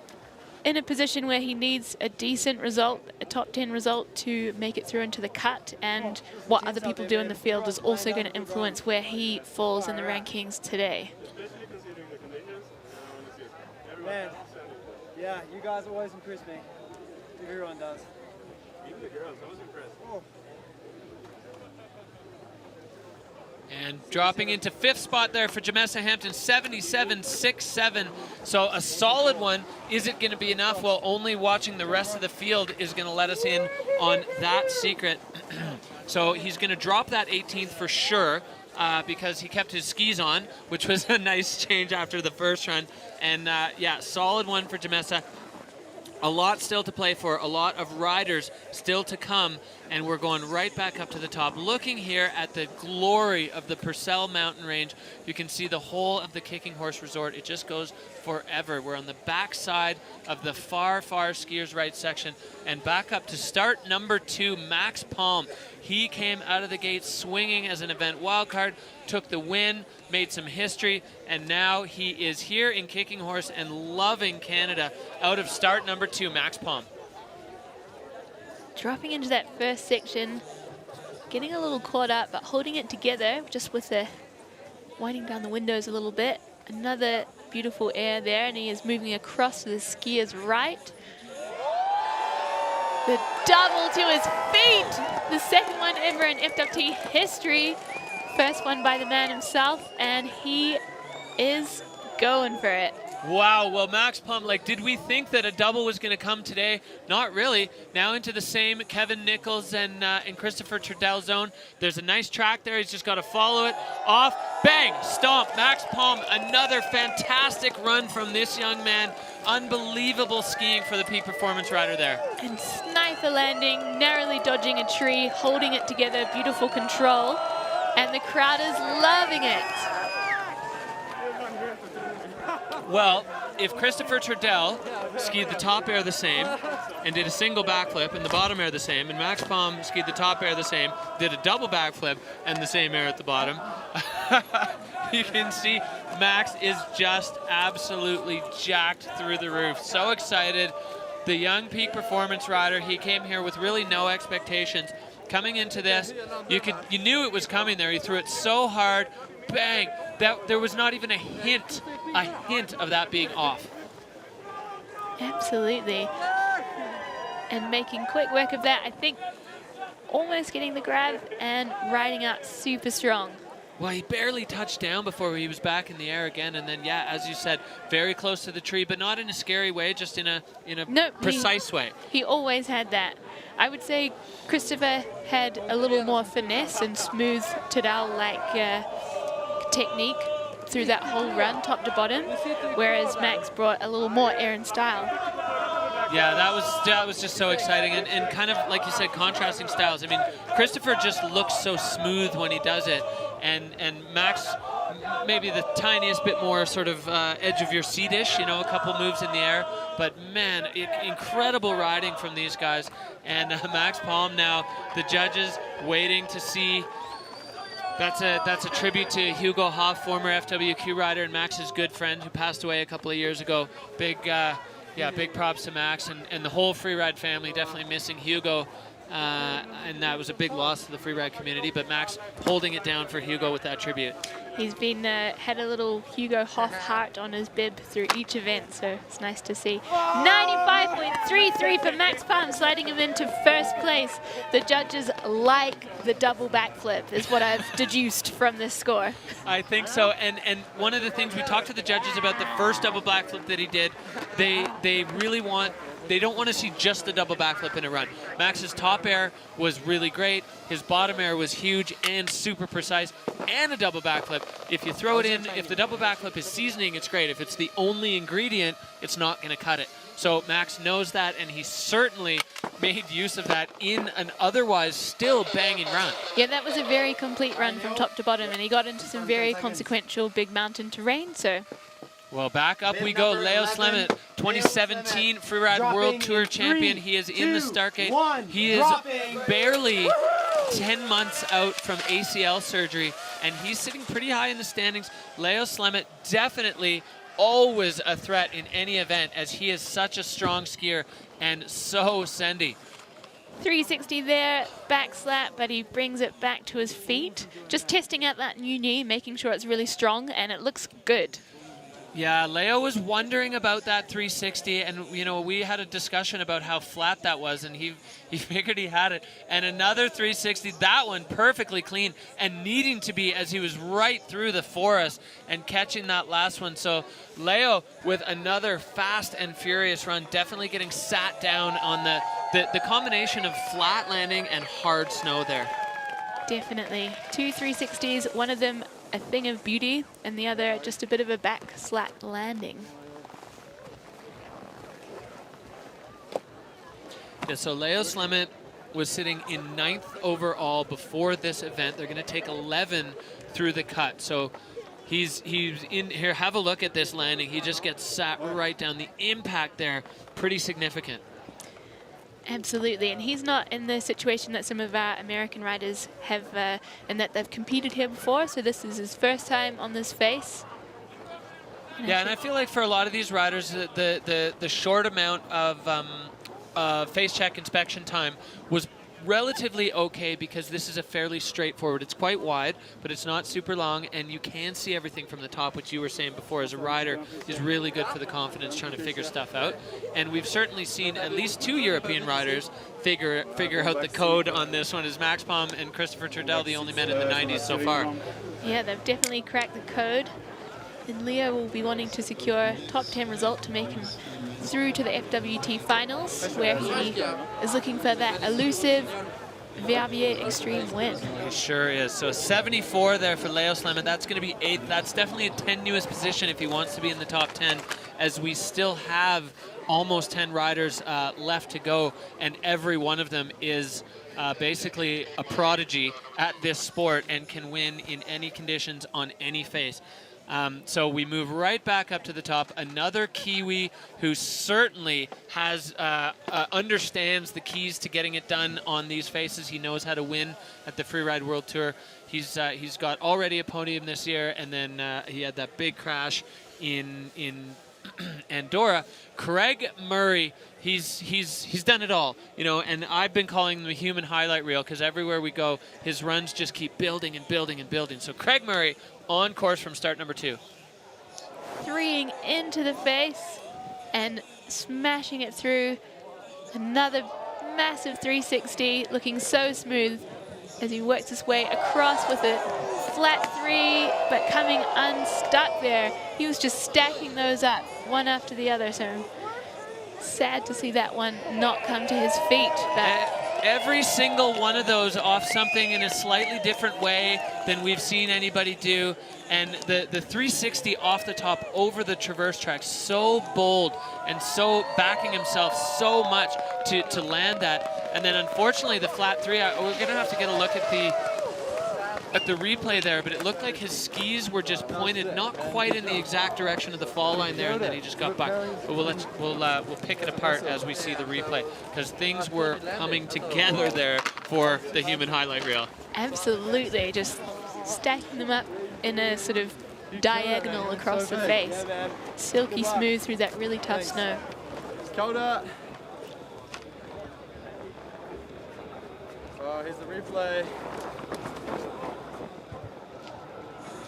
in a position where he needs a decent result, a top 10 result to make it through into the cut, and what other people do in the field is also going to influence where he falls in the rankings today. Man, yeah, you guys always impress me. Everyone does. Even the girls, I was impressed. Oh. And dropping into 5th spot there for Jamessa Hampton, 77.67. So a solid one. Is it going to be enough? Well, only watching the rest of the field is going to let us in on that secret. So he's going to drop that 18th for sure because he kept his skis on, which was a nice change after the first run. And yeah, solid one for Jamessa. A lot still to play for, a lot of riders still to come, and we're going right back up to the top. Looking here at the glory of the Purcell mountain range, you can see the whole of the Kicking Horse Resort. It just goes forever. We're on the back side of the far, far skiers' right section, and back up to start number 2, Max Palm. He came out of the gate swinging as an event wildcard, took the win, made some history, and now he is here in Kicking Horse and loving Canada out of start number 2, Max Palm. Dropping into that first section, getting a little caught up, but holding it together just with the winding down the windows a little bit. Another beautiful air there, and he is moving across to the skier's right. The double to his feet, the second one ever in FWT history. First one by the man himself, and he is going for it. Wow, well, Max Palm, like, did we think that a double was going to come today? Not really. Now into the same Kevin Nichols and Christopher Trudell zone. There's a nice track there. He's just got to follow it. Off, bang, stomp. Max Palm, another fantastic run from this young man. Unbelievable skiing for the peak performance rider there. And sniper landing, narrowly dodging a tree, holding it together, beautiful control. And the crowd is loving it. Well, if Christopher Trudell skied the top air the same and did a single backflip and the bottom air the same, and Max Palm skied the top air the same, did a double backflip and the same air at the bottom, you can see Max is just absolutely jacked through the roof. So excited. The young peak performance rider, he came here with really no expectations. Coming into this, you knew it was coming there. He threw it so hard, bang, that there was not even a hint of that being off. Absolutely. And making quick work of that, I think almost getting the grab and riding out super strong. Well, he barely touched down before he was back in the air again, and then, yeah, as you said, very close to the tree, but not in a scary way, just in a precise way. He always had that. I would say Christopher had a little more finesse and smooth Tadal-like technique through that whole run, top to bottom, whereas Max brought a little more air and style. Yeah, that was just so exciting, and kind of, like you said, contrasting styles. I mean, Christopher just looks so smooth when he does it, and Max maybe the tiniest bit more sort of edge of your seat-ish, a couple moves in the air, but man, incredible riding from these guys. And Max Palm now, the judges waiting to see. That's a tribute to Hugo Hoff, former FWQ rider and Max's good friend who passed away a couple of years ago. Big props to Max and the whole Freeride family, definitely missing Hugo. And that was a big loss to the Freeride community, but Max holding it down for Hugo with that tribute. He's been had a little Hugo Hoff heart on his bib through each event, so it's nice to see. 95.33 for Max Palm, sliding him into first place. The judges like the double backflip, is what I've deduced from this score. I think so, and one of the things we talked to the judges about the first double backflip that he did, they really want. They don't want to see just the double backflip in a run. Max's top air was really great. His bottom air was huge and super precise, and a double backflip. If you throw it in, if the double backflip is seasoning, it's great. If it's the only ingredient, it's not going to cut it. So Max knows that, and he certainly made use of that in an otherwise still banging run. Yeah, that was a very complete run from top to bottom, and he got into some very consequential big mountain terrain, so... Well, back up we go. Leo Slemmet, 2017 Freeride World Tour champion. He is in the start gate. He is barely 10 months out from ACL surgery, and he's sitting pretty high in the standings. Leo Slemmet definitely always a threat in any event, as he is such a strong skier and so sendy. 360 there, back slap, but he brings it back to his feet. Just testing out that new knee, making sure it's really strong, and it looks good. Yeah, Leo was wondering about that 360, and you know, we had a discussion about how flat that was, and he figured he had it. And another 360, that one perfectly clean and needing to be, as he was right through the forest and catching that last one. So Leo with another fast and furious run, definitely getting sat down on the combination of flat landing and hard snow there. Definitely. 2 360s, one of them a thing of beauty, and the other just a bit of a back slat landing. Yeah, so Leo Slemmet was sitting in 9th overall before this event. They're going to take 11 through the cut. So he's in here. Have a look at this landing. He just gets sat right down. The impact there, pretty significant. Absolutely, and he's not in the situation that some of our American riders have, in that they've competed here before, so this is his first time on this face. Yeah, and I feel like for a lot of these riders, the short amount of face check inspection time was relatively okay, because this is a fairly straightforward. It's quite wide, but it's not super long, and you can see everything from the top, which you were saying before as a rider is really good for the confidence trying to figure stuff out. And we've certainly seen at least 2 European riders figure out the code on this one. Is Max Palm and Christopher Turdell the only men in the 90s so far? Yeah, they've definitely cracked the code. And Leo will be wanting to secure a top 10 result to make him through to the FWT finals, where he is looking for that elusive Verbier Extreme win. He sure is. So 74 there for Leo Slemmet. That's going to be 8th. That's definitely a tenuous position if he wants to be in the top 10, as we still have almost 10 riders left to go, and every one of them is basically a prodigy at this sport and can win in any conditions on any face. So we move right back up to the top. Another Kiwi who certainly has understands the keys to getting it done on these faces. He knows how to win at the Freeride World Tour. He's got already a podium this year, and then he had that big crash in Andorra. Craig Murray, he's done it all, you know, and I've been calling him the human highlight reel, because everywhere we go, his runs just keep building and building and building. So Craig Murray on course from start number 2. Threeing into the face and smashing it through. Another massive 360, looking so smooth as he works his way across with a flat 3, but coming unstuck there. He was just stacking those up, one after the other, so sad to see that one not come to his feet. But every single one of those off something in a slightly different way than we've seen anybody do. And the 360 off the top over the traverse track, so bold and so backing himself so much to land that. And then unfortunately the flat 3, we're going to have to get a look at the replay there, but it looked like his skis were just pointed not quite in the exact direction of the fall line there, and then he just got back. But we'll pick it apart as we see the replay, because things were coming together there for the human highlight reel. Absolutely, just stacking them up in a sort of diagonal across the face. Silky smooth through that really tough snow. Oh, here's the replay.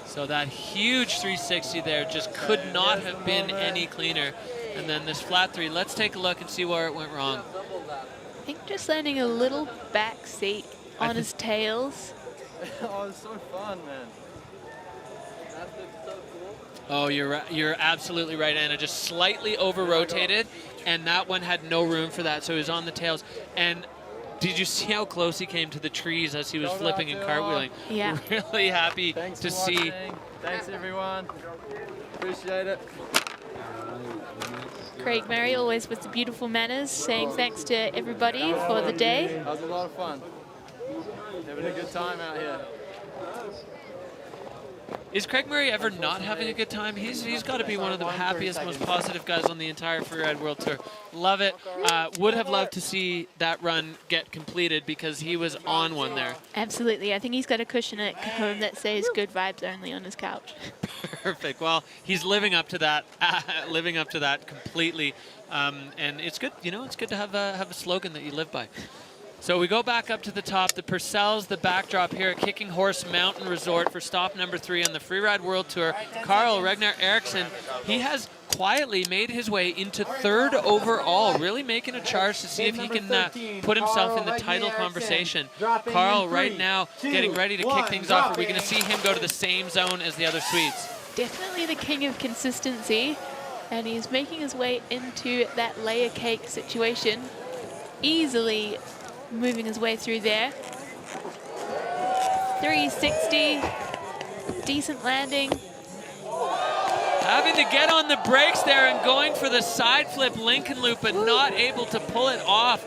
So So that huge 360 there just could not have been any cleaner. And then this flat 3, let's take a look and see where it went wrong. I think just landing a little back seat on his tails. Oh, it's so fun, man. Oh, you're absolutely right, Anna. Just slightly over-rotated, and that one had no room for that, so he was on the tails. And did you see how close he came to the trees as he was flipping and cartwheeling? Yeah. Really happy to see. Thanks, everyone. Appreciate it. Craig Murray, always with the beautiful manners, saying thanks to everybody for the day. That was a lot of fun. Having a good time out here. Is Craig Murray ever not having a good time? He's got to be one of the happiest, most positive guys on the entire Freeride World Tour. Love it. Would have loved to see that run get completed because he was on one there. Absolutely. I think he's got a cushion at home that says good vibes only on his couch. Perfect. Well, he's living up to that, completely. And it's good, you know, it's good to have a slogan that you live by. So we go back up to the top. The Purcells, the backdrop here at Kicking Horse Mountain Resort for stop number 3 on the Freeride World Tour. Carl Ragnar Eriksson, he has quietly made his way into 3rd overall, really making a charge to see if he can put himself in the title conversation. Carl right now getting ready to kick things off. Are we going to see him go to the same zone as the other Swedes? Definitely the king of consistency, and he's making his way into that layer cake situation, easily moving his way through there. 360, decent landing. Having to get on the brakes there and going for the side flip Lincoln loop, but not able to pull it off.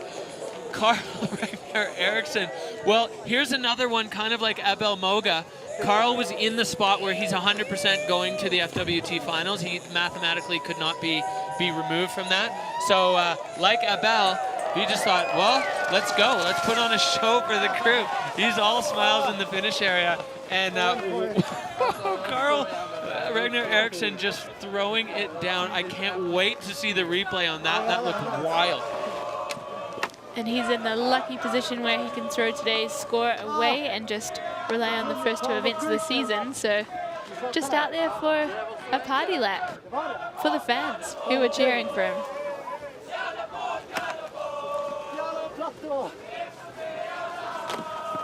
Carl Ragnar Eriksson. Well, here's another one, kind of like Abel Moga. Carl was in the spot where he's 100% going to the FWT finals. He mathematically could not be removed from that. So like Abel, he just thought, well, let's go. Let's put on a show for the crew. He's all smiles in the finish area. And Carl Ragnar Eriksson just throwing it down. I can't wait to see the replay on that. That looked wild. And he's in the lucky position where he can throw today's score away and just rely on the first 2 events of the season. So just out there for a party lap for the fans who are cheering for him.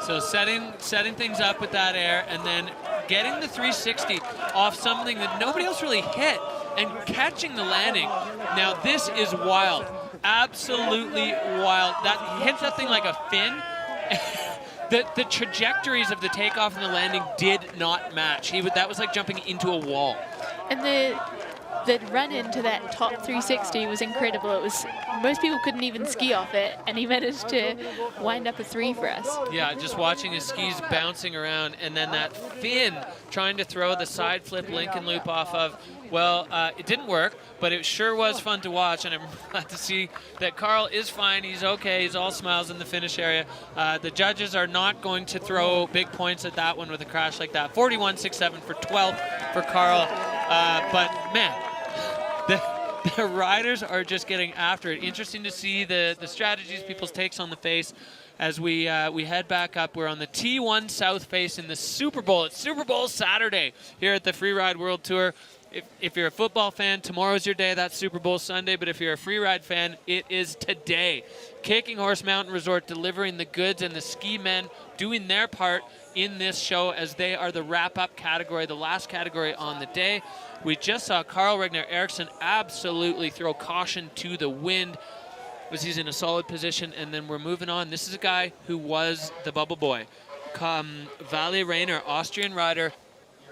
So setting things up with that air and then getting the 360 off something that nobody else really hit and catching the landing. Now this is wild. Absolutely wild. That hit that thing like a fin. The trajectories of the takeoff and the landing did not match. That was like jumping into a wall. And the run into that top 360 was incredible. It was, most people couldn't even ski off it, and he managed to wind up a 3 for us. Yeah, just watching his skis bouncing around, and then that fin trying to throw the side flip Lincoln loop off of. Well, it didn't work, but it sure was fun to watch, and I'm glad to see that Carl is fine. He's okay. He's all smiles in the finish area. The judges are not going to throw big points at that one with a crash like that. 41.67 for 12th for Carl. But, man, the riders are just getting after it. Interesting to see the strategies, people's takes on the face. As we head back up, we're on the T1 South face in the Super Bowl. It's Super Bowl Saturday here at the Freeride World Tour. If you're a football fan, tomorrow's your day. That's Super Bowl Sunday. But if you're a Freeride fan, it is today. Kicking Horse Mountain Resort delivering the goods, and the ski men doing their part in this show as they are the wrap-up category, the last category on the day. We just saw Carl Ragnar Eriksson absolutely throw caution to the wind as he's in a solid position, and then we're moving on. This is a guy who was the bubble boy. Valle Rainer, Austrian rider,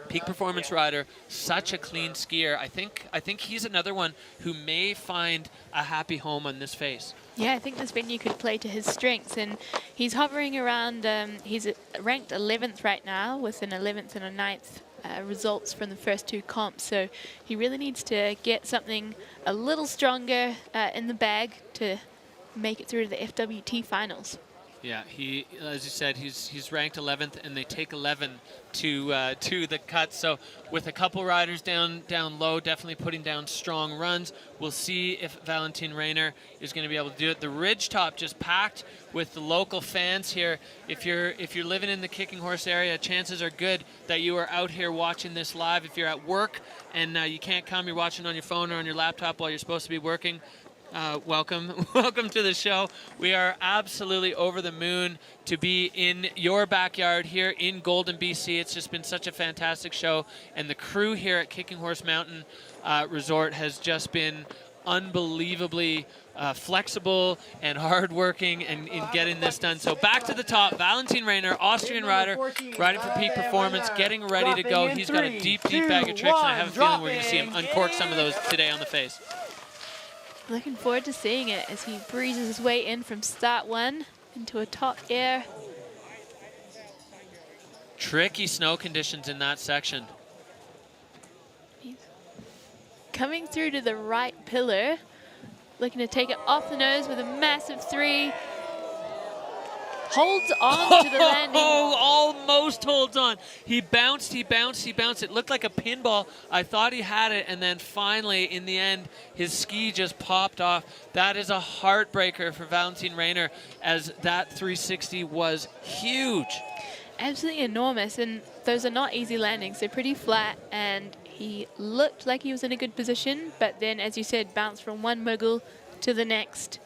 peak performance rider, such a clean skier. I think he's another one who may find a happy home on this face. Yeah, I think this venue could play to his strengths, and he's hovering around, he's ranked 11th right now with an 11th and a 9th results from the first 2 comps, so he really needs to get something a little stronger in the bag to make it through to the FWT finals. Yeah, he, as you said, he's ranked 11th, and they take 11 to the cut. So with a couple riders down low, definitely putting down strong runs. We'll see if Valentin Rayner is going to be able to do it. The ridge top just packed with the local fans here. If you're living in the Kicking Horse area, chances are good that you are out here watching this live. If you're at work and you can't come, you're watching on your phone or on your laptop while you're supposed to be working. Welcome to the show. We are absolutely over the moon to be in your backyard here in Golden, BC. It's just been such a fantastic show, and the crew here at Kicking Horse Mountain Resort has just been unbelievably flexible and hardworking in getting this done. So back to the top, Valentin Rayner, Austrian rider, riding for peak performance, getting ready to go. He's got a deep bag of tricks, and I have a feeling we're going to see him uncork some of those today on the face. Looking forward to seeing it as he breezes his way in from start 1 into a top air. Tricky snow conditions in that section. He's coming through to the right pillar, looking to take it off the nose with a massive 3. Holds on to the landing. Oh, almost holds on. He bounced. It looked like a pinball. I thought he had it, and then finally, in the end, his ski just popped off. That is a heartbreaker for Valentin Rayner, as that 360 was huge. Absolutely enormous, and those are not easy landings. They're pretty flat, and he looked like he was in a good position, but then, as you said, bounced from one mogul to the next,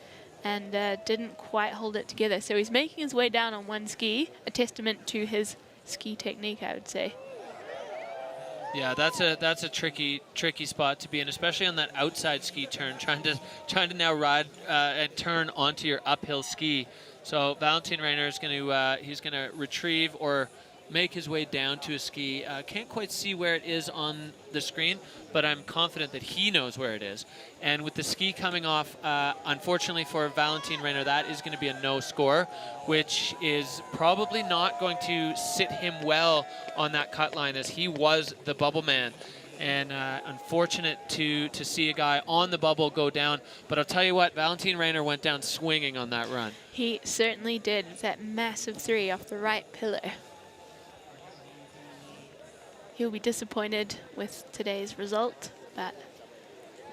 and didn't quite hold it together. So he's making his way down on one ski, a testament to his ski technique, I would say. Yeah, that's a tricky spot to be in, especially on that outside ski turn, trying to now ride and turn onto your uphill ski. So Valentin Rayner is going to retrieve or make his way down to a ski. Can't quite see where it is on the screen, but I'm confident that he knows where it is. And with the ski coming off, unfortunately for Valentin Rayner, that is going to be a no score, which is probably not going to sit him well on that cut line, as he was the bubble man. And unfortunate to see a guy on the bubble go down. But I'll tell you what, Valentin Rayner went down swinging on that run. He certainly did. It's that massive 3 off the right pillar. He'll be disappointed with today's result, but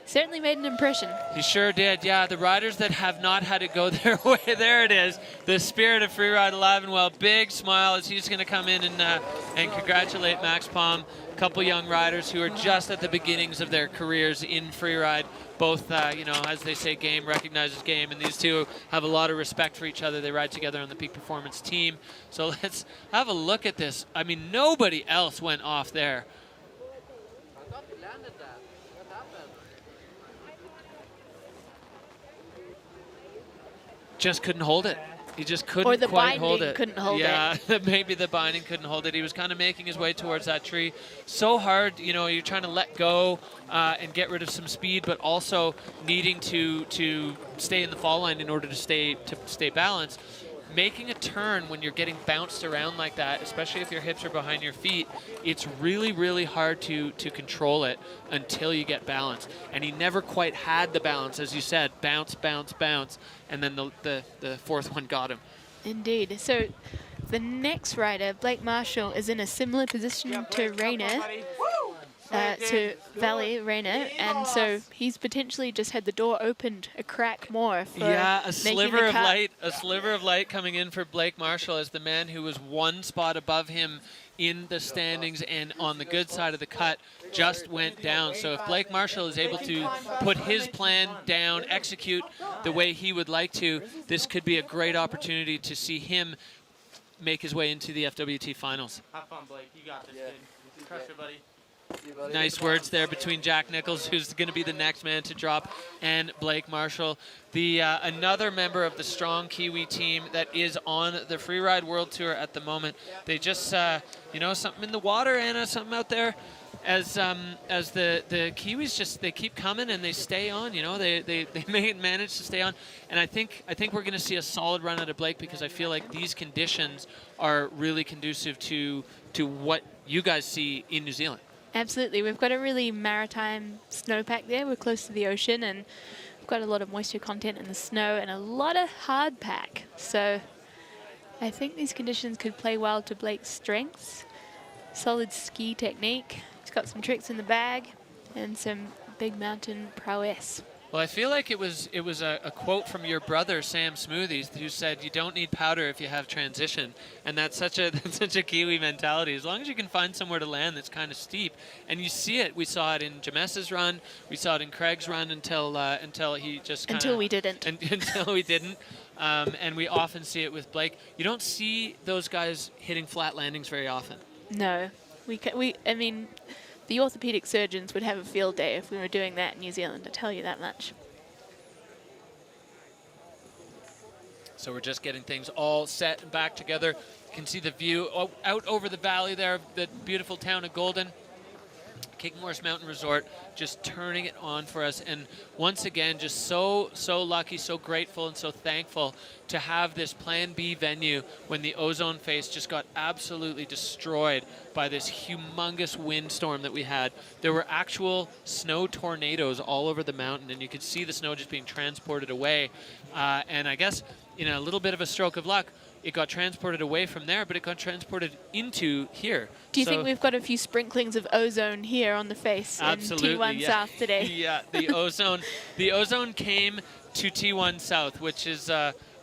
certainly made an impression. He sure did, yeah. The riders that have not had it go their way, there it is. The spirit of Freeride alive and well. Big smile as he's going to come in and congratulate Max Palm. A couple young riders who are just at the beginnings of their careers in Freeride. Both, as they say, game recognizes game, and these two have a lot of respect for each other. They ride together on the peak performance team. So let's have a look at this. I mean, nobody else went off there. I thought he landed that. What happened? Just couldn't hold it. He just couldn't quite hold it. Couldn't hold it. Yeah, maybe the binding couldn't hold it. He was kind of making his way towards that tree. So hard, you're trying to let go and get rid of some speed, but also needing to stay in the fall line in order to stay balanced. Making a turn when you're getting bounced around like that, especially if your hips are behind your feet, it's really, really hard to control it until you get balance. And he never quite had the balance, as you said, bounce, bounce, bounce, and then the fourth one got him. Indeed. So the next rider, Blake Marshall, is in a similar position to Rayner, to Valley Rayner, and so he's potentially just had the door opened a crack more for a sliver of light coming in for Blake Marshall as the man who was one spot above him in the standings and on the good side of the cut just went down. So if Blake Marshall is able to put his plan down, execute the way he would like to, this could be a great opportunity to see him make his way into the FWT finals. Have fun, Blake. You got this, dude. Crush it, buddy. Nice words there between Jack Nichols, who's going to be the next man to drop, and Blake Marshall, the another member of the strong Kiwi team that is on the Freeride World Tour at the moment. They just, something in the water, Anna, something out there. As the Kiwis they keep coming and they stay on, they manage to stay on, and I think we're going to see a solid run out of Blake, because I feel like these conditions are really conducive to what you guys see in New Zealand. Absolutely. We've got a really maritime snowpack there. We're close to the ocean, and we've got a lot of moisture content in the snow and a lot of hard pack. So I think these conditions could play well to Blake's strengths. Solid ski technique. He's got some tricks in the bag and some big mountain prowess. Well, I feel like it was a quote from your brother Sam Smoothies, who said you don't need powder if you have transition, and that's such a Kiwi mentality. As long as you can find somewhere to land that's kind of steep, and you see it. We saw it in Jamessa's run, we saw it in Craig's run until he just until we didn't. Until we didn't. And we often see it with Blake. You don't see those guys hitting flat landings very often. No, I mean, the orthopedic surgeons would have a field day if we were doing that in New Zealand, I tell you that much. So we're just getting things all set and back together. You can see the view out over the valley there of the beautiful town of Golden. Kicking Horse Mountain Resort just turning it on for us, and once again just so lucky, so grateful, and so thankful to have this Plan B venue when the ozone face just got absolutely destroyed by this humongous windstorm that we had. There were actual snow tornadoes all over the mountain, and you could see the snow just being transported away, and I guess in a little bit of a stroke of luck, it got transported away from there, but it got transported into here. Do you think we've got a few sprinklings of ozone here on the face absolutely, in T1 South today? Yeah, the ozone came to T1 South, which is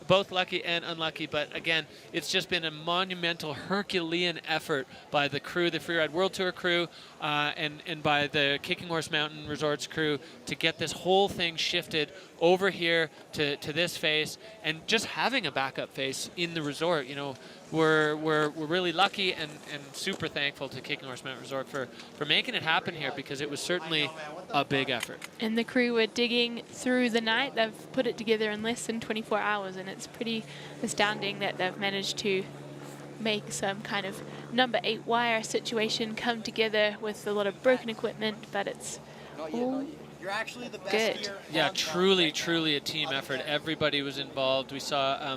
both lucky and unlucky, but again, it's just been a monumental Herculean effort by the crew, the Freeride World Tour crew, and by the Kicking Horse Mountain Resorts crew to get this whole thing shifted over here to this face, and just having a backup face in the resort. You know, we're really lucky and super thankful to Kicking Horse Mountain Resort for making it happen here, because it was certainly a big effort. And the crew were digging through the night. They've put it together in less than 24 hours, and it's pretty astounding that they've managed to make some kind of number 8 wire situation come together with a lot of broken equipment, but it's all You're actually the best good. here. Yeah, truly a team effort. Everybody was involved. We saw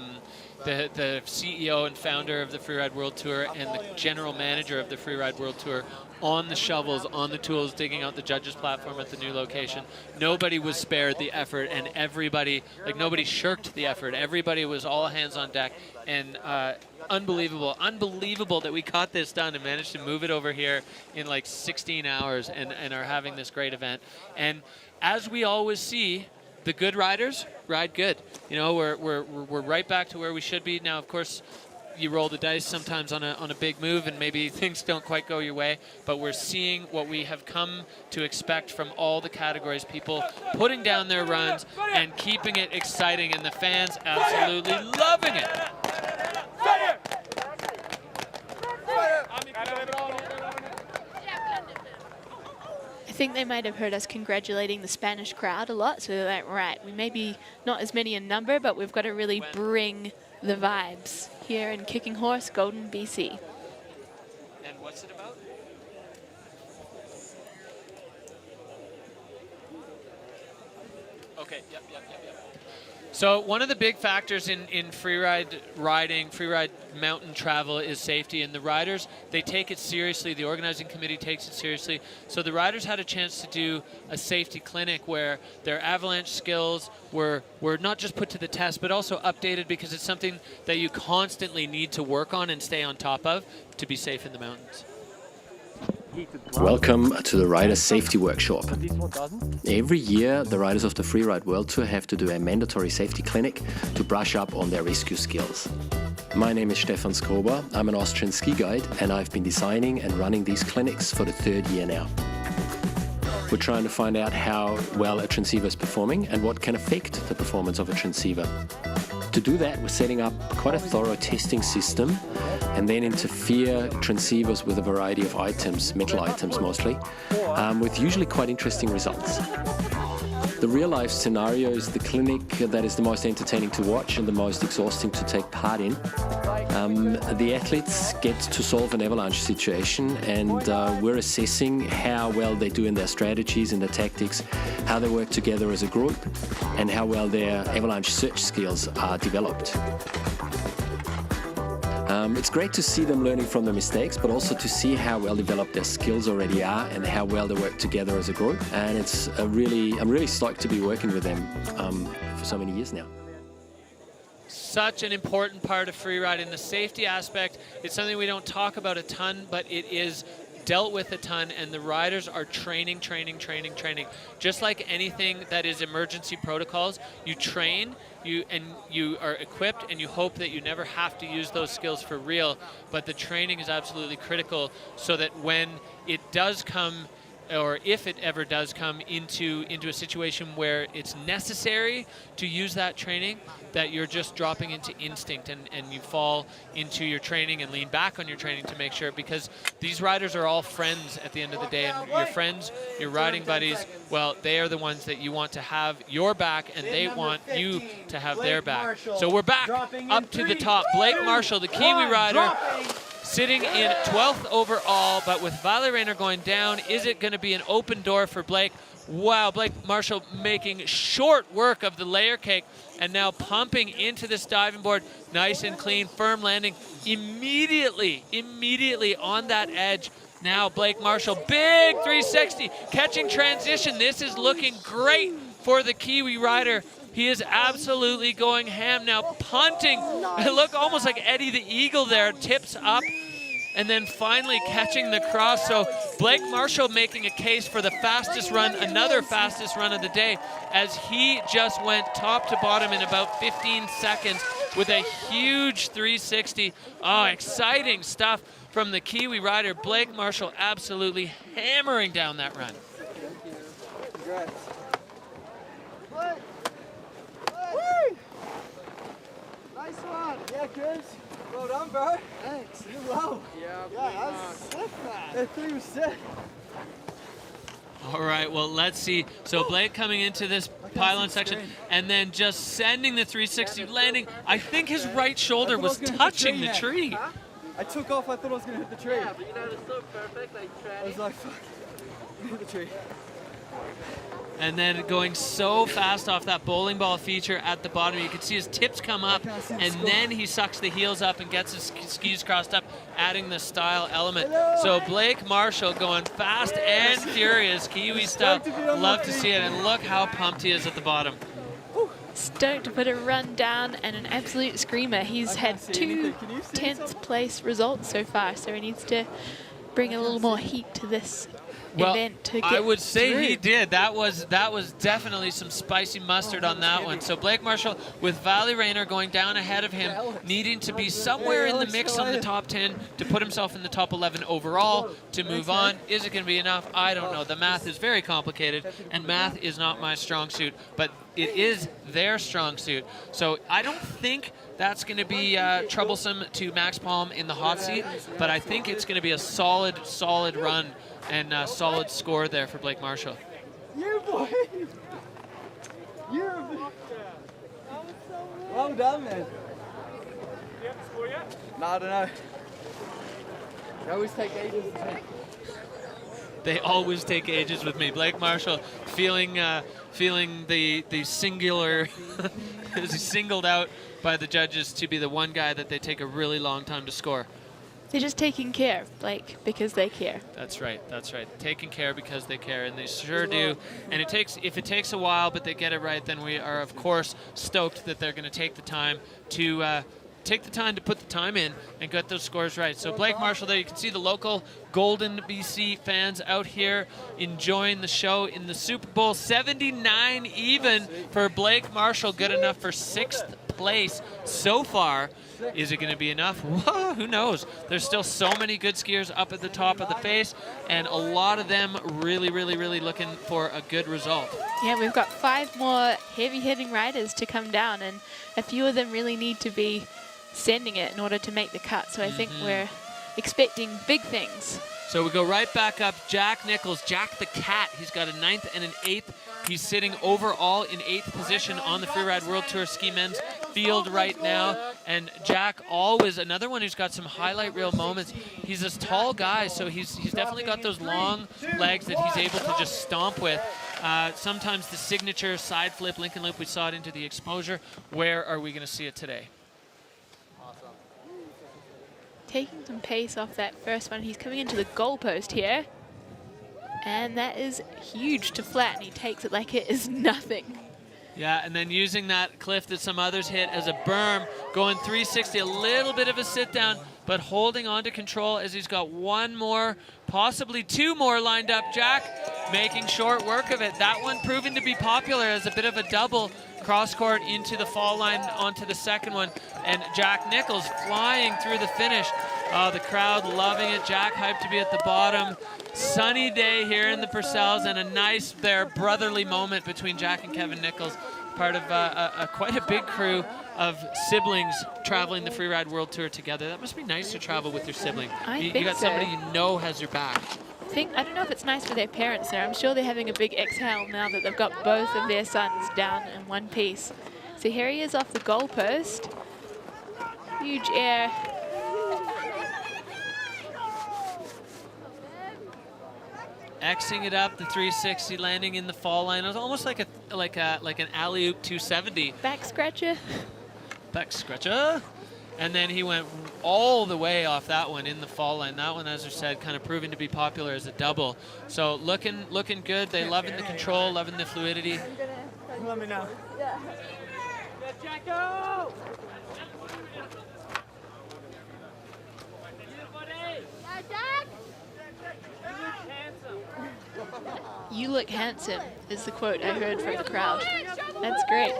the CEO and founder of the Freeride World Tour and the general manager of the Freeride World Tour on the shovels, on the tools, digging out the judges' platform at the new location. Nobody was spared the effort, and everybody, like nobody shirked the effort. Everybody was all hands on deck, and unbelievable that we got this done and managed to move it over here in like 16 hours and are having this great event. And as we always see, the good riders ride good. You know, we're right back to where we should be. Now, of course, you roll the dice sometimes on a big move and maybe things don't quite go your way, but we're seeing what we have come to expect from all the categories, people putting down their runs and keeping it exciting, and the fans absolutely loving it. I think they might have heard us congratulating the Spanish crowd a lot, so they're like, right, we may be not as many in number, but we've got to really bring the vibes here in Kicking Horse Golden B.C. And what's it about? Okay, yep. So one of the big factors in freeride riding, freeride mountain travel is safety, and the riders, they take it seriously. The organizing committee takes it seriously. So the riders had a chance to do a safety clinic where their avalanche skills were not just put to the test, but also updated, because it's something that you constantly need to work on and stay on top of to be safe in the mountains. Welcome to the Rider Safety Workshop. Every year, the riders of the Freeride World Tour have to do a mandatory safety clinic to brush up on their rescue skills. My name is Stefan Skrober. I'm an Austrian ski guide, and I've been designing and running these clinics for the 3rd year now. We're trying to find out how well a transceiver is performing and what can affect the performance of a transceiver. To do that, we're setting up quite a thorough testing system and then interfere transceivers with a variety of items, metal items mostly, with usually quite interesting results. The real-life scenario is the clinic that is the most entertaining to watch and the most exhausting to take part in. The athletes get to solve an avalanche situation, and we're assessing how well they do in their strategies and their tactics, how they work together as a group, and how well their avalanche search skills are developed. It's great to see them learning from their mistakes, but also to see how well developed their skills already are and how well they work together as a group. And I'm really stoked to be working with them for so many years now. such an important part of freeride. In the safety aspect, it's something we don't talk about a ton, but it is dealt with a ton, and the riders are training. Just like anything that is emergency protocols, you train, you are equipped, and you hope that you never have to use those skills for real, but the training is absolutely critical so that when it does come, or if it ever does come into a situation where it's necessary to use that training, that you're just dropping into instinct and you fall into your training and lean back on your training to make sure, because these riders are all friends at the end of the day, and your friends, your riding buddies, well, they are the ones that you want to have your back, and they want you to have their back. So we're back up to the top. Blake Marshall, the Kiwi rider, sitting in 12th overall, but with Valley Rayner going down, is it going to be an open door for Blake? Wow, Blake Marshall making short work of the layer cake and now pumping into this diving board. Nice and clean, firm landing immediately on that edge. Now Blake Marshall, big 360, catching transition. This is looking great for the Kiwi rider. He is absolutely going ham now, punting. Look, almost like Eddie the Eagle there, tips up, and then finally catching the cross. So Blake Marshall making a case for the fastest run, another fastest run of the day, as he just went top to bottom in about 15 seconds with a huge 360. Oh, exciting stuff from the Kiwi rider. Blake Marshall absolutely hammering down that run. Congrats. Nice one. Yeah, good. Well done, bro. Thanks. You did well. Yeah, that's sick, man. That three was sick. All right, well, let's see. So Blake coming into this pylon section and then just sending the 360, landing. I think his right shoulder was touching the tree. Huh? I took off, I thought I was going to hit the tree. Yeah, but you know, it's so perfect, like training. I was like, fuck, hit the tree. And then going so fast off that bowling ball feature at the bottom. You can see his tips come up, and then he sucks the heels up and gets his skis crossed up, adding the style element. So Blake Marshall going fast and furious, Kiwi stuff. Love to see it, and look how pumped he is at the bottom. Stoked to put a run down and an absolute screamer. He's had 2 10th place results so far, so he needs to bring a little more heat to this event to get I would say through. he did. That was definitely some spicy mustard on that one. So Blake Marshall with Valley Rayner going down ahead of him, needing to be somewhere in the mix on the top 10 to put himself in the top 11 overall to move on. Is it going to be enough? I don't know. The math is very complicated, and math is not my strong suit, but it is their strong suit. So I don't think that's going to be troublesome to Max Palm in the hot seat, but I think it's going to be a solid run and a solid score there for Blake Marshall. You boy! You're well done, man. Do you have the score yet? No, I don't know. They always take ages. They always take ages with me. Blake Marshall feeling the singular, singled out by the judges to be the one guy that they take a really long time to score. They're just taking care of Blake because they care. That's right. That's right. Taking care because they care, and they sure do. And if it takes a while, but they get it right, then we are of course stoked that they're going to take the time to put the time in and get those scores right. So Blake Marshall there, you can see the local Golden BC fans out here enjoying the show in the Super Bowl. 79 even for Blake Marshall, good enough for 6th place so far. Is it going to be enough? Whoa, who knows? There's still so many good skiers up at the top of the face, and a lot of them really looking for a good result. Yeah, we've got 5 more heavy-hitting riders to come down, and a few of them really need to be sending it in order to make the cut. So I think we're expecting big things. So we go right back up. Jack Nichols, Jack the Cat. He's got a 9th and an 8th. He's sitting overall in 8th position on the Freeride World Tour Ski Men's field right now. And Jack, always another one who's got some highlight reel moments. He's this tall guy, so he's definitely got those long legs that he's able to just stomp with. Sometimes the signature side flip, Lincoln Loop, we saw it into the exposure. Where are we going to see it today? Taking some pace off that first one. He's coming into the goalpost here. And that is huge to flat, and he takes it like it is nothing. Yeah, and then using that cliff that some others hit as a berm, going 360, a little bit of a sit down, but holding on to control as he's got one more, possibly two more lined up. Jack making short work of it. That one proving to be popular as a bit of a double cross court into the fall line onto the second one. And Jack Nichols flying through the finish. Oh, the crowd loving it. Jack hyped to be at the bottom. Sunny day here in the Purcells, and a nice brotherly moment between Jack and Kevin Nichols, part of quite a big crew of siblings traveling the Freeride World Tour together. That must be nice to travel with your sibling. You got somebody you know has your back. I don't know if it's nice for their parents there. I'm sure they're having a big exhale now that they've got both of their sons down in one piece. So here he is off the goalpost. Huge air. Xing it up, the 360, landing in the fall line. It was almost like an alley-oop 270. Back scratcher. Back scratcher. And then he went all the way off that one in the fall line. That one, as I said, kind of proving to be popular as a double. So looking good. They loving the control, loving the fluidity. Let me know. Yeah. Jacko! You look handsome is the quote I heard from the crowd. That's great.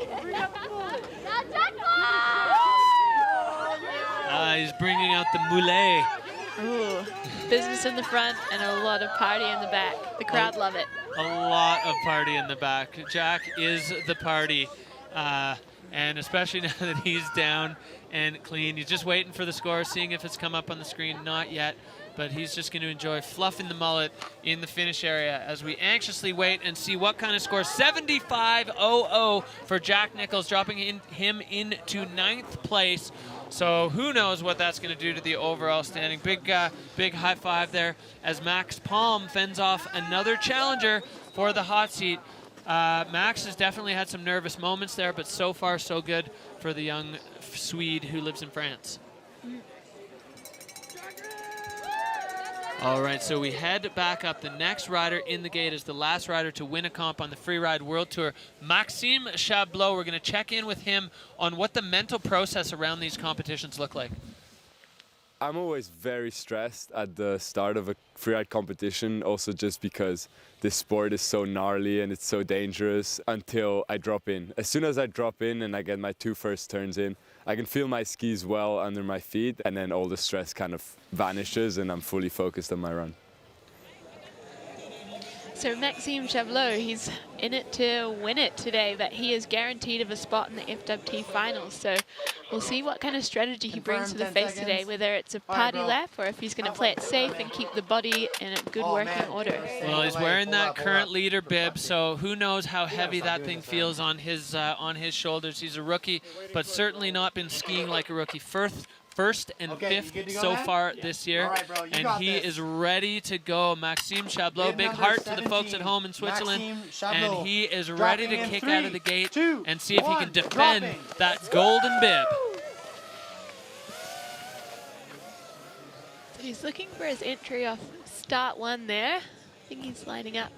He's bringing out the moulet. Ooh, business in the front and a lot of party in the back. The crowd love it. A lot of party in the back. Jack is the party. And especially now that he's down and clean. He's just waiting for the score, seeing if it's come up on the screen. Not yet. But he's just going to enjoy fluffing the mullet in the finish area as we anxiously wait and see what kind of score. 75.00 for Jack Nichols, dropping him into 9th place. So who knows what that's going to do to the overall standing. Big high five there as Max Palm fends off another challenger for the hot seat. Max has definitely had some nervous moments there, but so far so good for the young Swede who lives in France. All right, so we head back up. The next rider in the gate is the last rider to win a comp on the Freeride World Tour, Maxime Chabloz. We're going to check in with him on what the mental process around these competitions look like. I'm always very stressed at the start of a freeride competition, also just because this sport is so gnarly and it's so dangerous until I drop in. As soon as I drop in and I get my 2 first turns in, I can feel my skis well under my feet, and then all the stress kind of vanishes and I'm fully focused on my run. So Maxime Chabloz, he's in it to win it today, but he is guaranteed of a spot in the FWT finals. So we'll see what kind of strategy he brings to the face today, whether it's a party lap or if he's going to play it safe and keep the body in a good working order. Well, he's wearing that current leader bib, so who knows how heavy that thing feels on his shoulders. He's a rookie, but certainly not been skiing like a rookie. First and fifth so far this year, and he is ready to go. Maxime Chabloz, big heart to the folks at home in Switzerland, and he is ready to kick out of the gate and see if he can defend that golden bib. So he's looking for his entry off start 1 there. I think he's lining up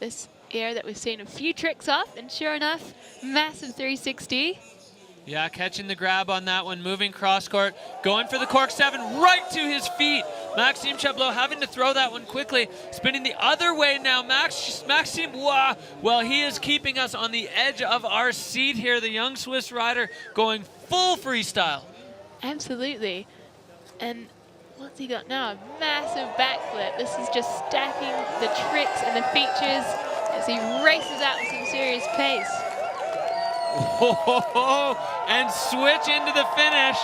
this air that we've seen a few tricks off, and sure enough, massive 360. Yeah, catching the grab on that one, moving cross court, going for the cork 7 right to his feet. Maxime Chabloz having to throw that one quickly, spinning the other way now. Maxime, wow, well, he is keeping us on the edge of our seat here. The young Swiss rider going full freestyle. Absolutely. And what's he got now? A massive backflip. This is just stacking the tricks and the features as he races out with some serious pace. And switch into the finish.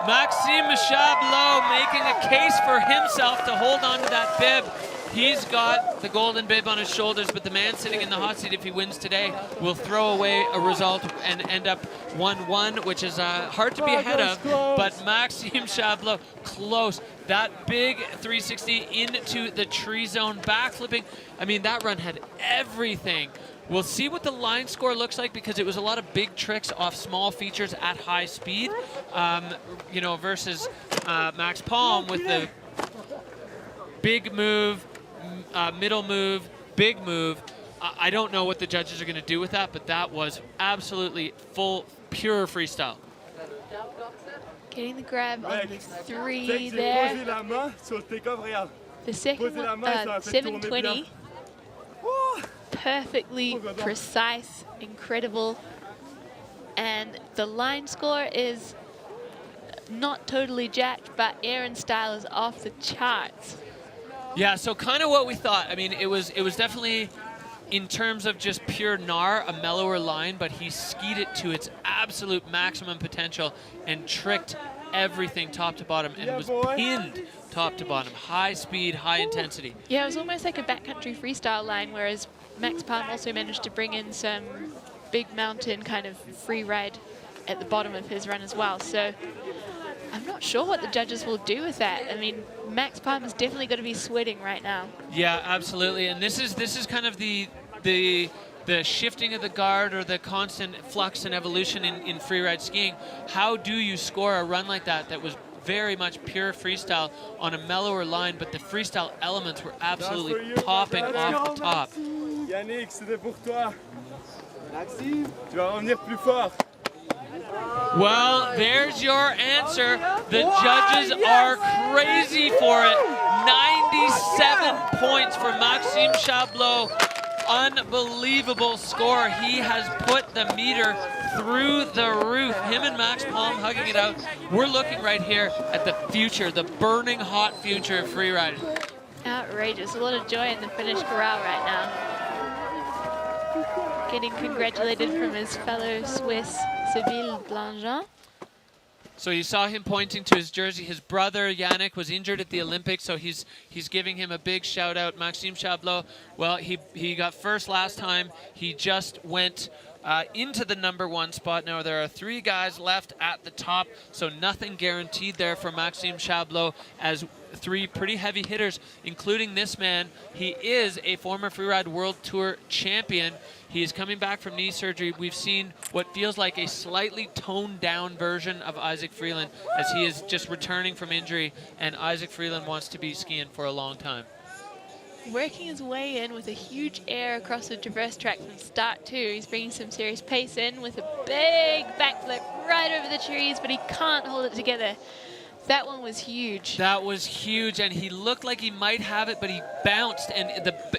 Maxime Chabloz making a case for himself to hold on to that bib. He's got the golden bib on his shoulders, but the man sitting in the hot seat, if he wins today, will throw away a result and end up 1-1, which is hard to be ahead of. But Maxime Chabloz, close. That big 360 into the tree zone, backflipping. I mean, that run had everything. We'll see what the line score looks like because it was a lot of big tricks off small features at high speed, you know, versus Max Palm with the big move, middle move, big move. I don't know what the judges are going to do with that, but that was absolutely full, pure freestyle. Getting the grab on the 3 J'ai there. posé la main sur le take-off, regarde. The second Posez la one, main, ça m'a fait tourner 720. bien. Perfectly precise, incredible. And the line score is not totally jacked, but Aaron's style is off the charts. Yeah, so kind of what we thought. I mean, it was definitely, in terms of just pure gnar, a mellower line, but he skied it to its absolute maximum potential and tricked everything top to bottom and was pinned top to bottom. High speed, high intensity. Yeah, it was almost like a backcountry freestyle line, whereas Max Palm also managed to bring in some big mountain kind of free ride at the bottom of his run as well. So I'm not sure what the judges will do with that. I mean, Max Palm is definitely going to be sweating right now. Yeah, absolutely. And this is kind of the shifting of the guard or the constant flux and evolution in freeride skiing. How do you score a run like that was very much pure freestyle on a mellower line, but the freestyle elements were absolutely popping off the top. Yannick, c'était pour toi. Maxime, tu vas revenir plus fort. Well, there's your answer. The judges are crazy for it. 97 points for Maxime Chabloz. Unbelievable score. He has put the meter through the roof. Him and Max Palm hugging it out. We're looking right here at the future, the burning hot future of freeride. Outrageous. A lot of joy in the Finnish corral right now. Getting congratulated from his fellow Swiss, Seville Blangin. So you saw him pointing to his jersey. His brother, Yannick, was injured at the Olympics, so he's giving him a big shout out. Maxime Chabloz, well, he got first last time. He just went into the #1 spot. Now there are 3 guys left at the top, so nothing guaranteed there for Maxime Chabloz, as 3 pretty heavy hitters, including this man. He is a former Freeride World Tour champion. He is coming back from knee surgery. We've seen what feels like a slightly toned down version of Isaac Freeland, as he is just returning from injury, and Isaac Freeland wants to be skiing for a long time. Working his way in with a huge air across the traverse track from start 2. He's bringing some serious pace in with a big backflip right over the trees, but he can't hold it together. That one was huge. That was huge, and he looked like he might have it, but he bounced, and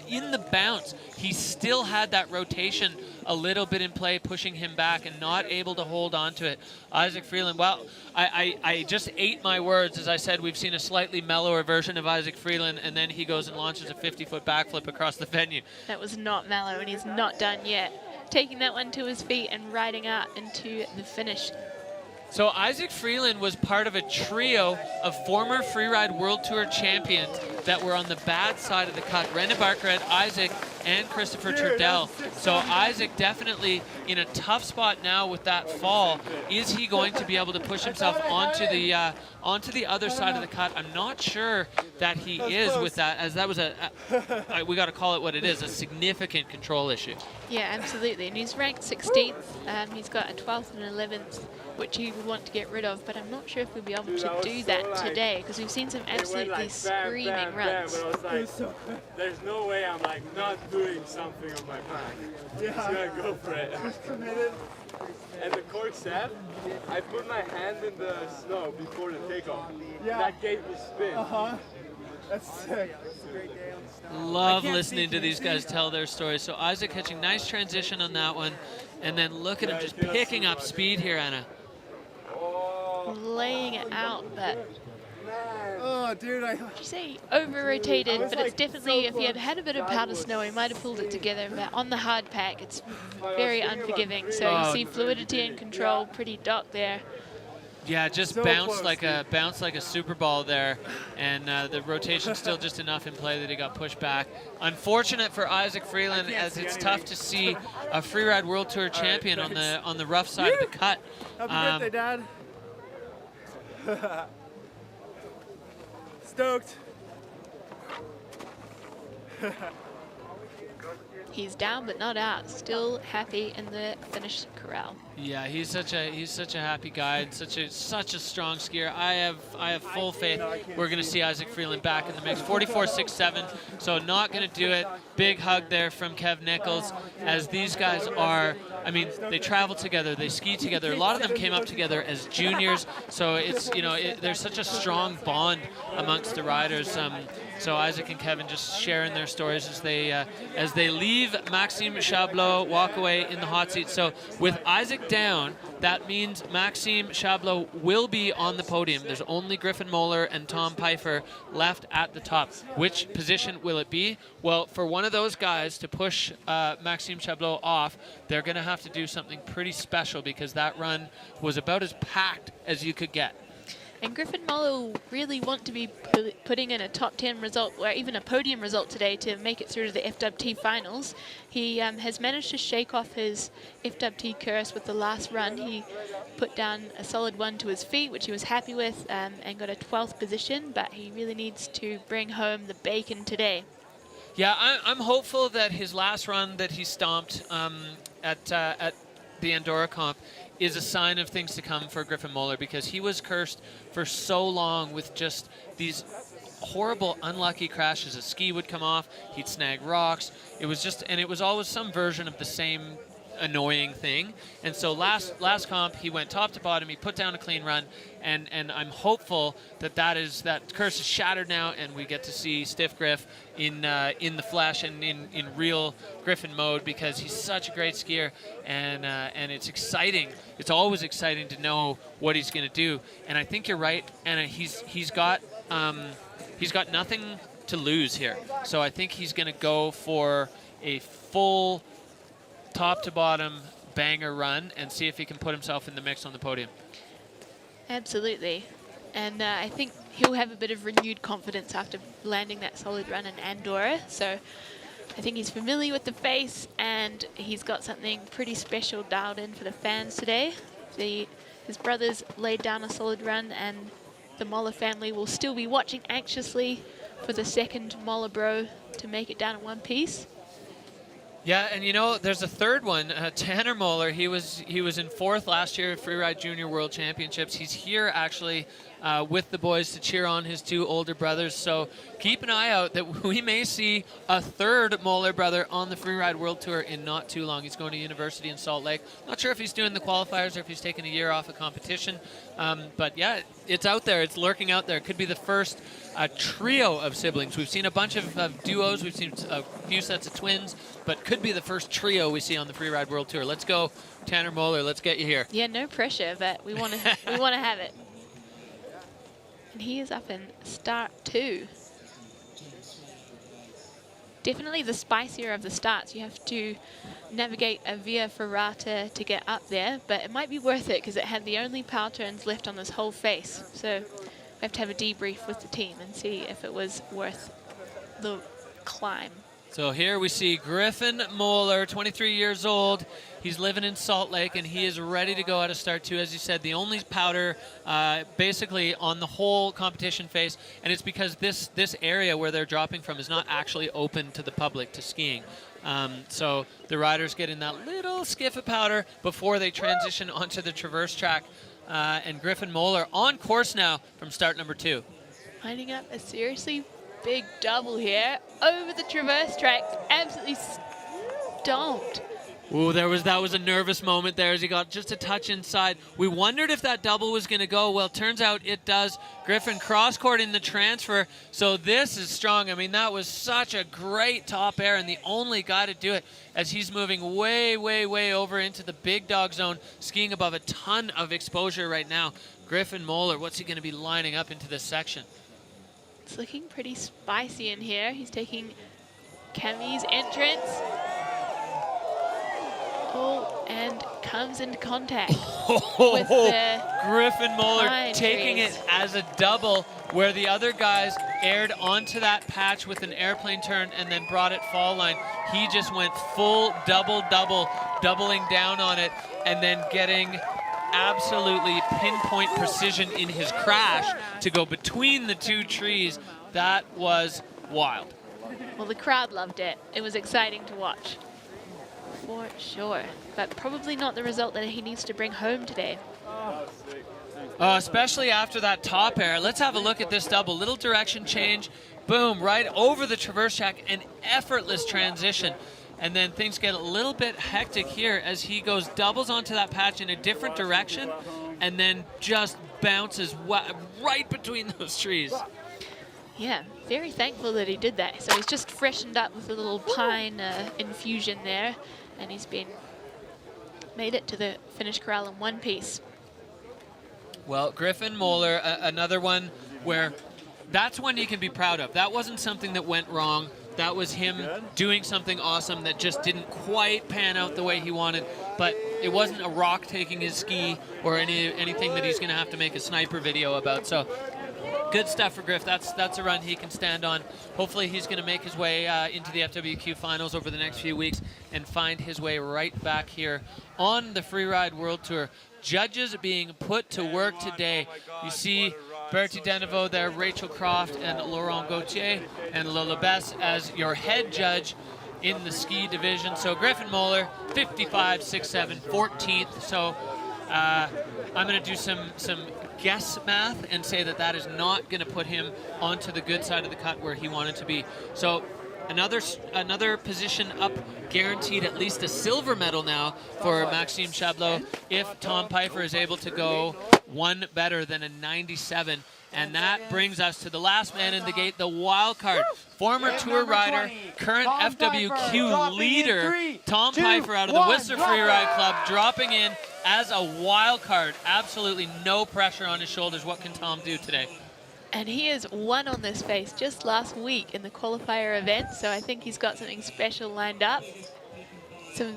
in the bounce, he still had that rotation a little bit in play, pushing him back and not able to hold on to it. Isaac Freeland, well, I just ate my words. As I said, we've seen a slightly mellower version of Isaac Freeland, and then he goes and launches a 50-foot backflip across the venue. That was not mellow, and he's not done yet. Taking that one to his feet and riding out into the finish. So Isaac Freeland was part of a trio of former Freeride World Tour champions that were on the bad side of the cut. Brendan Barkerhead, Isaac, and Christopher Turdell. So Isaac definitely in a tough spot now with that fall. Is he going to be able to push himself onto the other side of the cut? I'm not sure that he is with that, as that was we got to call it what it is, a significant control issue. Yeah, absolutely. And he's ranked 16th. He's got a 12th and 11th, which he would want to get rid of, but I'm not sure if we'll be able to do that today, because we've seen some absolutely screaming runs. There's no way I'm like not doing something on my back. Yeah. Just gonna go for it. I was committed. And the cork step, I put my hand in the snow before the takeoff. Yeah. That gave me spin. That's sick. Love listening to these guys tell their stories. So Isaac catching nice transition on that one, and then look at him just picking up speed here, Anna. Laying it out, but Oh, dude, I'd say over-rotated, but it's definitely, if he had had a bit of powder snow, he might have pulled it together, but on the hard pack, it's very unforgiving. So you see fluidity and control pretty dark there. Yeah, just bounced like a Super Ball there, and the rotation still just enough in play that he got pushed back. Unfortunate for Isaac Freeland, as it's tough to see a Freeride World Tour champion on the rough side of the cut. Happy birthday, Dad. Stoked. he's down but not out. Still happy in the finish corral. Yeah, he's such a happy guy and such a strong skier. I have full faith we're going to see Isaac Freeland back in the mix. 44.67, so not going to do it. Big hug there from Kev Nichols, as these guys are, I mean, they travel together, they ski together. A lot of them came up together as juniors, so it's, you know, there's such a strong bond amongst the riders. So Isaac and Kevin just sharing their stories as they leave Maxime Chabloz, walk away in the hot seat. So with Isaac down, that means Maxime Chabloz will be on the podium. There's only Griffin Moller and Tom Pifer left at the top. Which position will it be? Well, for one of those guys to push Maxime Chabloz off, they're going to have to do something pretty special, because that run was about as packed as you could get. And Griffin Moller really want to be putting in a top 10 result, or even a podium result today, to make it through to the FWT finals. He has managed to shake off his FWT curse with the last run. He put down a solid one to his feet, which he was happy with, and got a 12th position, but he really needs to bring home the bacon today. Yeah, I'm hopeful that his last run that he stomped at the Andorra comp is a sign of things to come for Griffin Moller, because he was cursed for so long with just these horrible, unlucky crashes. A ski would come off, he'd snag rocks. It was just, and it was always some version of the same annoying thing. And so last comp, he went top to bottom, he put down a clean run, and I'm hopeful that curse is shattered now, and we get to see Stiff Griff in the flesh and in real Griffin mode, because he's such a great skier, and it's exciting. It's always exciting to know what he's going to do. And I think you're right, and he's got nothing to lose here. So I think he's going to go for a full top to bottom banger run and see if he can put himself in the mix on the podium. Absolutely. And I think he'll have a bit of renewed confidence after landing that solid run in Andorra. So I think he's familiar with the face, and he's got something pretty special dialed in for the fans today. His brothers laid down a solid run, and the Moller family will still be watching anxiously for the second Moller bro to make it down in one piece. Yeah, and you know, there's a third one, Tanner Moller. He was in 4th last year at Freeride Junior World Championships. He's here actually with the boys to cheer on his 2 older brothers. So keep an eye out that we may see a third Moller brother on the Freeride World Tour in not too long. He's going to university in Salt Lake. Not sure if he's doing the qualifiers or if he's taking a year off of competition. But yeah, it's out there. It's lurking out there. It could be the first trio of siblings. We've seen a bunch of duos. We've seen a few sets of twins, but could be the first trio we see on the Freeride World Tour. Let's go, Tanner Moller. Let's get you here. Yeah, no pressure, but we want to have it. And he is up in start 2. Definitely the spicier of the starts. You have to navigate a Via Ferrata to get up there, but it might be worth it because it had the only power turns left on this whole face. So we have to have a debrief with the team and see if it was worth the climb. So here we see Griffin Moller, 23 years old. He's living in Salt Lake, and he is ready to go out of start 2. As you said, the only powder basically on the whole competition face, and it's because this area where they're dropping from is not actually open to the public to skiing. So the riders get in that little skiff of powder before they transition onto the traverse track. And Griffin Moller on course now from start number 2. Lining up a seriously big double here over the traverse track. Absolutely stomped. Ooh, that was a nervous moment there as he got just a touch inside. We wondered if that double was going to go. Well, turns out it does. Griffin cross-court in the transfer. So this is strong. I mean, that was such a great top air, and the only guy to do it as he's moving way, way, way over into the big dog zone, skiing above a ton of exposure right now. Griffin Moller, what's he going to be lining up into this section? It's looking pretty spicy in here. He's taking Camille's entrance. Oh, and comes into contact with the Griffin Moller pine taking trees. it as a double, where the other guys aired onto that patch with an airplane turn and then brought it fall line. He just went full double, doubling down on it, and then getting absolutely pinpoint precision in his crash to go between the 2 trees. That was wild. Well, the crowd loved it. It was exciting to watch. For sure. But probably not the result that he needs to bring home today. Especially after that top air. Let's have a look at this double. Little direction change. Boom, right over the traverse track. An effortless transition. And then things get a little bit hectic here as he goes doubles onto that patch in a different direction and then just bounces right between those trees. Yeah, very thankful that he did that. So he's just freshened up with a little pine infusion there, and he's made it to the finish corral in one piece. Well, Griffin Moller, another one where that's one you can be proud of. That wasn't something that went wrong. That was him doing something awesome that just didn't quite pan out the way he wanted. But it wasn't a rock taking his ski or anything that he's going to have to make a sniper video about. So good stuff for Griff. That's a run he can stand on. Hopefully he's going to make his way into the FWQ finals over the next few weeks and find his way right back here on the Freeride World Tour. Judges being put to work today. You see Bertie Deneveau there, Rachel Croft, and Laurent Gauthier, and Lola Bess as your head judge in the ski division. So Griffin Moller, 55, 6'7", 14th. So I'm going to do some guess math and say that is not going to put him onto the good side of the cut where he wanted to be. So another position up, guaranteed at least a silver medal now for Maxime Chabloz if Tom Pifer is able to go one better than a 97. And that brings us to the last man in the gate, the wild card. Former tour rider, current FWQ leader, Tom Pifer out of the Whistler Freeride Club, dropping in as a wild card. Absolutely no pressure on his shoulders. What can Tom do today? And he has won on this face just last week in the qualifier event, so I think he's got something special lined up. Some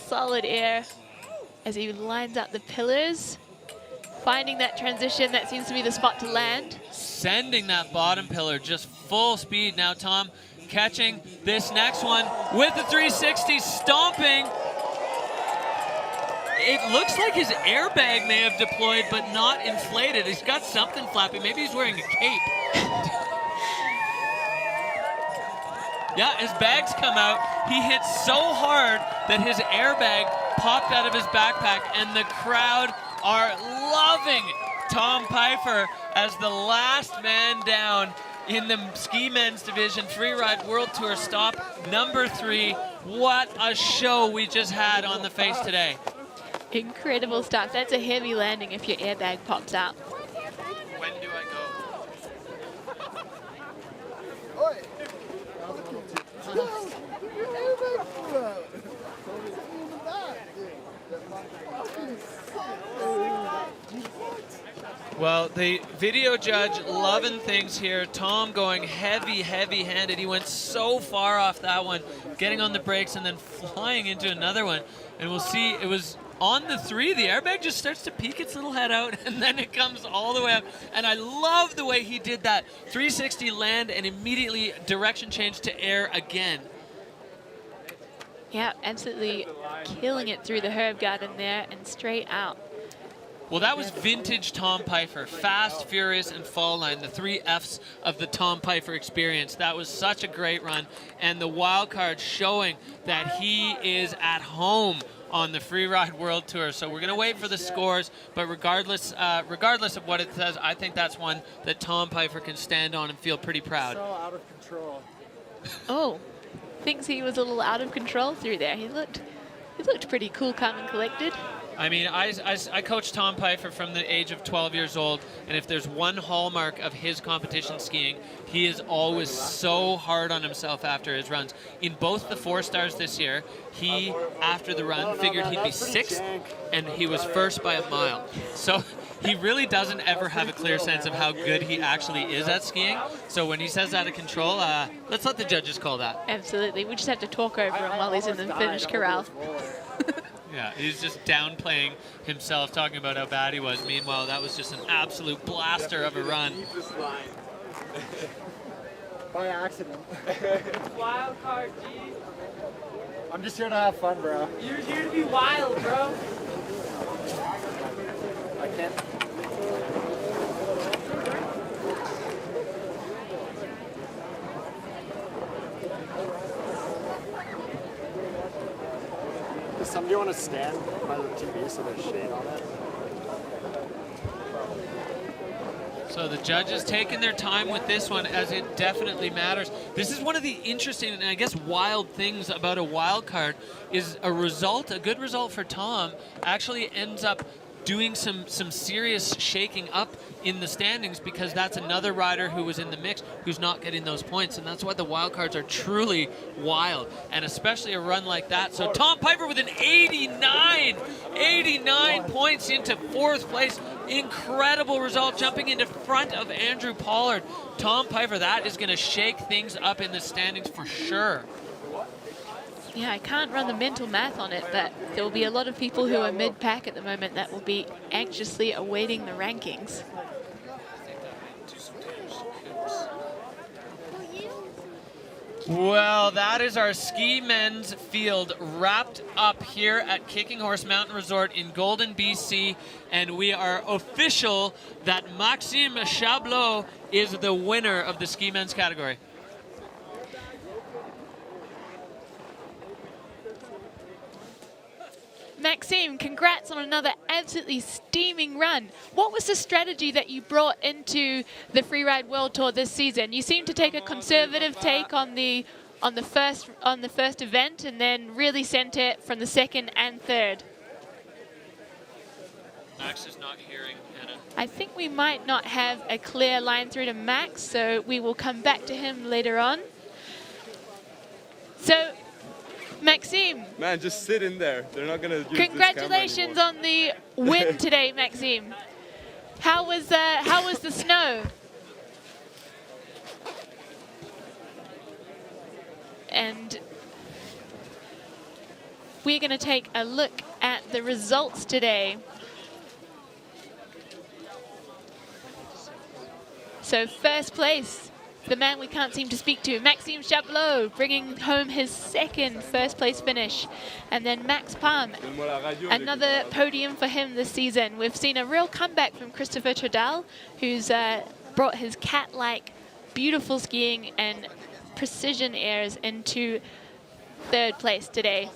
solid air as he lines up the pillars, finding that transition. That seems to be the spot to land. Sending that bottom pillar just full speed. Now Tom catching this next one with the 360, stomping. It looks like his airbag may have deployed, but not inflated. He's got something flapping. Maybe he's wearing a cape. Yeah, his bags come out. He hit so hard that his airbag popped out of his backpack, and the crowd are loving Tom Pifer as the last man down in the ski men's division Freeride World Tour stop number 3. What a show we just had on the face today. Incredible stuff. That's a heavy landing if your airbag pops out. When do I go? Well, the video judge loving things here. Tom going heavy-handed. He went so far off that one, getting on the brakes and then flying into another one. And we'll see, it was on the 3, the airbag just starts to peek its little head out, and then it comes all the way up. And I love the way he did that. 360 land and immediately direction change to air again. Yeah, absolutely killing it through the herb garden there and straight out. Well, that was vintage Tom Pifer. Fast, furious, and fall line. The 3 Fs of the Tom Pifer experience. That was such a great run. And the wild card showing that he is at home on the Freeride World Tour. So we're going to wait for the scores, but regardless of what it says, I think that's one that Tom Pifer can stand on and feel pretty proud. So out of control. Oh, thinks he was a little out of control through there. He looked pretty cool, calm, and collected. I mean, I coached Tom Pifer from the age of 12 years old, and if there's one hallmark of his competition skiing, he is always so hard on himself after his runs. In both the 4 stars this year, he, after the run, figured he'd be 6th, and he was 1st by a mile. So he really doesn't ever have a clear sense of how good he actually is at skiing. So when he says out of control, let's let the judges call that. Absolutely. We just have to talk over him while he's in the finish corral. Yeah, he's just downplaying himself, talking about how bad he was. Meanwhile, that was just an absolute blaster of a run. By accident. Wild card, G. I'm just here to have fun, bro. You're here to be wild, bro. I can't. Do you want to stand by the TV so there's shade on it? So the judges taking their time with this one, as it definitely matters. This is one of the interesting and I guess wild things about a wild card is a good result for Tom actually ends up doing some serious shaking up in the standings, because that's another rider who was in the mix who's not getting those points, and that's why the wild cards are truly wild, and especially a run like that. So Tom Pifer with an 89 points into 4th place. Incredible result, jumping into front of Andrew Pollard. Tom Pifer, that is going to shake things up in the standings for sure. Yeah, I can't run the mental math on it, but there will be a lot of people who are mid-pack at the moment that will be anxiously awaiting the rankings. Well, that is our ski men's field wrapped up here at Kicking Horse Mountain Resort in Golden, BC, and we are official that Maxime Chabloz is the winner of the ski men's category. Maxime, congrats on another absolutely steaming run. What was the strategy that you brought into the Freeride World Tour this season? You seem to take a conservative take on the first event, and then really sent it from the 2nd and 3rd. Max is not hearing Anna. I think we might not have a clear line through to Max, so we will come back to him later on. So, Maxime. Man, just sit in there. They're not going to use Congratulations this on the win today, Maxime. How was the snow? And we're going to take a look at the results today. So 1st place, the man we can't seem to speak to, Maxime Chabloz, bringing home his 2nd first-place finish. And then Max Palm, another podium for him this season. We've seen a real comeback from Christopher Tredal, who's brought his cat-like beautiful skiing and precision airs into 3rd place today.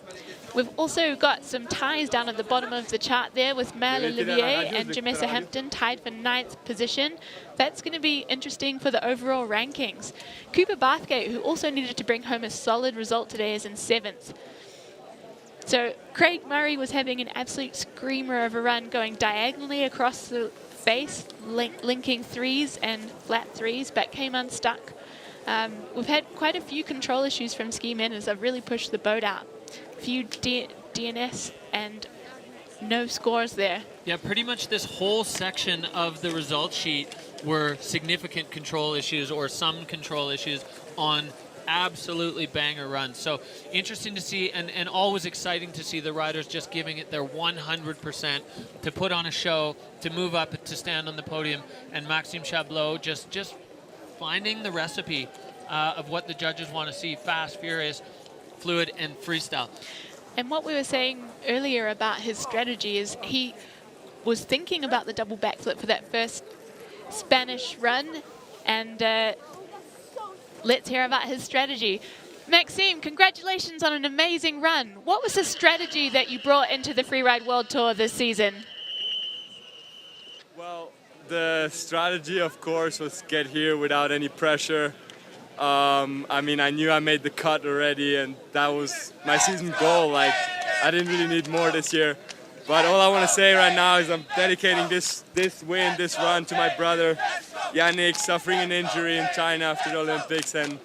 We've also got some ties down at the bottom of the chart there with Mel Olivier and Jamessa Hampton tied for 9th position. That's going to be interesting for the overall rankings. Cooper Bathgate, who also needed to bring home a solid result today, is in 7th. So Craig Murray was having an absolute screamer of a run, going diagonally across the face, linking 3s and flat 3s, but came unstuck. We've had quite a few control issues from ski men as I've really pushed the boat out. Few DNS and no scores there. Yeah, pretty much this whole section of the result sheet were significant control issues or some control issues on absolutely banger runs. So interesting to see, and always exciting to see the riders just giving it their 100% to put on a show, to move up, to stand on the podium, and Maxime Chabloz just finding the recipe of what the judges want to see: fast, furious, fluid, and freestyle. And what we were saying earlier about his strategy is he was thinking about the double backflip for that first Spanish run, and let's hear about his strategy. Maxime, congratulations on an amazing run. What was the strategy that you brought into the Freeride World Tour this season? Well, the strategy, of course, was get here without any pressure. I mean, I knew I made the cut already, and that was my season goal. Like, I didn't really need more this year. But all I want to say right now is I'm dedicating this win, this run to my brother, Yannick, suffering an injury in China after the Olympics. And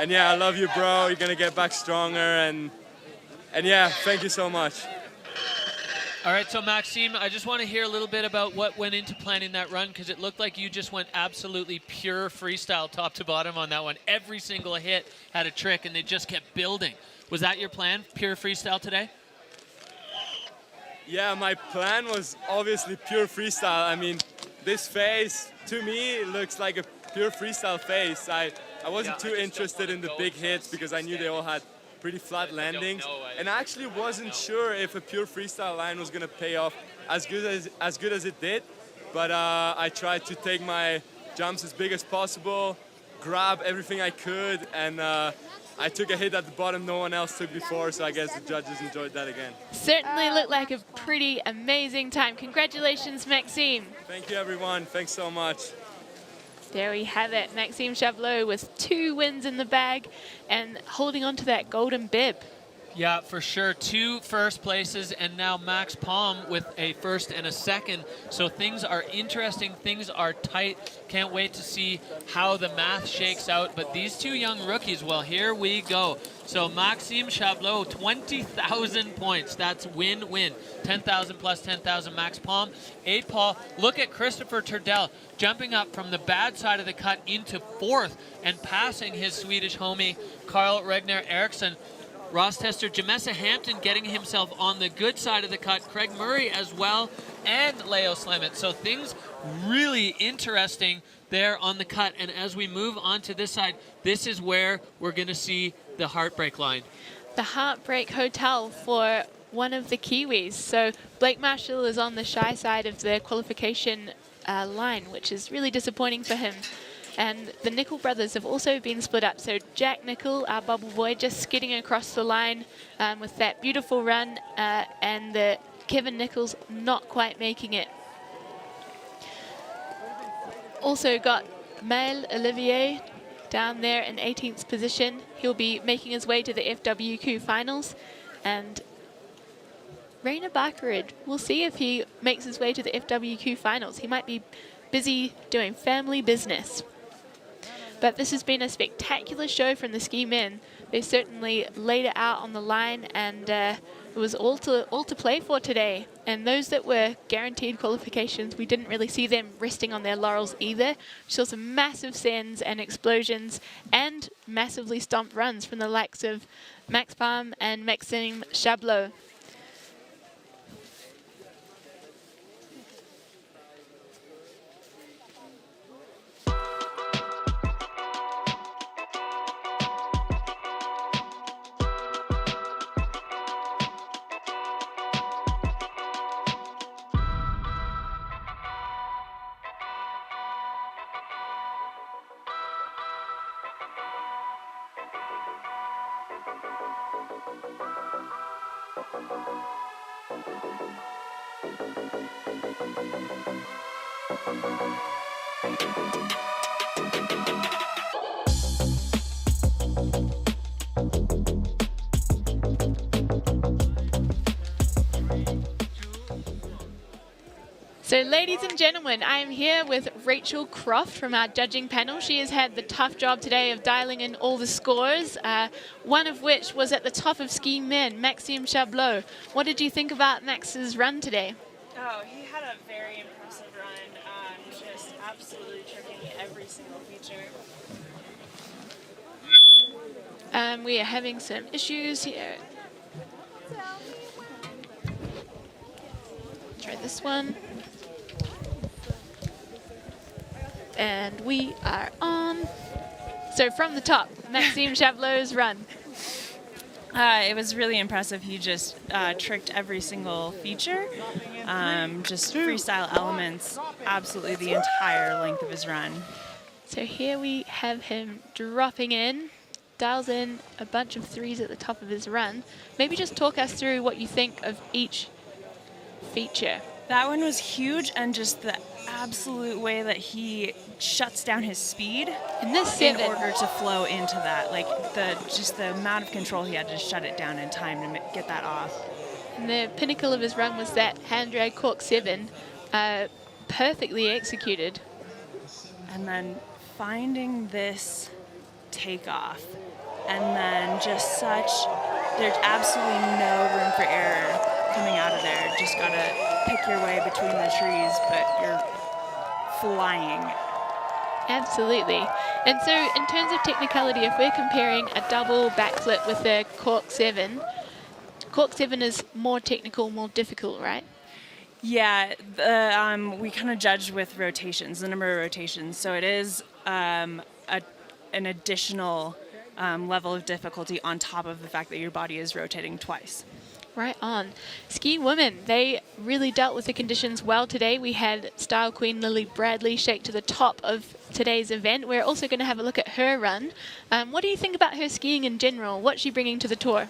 yeah, I love you, bro. You're going to get back stronger. And yeah, thank you so much. All right, so Maxime, I just want to hear a little bit about what went into planning that run, because it looked like you just went absolutely pure freestyle top to bottom on that one. Every single hit had a trick, and they just kept building. Was that your plan, pure freestyle today? Yeah, my plan was obviously pure freestyle. I mean, this phase, to me, it looks like a pure freestyle phase. I wasn't too interested in the big hits because I knew they all had pretty flat landings, and I actually wasn't sure if a pure freestyle line was going to pay off as good as it did. But I tried to take my jumps as big as possible, grab everything I could, and I I took a hit at the bottom no one else took before, so I guess the judges enjoyed that again. Certainly looked like a pretty amazing time. Congratulations, Maxime. Thank you, everyone. Thanks so much. There we have it. Maxime Chabloz with 2 wins in the bag and holding on to that golden bib. Yeah, for sure. 2 first places, and now Max Palm with a first and a second. So things are interesting. Things are tight. Can't wait to see how the math shakes out. But these 2 young rookies, well, here we go. So Maxime Chabloz, 20,000 points. That's win-win. 10,000 plus 10,000 Max Palm. 8 Paul. Look at Christopher Turdell jumping up from the bad side of the cut into 4th and passing his Swedish homie, Carl Regner Eriksson. Ross Tester, Jamessa Hampton getting himself on the good side of the cut, Craig Murray as well, and Leo Slemmet. So things really interesting there on the cut. And as we move on to this side, this is where we're going to see the heartbreak line. The Heartbreak Hotel for one of the Kiwis. So Blake Marshall is on the shy side of the qualification line, which is really disappointing for him. And the Nickel brothers have also been split up. So Jack Nickel, our bubble boy, just skidding across the line with that beautiful run, and the Kevin Nichols not quite making it. Also got Maël Olivier down there in 18th position. He'll be making his way to the FWQ finals. And Rainer Barkerid, we'll see if he makes his way to the FWQ finals. He might be busy doing family business. But this has been a spectacular show from the ski men. They certainly laid it out on the line, and it was all to play for today. And those that were guaranteed qualifications, we didn't really see them resting on their laurels either. We saw some massive sends and explosions and massively stomped runs from the likes of Max Palm and Maxime Chabloz. So ladies and gentlemen, I am here with Rachel Croft from our judging panel. She has had the tough job today of dialing in all the scores, one of which was at the top of ski men, Maxime Chabloz. What did you think about Max's run today? Oh, he had a very impressive run, just absolutely tricking every single feature. We are having some issues here. Try this one. And we are on. So from the top, Maxime Chabloz's run. It was really impressive. He just tricked every single feature, just freestyle elements, absolutely the entire length of his run. So here we have him dropping in, dials in a bunch of threes at the top of his run. Maybe just talk us through what you think of each feature. That one was huge, and just the absolute way that he shuts down his speed in order to flow into that. Like just the amount of control he had to shut it down in time to get that off. And the pinnacle of his run was that hand drag cork 7, perfectly executed. And then finding this takeoff, and then just there's absolutely no room for error coming out of there. Just gotta pick your way between the trees, but you're flying. Absolutely. And so in terms of technicality, if we're comparing a double backflip with a cork 7 is more technical, more difficult, right? Yeah, we kind of judge with rotations, the number of rotations. So it is an additional level of difficulty on top of the fact that your body is rotating twice. Right on. Ski women, they really dealt with the conditions well today. We had Style Queen Lily Bradley shake to the top of today's event. We're also going to have a look at her run. What do you think about her skiing in general? What's she bringing to the tour?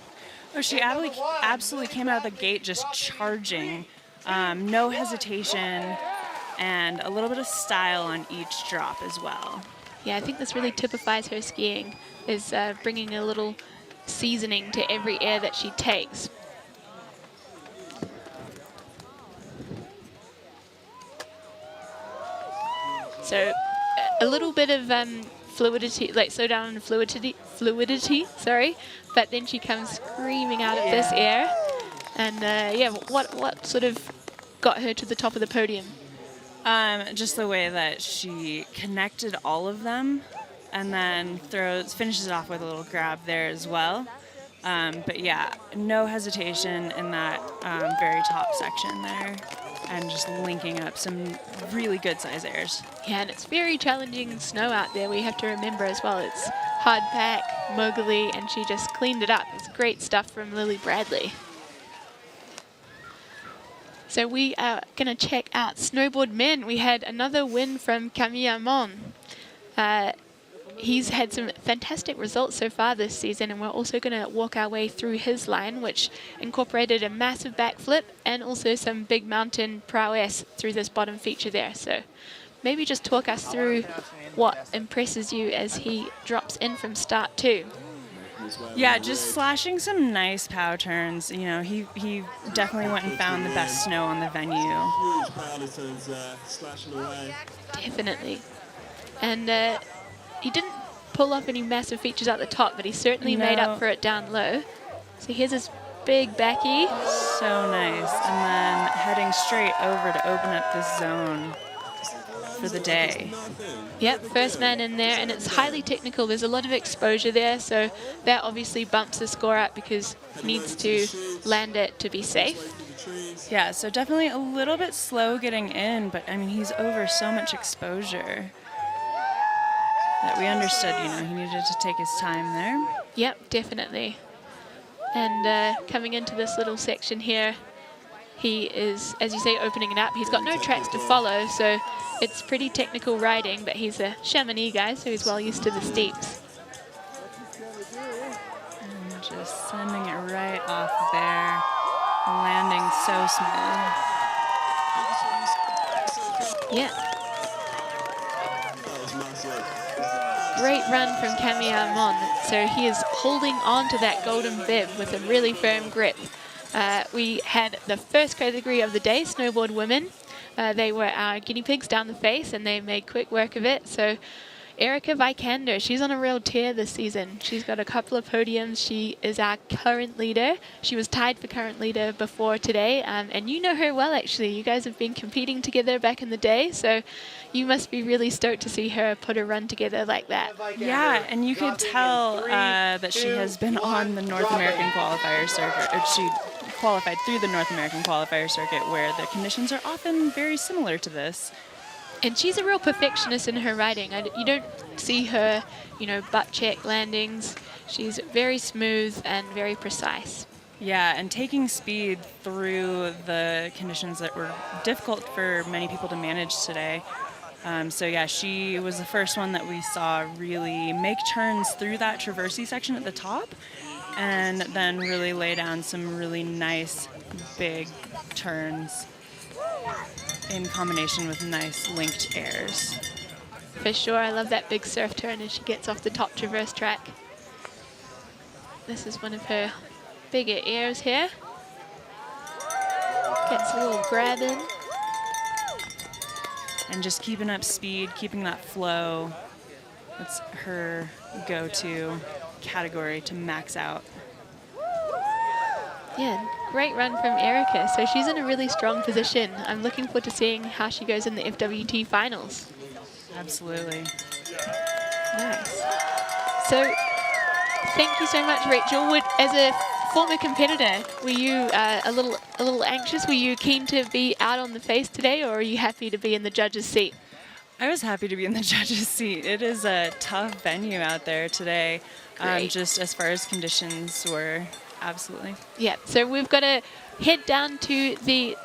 Oh, she absolutely came out of the gate just charging. No hesitation, and a little bit of style on each drop as well. Yeah, I think this really typifies her skiing, is bringing a little seasoning to every air that she takes. So a little bit of fluidity, like slow down and fluidity, sorry, but then she comes screaming out of this air. And yeah, what sort of got her to the top of the podium? Just the way that she connected all of them, and then finishes it off with a little grab there as well. But yeah, no hesitation in that very top section there, and just linking up some really good size airs. Yeah, and it's very challenging snow out there. We have to remember as well, it's hard pack, mogully, and she just cleaned it up. It's great stuff from Lily Bradley. So we are going to check out snowboard men. We had another win from Camille Armand. He's had some fantastic results so far this season, and we're also going to walk our way through his line, which incorporated a massive backflip and also some big mountain prowess through this bottom feature there. So maybe just talk us through what impresses you as he drops in from start 2. Yeah, just slashing some nice pow turns. You know, he definitely went and found the best snow on the venue. Definitely. And he didn't pull off any massive features at the top, but he certainly made up for it down low. So here's his big backy. So nice. And then heading straight over to open up this zone for the day. Yep, first man in there, and it's highly technical. There's a lot of exposure there, so that obviously bumps the score up because he needs to land it to be safe. Yeah, so definitely a little bit slow getting in, but I mean, he's over so much exposure that we understood, you know, he needed to take his time there. Yep, definitely. And coming into this little section here, he is, as you say, opening it up. He's got no tracks to follow, so it's pretty technical riding, but he's a Chamonix guy, so he's well used to the steeps. And just sending it right off there, landing so smooth. Yeah. Great run from Camille Armand. So he is holding on to that golden bib with a really firm grip. We had the first category of the day, snowboard women. They were our guinea pigs down the face, and they made quick work of it. So Erika Vikander, she's on a real tear this season. She's got a couple of podiums. She is our current leader. She was tied for current leader before today, and you know her well, actually. You guys have been competing together back in the day, so you must be really stoked to see her put a run together like that. Yeah, and you could tell that she has been on the North American qualifier circuit, or she qualified through the North American qualifier circuit, where the conditions are often very similar to this. And she's a real perfectionist in her riding. You don't see her, you know, butt check landings. She's very smooth and very precise. Yeah, and taking speed through the conditions that were difficult for many people to manage today. So yeah, she was the first one that we saw really make turns through that traversy section at the top, and then really lay down some really nice big turns in combination with nice linked airs. For sure, I love that big surf turn as she gets off the top traverse track. This is one of her bigger airs here. Gets a little grab in. And just keeping up speed, keeping that flow. That's her go-to category to max out. Yeah, great run from Erika. So she's in a really strong position. I'm looking forward to seeing how she goes in the FWT finals. Absolutely. Nice. So thank you so much, Rachel. As a former competitor, were you a little anxious? Were you keen to be out on the face today, or are you happy to be in the judge's seat? I was happy to be in the judge's seat. It is a tough venue out there today, just as far as conditions were Absolutely. Yeah, so we've got to head down to the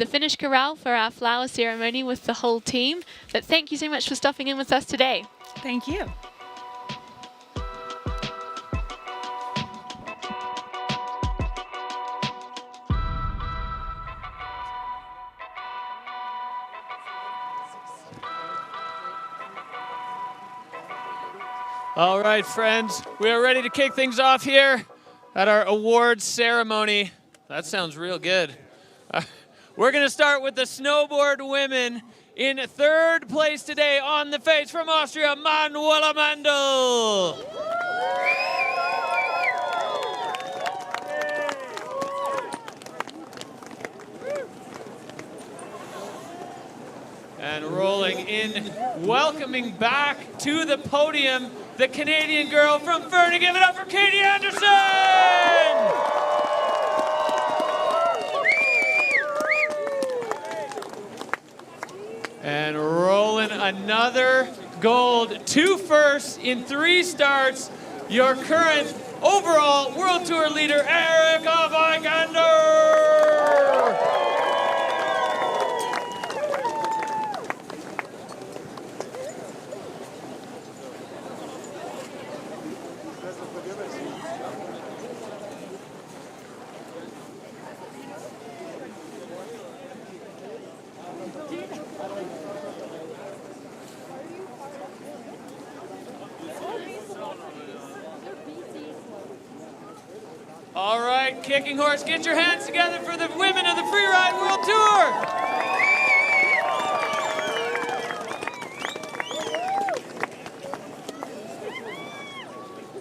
finish corral for our flower ceremony with the whole team. But thank you so much for stopping in with us today. Thank you. All right, friends, we are ready to kick things off here at our awards ceremony. That sounds real good. We're going to start with the snowboard women. In third place today on the face from Austria, Manuela Mandl. And rolling in, welcoming back to the podium, the Canadian girl from Fernie. Give it up for Katie Anderson! And rolling another gold, 2 firsts in 3 starts, your current overall World Tour leader, Erika Vikander! All right, Kicking Horse, get your hands together for the women of the Freeride World Tour.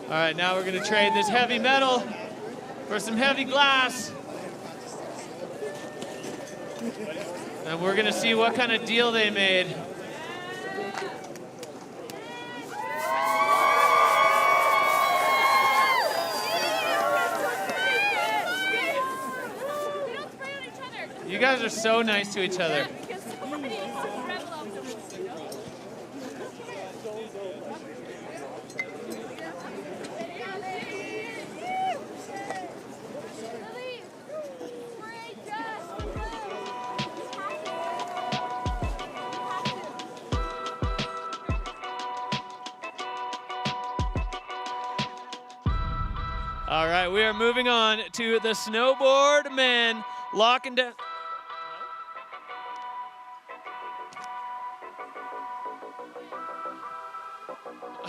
All right, now we're going to trade this heavy metal for some heavy glass. And we're going to see what kind of deal they made. You guys are so nice to each other. All right, we are moving on to the snowboard men, locking down.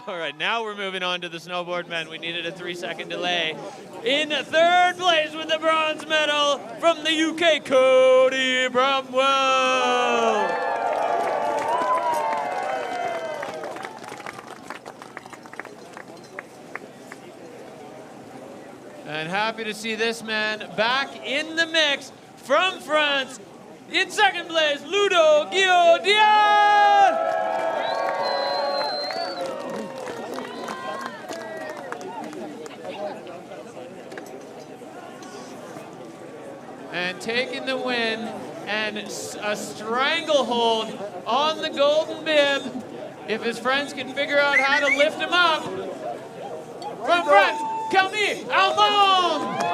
All right, now we're moving on to the snowboard men. We needed a 3-second delay. In third place with the bronze medal from the UK, Cody Bramwell. And happy to see this man back in the mix from France. In second place, Ludovic Guillot-Diat. And taking the win and a stranglehold on the golden bib. If his friends can figure out how to lift him up. From France, Camille Armand!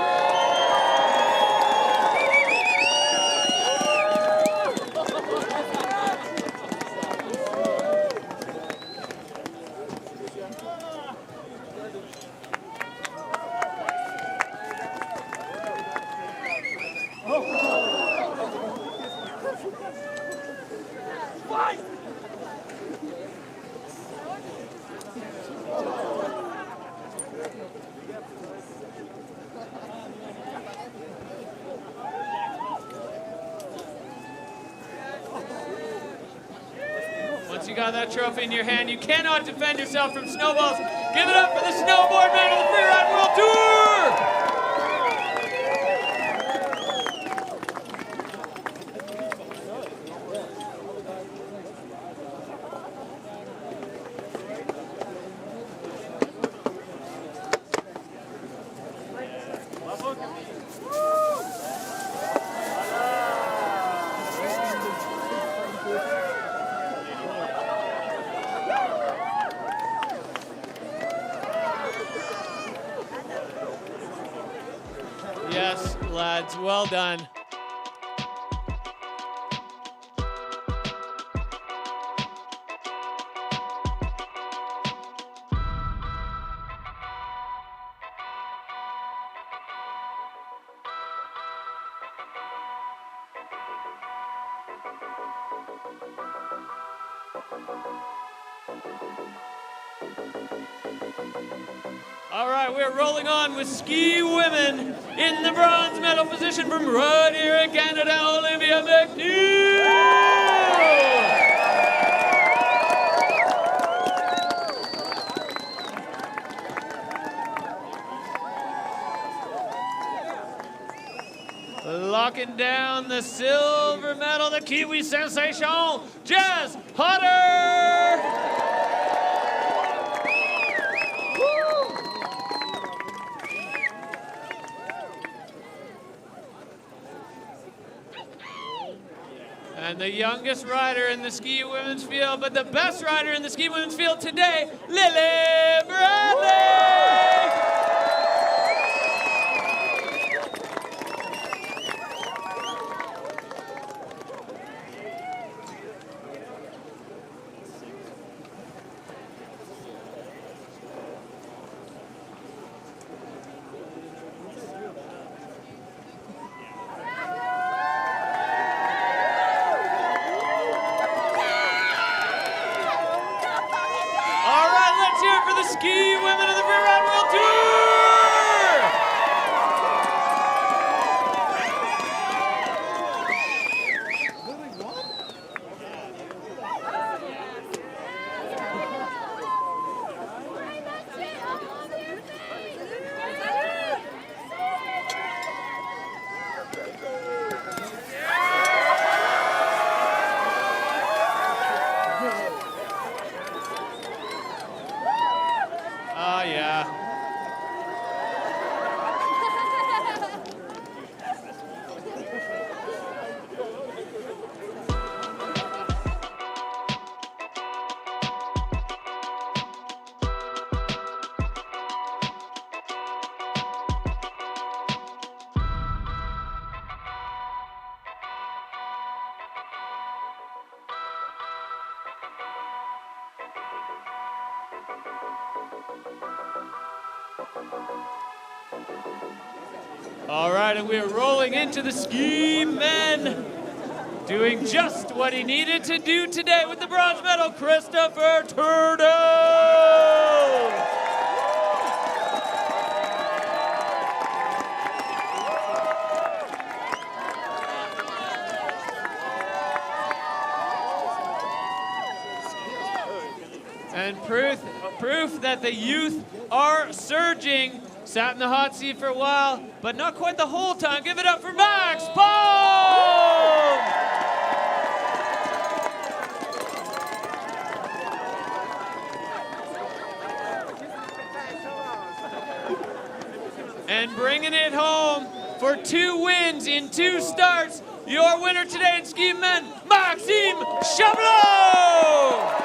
Once you got that trophy in your hand, you cannot defend yourself from snowballs. Give it up for the snowboard man of the Freeride World Tour! Yes, lads, well done. All right, we're rolling on with ski women in the bronze medal position from right here in Canada, Olivier Meynet. Locking down the silver medal, the Kiwi sensation, Jess Hodder. And the youngest rider in the ski women's field, but the best rider in the ski women's field today, Lily Bradley! Ski women of the Freeride World Tour! Oh, yeah. All right, and we're rolling into the ski men, doing just what he needed to do today with the bronze medal, Christopher Turtle. And proof that the youth are surging. Sat in the hot seat for a while, but not quite the whole time. Give it up for Max Palm! And bringing it home for 2 wins in 2 starts, your winner today in ski men, Maxime Chabloz!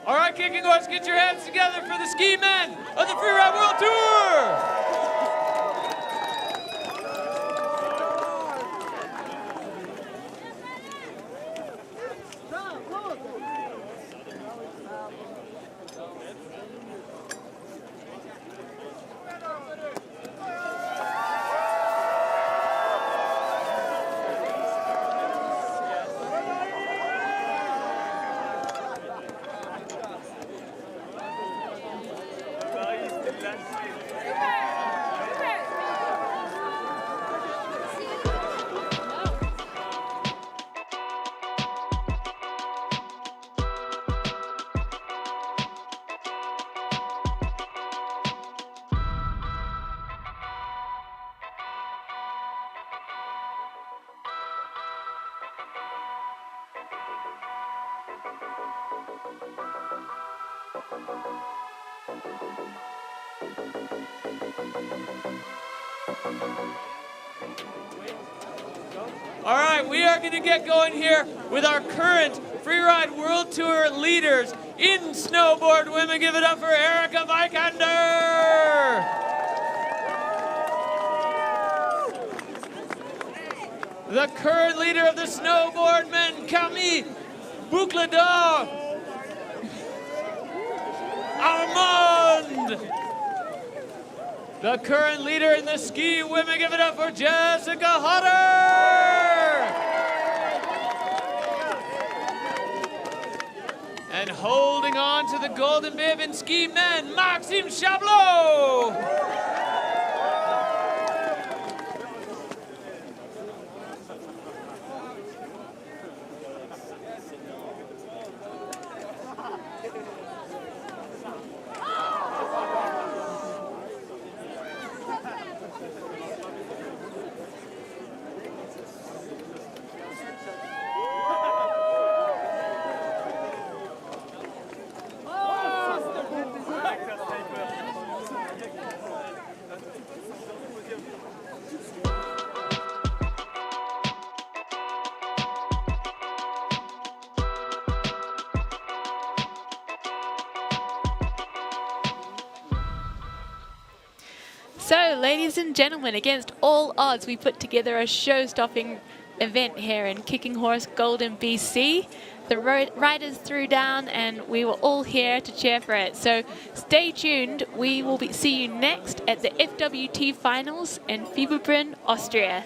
All right, Kicking Horse, get your hands together for the ski men of the Freeride World Tour! All right, we are going to get going here with our current Freeride World Tour leaders in snowboard women. Give it up for Erika Vikander. The current leader of the snowboard men, Camille Armand. The current leader in the ski women, give it up for Jessica Hodder. And holding on to the golden bib in ski men, Maxime Chabloz. So, ladies and gentlemen, against all odds, we put together a show-stopping event here in Kicking Horse Golden B.C. The riders threw down and we were all here to cheer for it. So stay tuned. We will see you next at the FWT finals in Fieberbrunn, Austria.